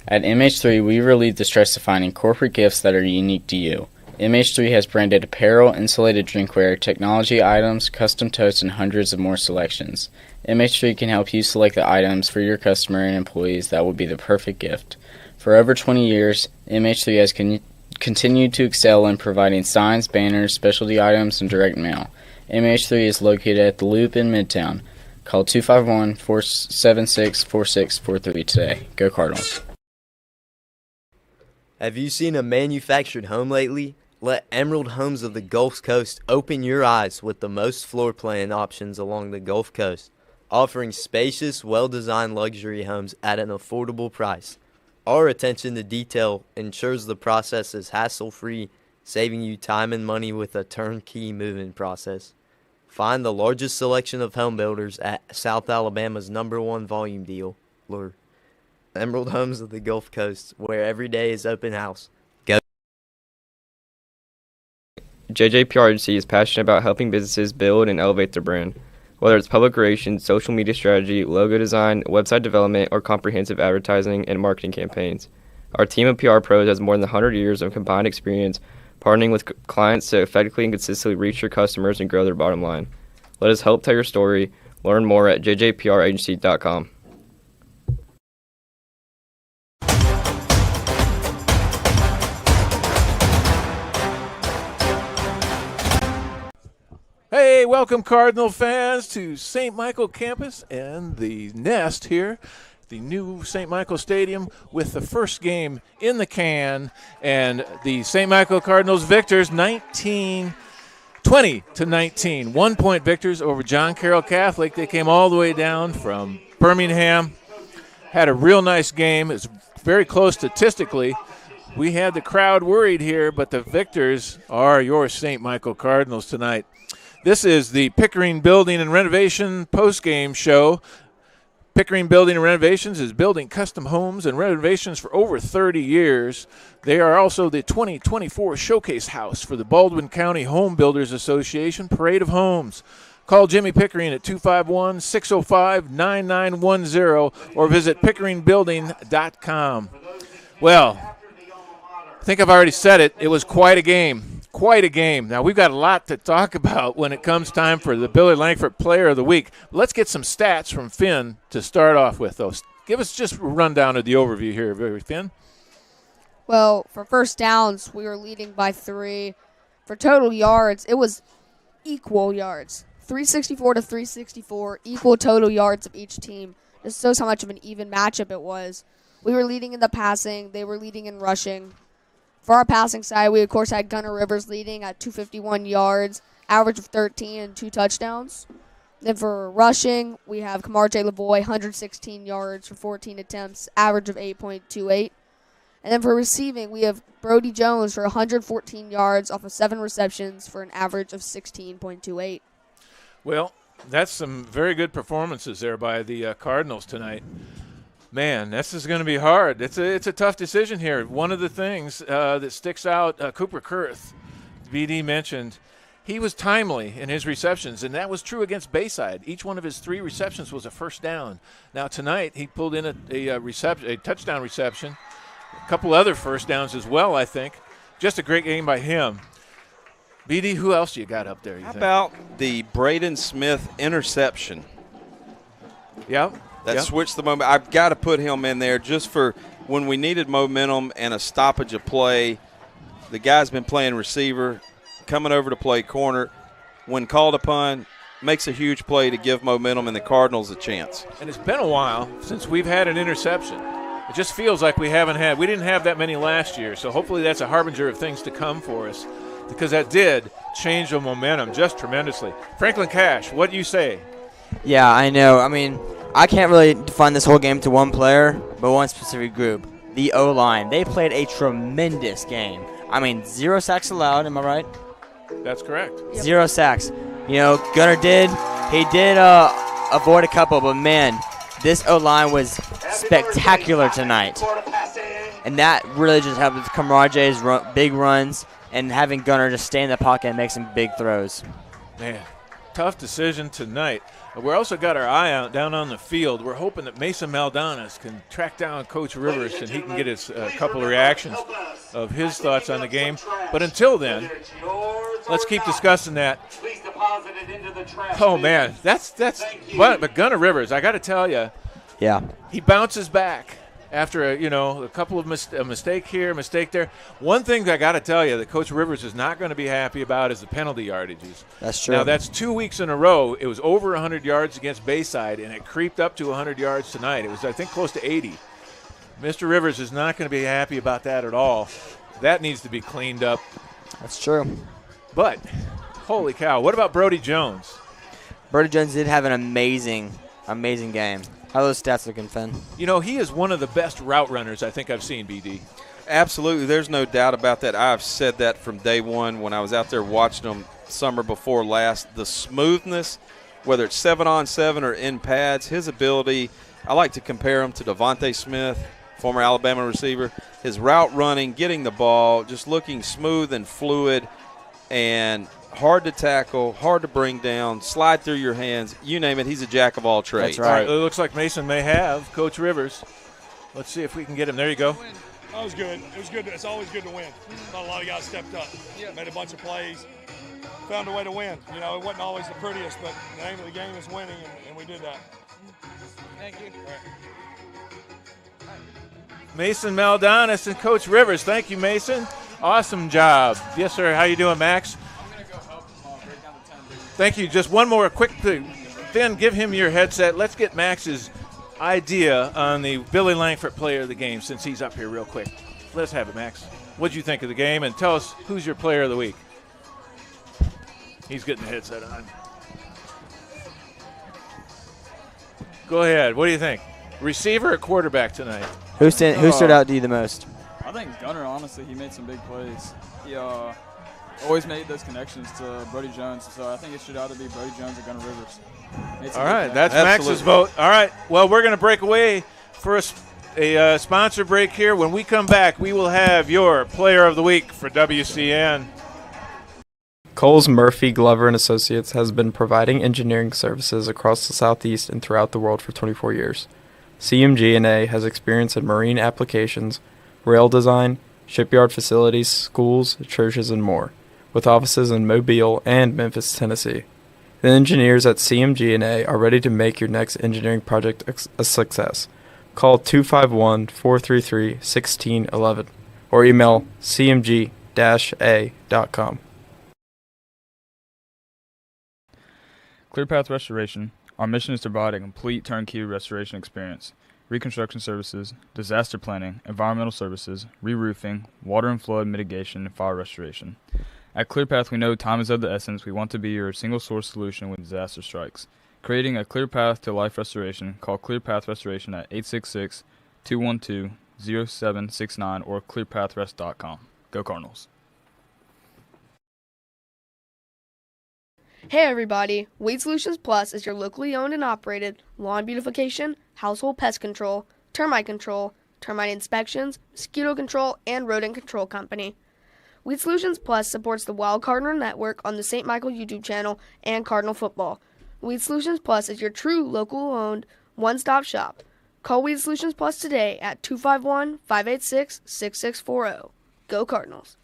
At MH3, we relieve the stress of finding corporate gifts that are unique to you. MH3 has branded apparel, insulated drinkware, technology items, custom totes, and hundreds of more selections. MH3 can help you select the items for your customer and employees that will be the perfect gift. For over 20 years, MH3 has continued to excel in providing signs, banners, specialty items, and direct mail. MH3 is located at the Loop in Midtown. Call 251-476-4643 today. Go Cardinals! Have you seen a manufactured home lately? Let Emerald Homes of the Gulf Coast open your eyes with the most floor plan options along the Gulf Coast, offering spacious, well-designed luxury homes at an affordable price. Our attention to detail ensures the process is hassle-free, saving you time and money with a turnkey moving process. Find the largest selection of home builders at South Alabama's #1 volume dealer, Emerald Homes of the Gulf Coast, where every day is open house. Go. JJPR Agency is passionate about helping businesses build and elevate their brand. Whether it's public relations, social media strategy, logo design, website development, or comprehensive advertising and marketing campaigns. Our team of PR pros has more than 100 years of combined experience partnering with clients to effectively and consistently reach your customers and grow their bottom line. Let us help tell your story. Learn more at jjpragency.com. Hey, welcome Cardinal fans to St. Michael campus and the Nest here, the new St. Michael Stadium with the first game in the can, and the St. Michael Cardinals victors 20-19, 1-point victors over John Carroll Catholic. They came all the way down from Birmingham, had a real nice game. It's very close statistically. We had the crowd worried here, but the victors are your St. Michael Cardinals tonight. This is the Pickering Building and Renovation postgame show Pickering Building and Renovations is building custom homes and renovations for over 30 years. They are also the 2024 Showcase House for the Baldwin County Home Builders Association Parade of Homes. Call Jimmy Pickering at 251-605-9910 or visit pickeringbuilding.com. Well, I think I've already said it. It was quite a game. Quite a game. Now, we've got a lot to talk about when it comes time for the Billy Langford Player of the Week. Let's get some stats from Finn to start off with, though. Give us just a rundown of the overview here, Finn. Well, for first downs, we were leading by 3. For total yards, it was equal yards. 364 to 364, equal total yards of each team. This shows how much of an even matchup it was. We were leading in the passing. They were leading in rushing. For our passing side, we, of course, had Gunnar Rivers leading at 251 yards, average of 13 and 2 touchdowns. Then for rushing, we have Kamar J. Lavoie, 116 yards for 14 attempts, average of 8.28. And then for receiving, we have Brody Jones for 114 yards off of 7 receptions for an average of 16.28. Well, that's some very good performances there by the Cardinals tonight. Man, this is going to be hard. It's a tough decision here. One of the things that sticks out, Cooper Kurth, BD mentioned, he was timely in his receptions, and that was true against Bayside. Each one of his 3 receptions was a first down. Now tonight he pulled in a touchdown reception, a couple other first downs as well, I think. Just a great game by him. BD, who else you got up there? How about the Braden Smith interception? Yeah. That switched the moment. I've got to put him in there just for when we needed momentum and a stoppage of play. The guy's been playing receiver, coming over to play corner. When called upon, makes a huge play to give momentum and the Cardinals a chance. And it's been a while since we've had an interception. It just feels like we didn't have that many last year, so hopefully that's a harbinger of things to come for us, because that did change the momentum just tremendously. Franklin Cash, what do you say? Yeah, I know. I mean, I can't really define this whole game to one player, but one specific group, the O-line. They played a tremendous game. I mean, 0 sacks allowed, am I right? That's correct. Yep. 0 sacks. You know, Gunnar did avoid a couple, but man, this O-line was spectacular tonight. And that really just helped with Kamaraje's big runs and having Gunnar just stay in the pocket and make some big throws. Man, tough decision tonight. We're also got our eye out down on the field. We're hoping that Mason Maldonis can track down Coach Rivers and he can get his couple of reactions of his thoughts on the game. But until then, let's keep discussing that. Oh man, but Gunnar Rivers, I got to tell you, yeah, he bounces back after a couple of a mistake here, a mistake there. One thing I got to tell you that Coach Rivers is not going to be happy about is the penalty yardages. That's true. Now, that's 2 weeks in a row. It was over 100 yards against Bayside, and it creeped up to 100 yards tonight. It was, I think, close to 80. Mr. Rivers is not going to be happy about that at all. That needs to be cleaned up. That's true. But, holy cow, what about Brody Jones? Brody Jones did have an amazing game. How are those stats looking, Finn? You know, he is one of the best route runners I think I've seen, BD. Absolutely. There's no doubt about that. I've said that from day one when I was out there watching him summer before last. The smoothness, whether it's 7-on-7 or in pads, his ability, I like to compare him to Devontae Smith, former Alabama receiver. His route running, getting the ball, just looking smooth and fluid and hard to tackle, hard to bring down, slide through your hands, you name it. He's a jack of all trades. That's right. It looks like Mason may have Coach Rivers. Let's see if we can get him. There you go. That was good. It was good. It's always good to win. Thought a lot of guys stepped up, made a bunch of plays, found a way to win. You know, it wasn't always the prettiest, but the name of the game is winning, and we did that. Thank you. Mason Maldonis and Coach Rivers. Thank you, Mason. Awesome job. Yes, sir. How you doing, Max? Thank you. Just one more quick thing. Finn, give him your headset. Let's get Max's idea on the Billy Langford Player of the Game since he's up here real quick. Let's have it, Max. What did you think of the game? And tell us who's your Player of the Week. He's getting the headset on. Go ahead. What do you think? Receiver or quarterback tonight? Who stood out to you the most? I think Gunnar, honestly, he made some big plays. always made those connections to Brody Jones, so I think it should either be Brody Jones or Gunner Rivers. All right, that's Max's vote. All right, well, we're going to break away for a sponsor break here. When we come back, we will have your Player of the Week for WCN. Coles Murphy Glover and Associates has been providing engineering services across the Southeast and throughout the world for 24 years. CMG&A has experience in marine applications, rail design, shipyard facilities, schools, churches, and more, with offices in Mobile and Memphis, Tennessee. The engineers at CMG&A are ready to make your next engineering project a success. Call 251-433-1611 or email cmg-a.com. ClearPath Restoration. Our mission is to provide a complete turnkey restoration experience. Reconstruction services, disaster planning, environmental services, re-roofing, water and flood mitigation, and fire restoration. At ClearPath, we know time is of the essence. We want to be your single-source solution when disaster strikes. Creating a clear path to life restoration, call ClearPath Restoration at 866-212-0769 or clearpathrest.com. Go Cardinals. Hey everybody, Weed Solutions Plus is your locally owned and operated lawn beautification, household pest control, termite inspections, mosquito control, and rodent control company. Weed Solutions Plus supports the Wild Cardinal Network on the St. Michael YouTube channel and Cardinal Football. Weed Solutions Plus is your true local owned one-stop shop. Call Weed Solutions Plus today at 251-586-6640. Go Cardinals.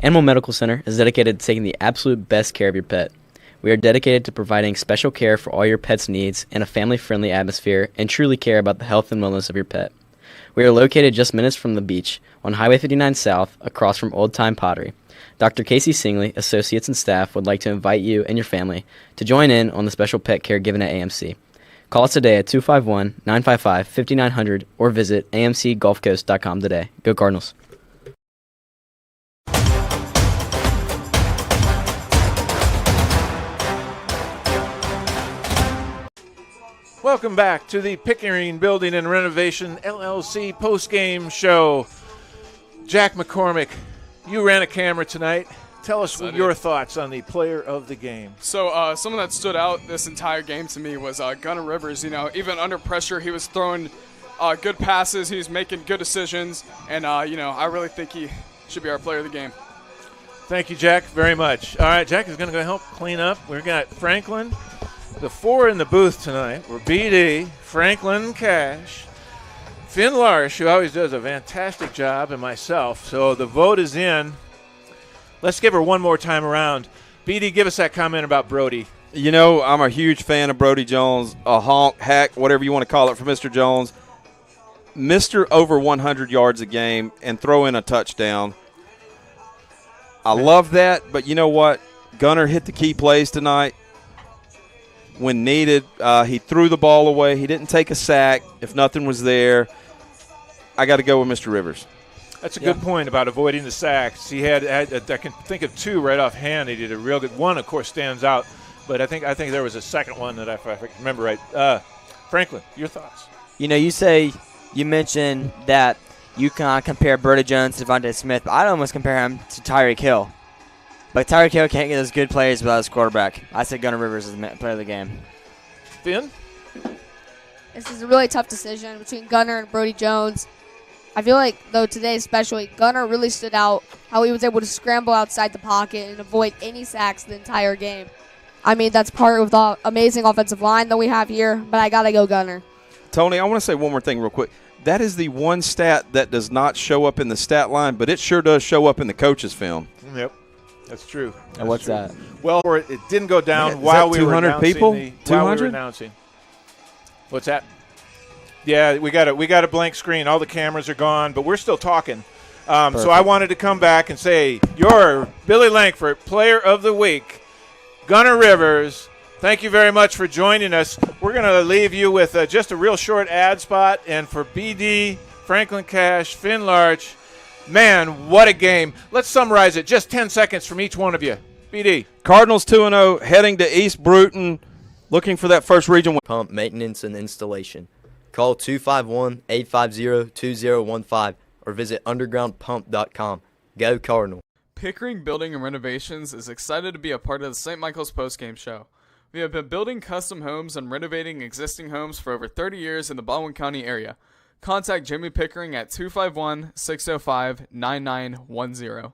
Animal Medical Center is dedicated to taking the absolute best care of your pet. We are dedicated to providing special care for all your pet's needs in a family-friendly atmosphere and truly care about the health and wellness of your pet. We are located just minutes from the beach on Highway 59 South across from Old Time Pottery. Dr. Casey Singley, associates and staff would like to invite you and your family to join in on the special pet care given at AMC. Call us today at 251-955-5900 or visit amcgulfcoast.com today. Go Cardinals. Welcome back to the Pickering Building and Renovation LLC postgame show. Jack McCormick, you ran a camera tonight. Tell us your thoughts on the player of the game. So someone that stood out this entire game to me was Gunner Rivers. You know, even under pressure, he was throwing good passes. He was making good decisions. And, I really think he should be our player of the game. Thank you, Jack, very much. All right, Jack is going to go help clean up. We've got Franklin. The four in the booth tonight were BD, Franklin Cash, Finn Larsh, who always does a fantastic job, and myself. So the vote is in. Let's give her one more time around. BD, give us that comment about Brody. You know, I'm a huge fan of Brody Jones, a honk, hack, whatever you want to call it for Mr. Jones. Mr. over 100 yards a game and throw in a touchdown. I love that, but you know what? Gunner hit the key plays tonight. When needed, he threw the ball away. He didn't take a sack if nothing was there. I got to go with Mr. Rivers. That's a good point about avoiding the sacks. He had I can think of two right offhand. He did a real good one. Of course, stands out, but I think there was a second one that if I remember right. Franklin, your thoughts? You mentioned that you can compare Brody Jones to Devontae Smith, but I'd almost compare him to Tyreek Hill. But Tyreek Hill can't get those good plays without his quarterback. I say Gunner Rivers is the player of the game. Finn? This is a really tough decision between Gunner and Brody Jones. I feel like, though, today especially, Gunner really stood out, how he was able to scramble outside the pocket and avoid any sacks the entire game. I mean, that's part of the amazing offensive line that we have here, but I got to go Gunner. Tony, I want to say one more thing real quick. That is the one stat that does not show up in the stat line, but it sure does show up in the coach's film. Yep. That's true. And what's that? Well, it didn't go down while we were announcing. 200 people? 200? What's that? Yeah, we got a blank screen. All the cameras are gone, but we're still talking. So I wanted to come back and say, your Billy Langford Player of the Week, Gunner Rivers. Thank you very much for joining us. We're going to leave you with just a real short ad spot. And for BD, Franklin Cash, Finn Larch, man, what a game. Let's summarize it. Just 10 seconds from each one of you. BD. Cardinals 2-0, heading to East Bruton, looking for that first region win. Pump maintenance and installation. Call 251-850-2015 or visit undergroundpump.com. Go Cardinal. Pickering Building and Renovations is excited to be a part of the St. Michael's Postgame Show. We have been building custom homes and renovating existing homes for over 30 years in the Baldwin County area. Contact Jimmy Pickering at 251-605-9910.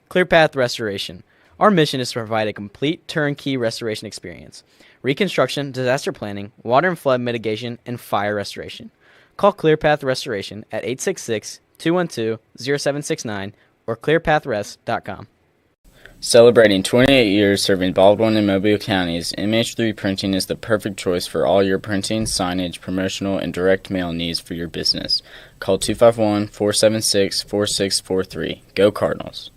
ClearPath Restoration. Our mission is to provide a complete turnkey restoration experience. Reconstruction, disaster planning, water and flood mitigation, and fire restoration. Call ClearPath Restoration at 866-212-0769 or clearpathrest.com. Celebrating 28 years serving Baldwin and Mobile counties, MH3 Printing is the perfect choice for all your printing, signage, promotional, and direct mail needs for your business. Call 251-476-4643. Go Cardinals.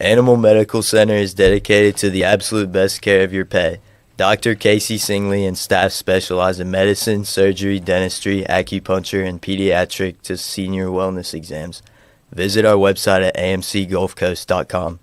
Animal Medical Center is dedicated to the absolute best care of your pet. Dr. Casey Singley and staff specialize in medicine, surgery, dentistry, acupuncture, and pediatric to senior wellness exams. Visit our website at amcgulfcoast.com.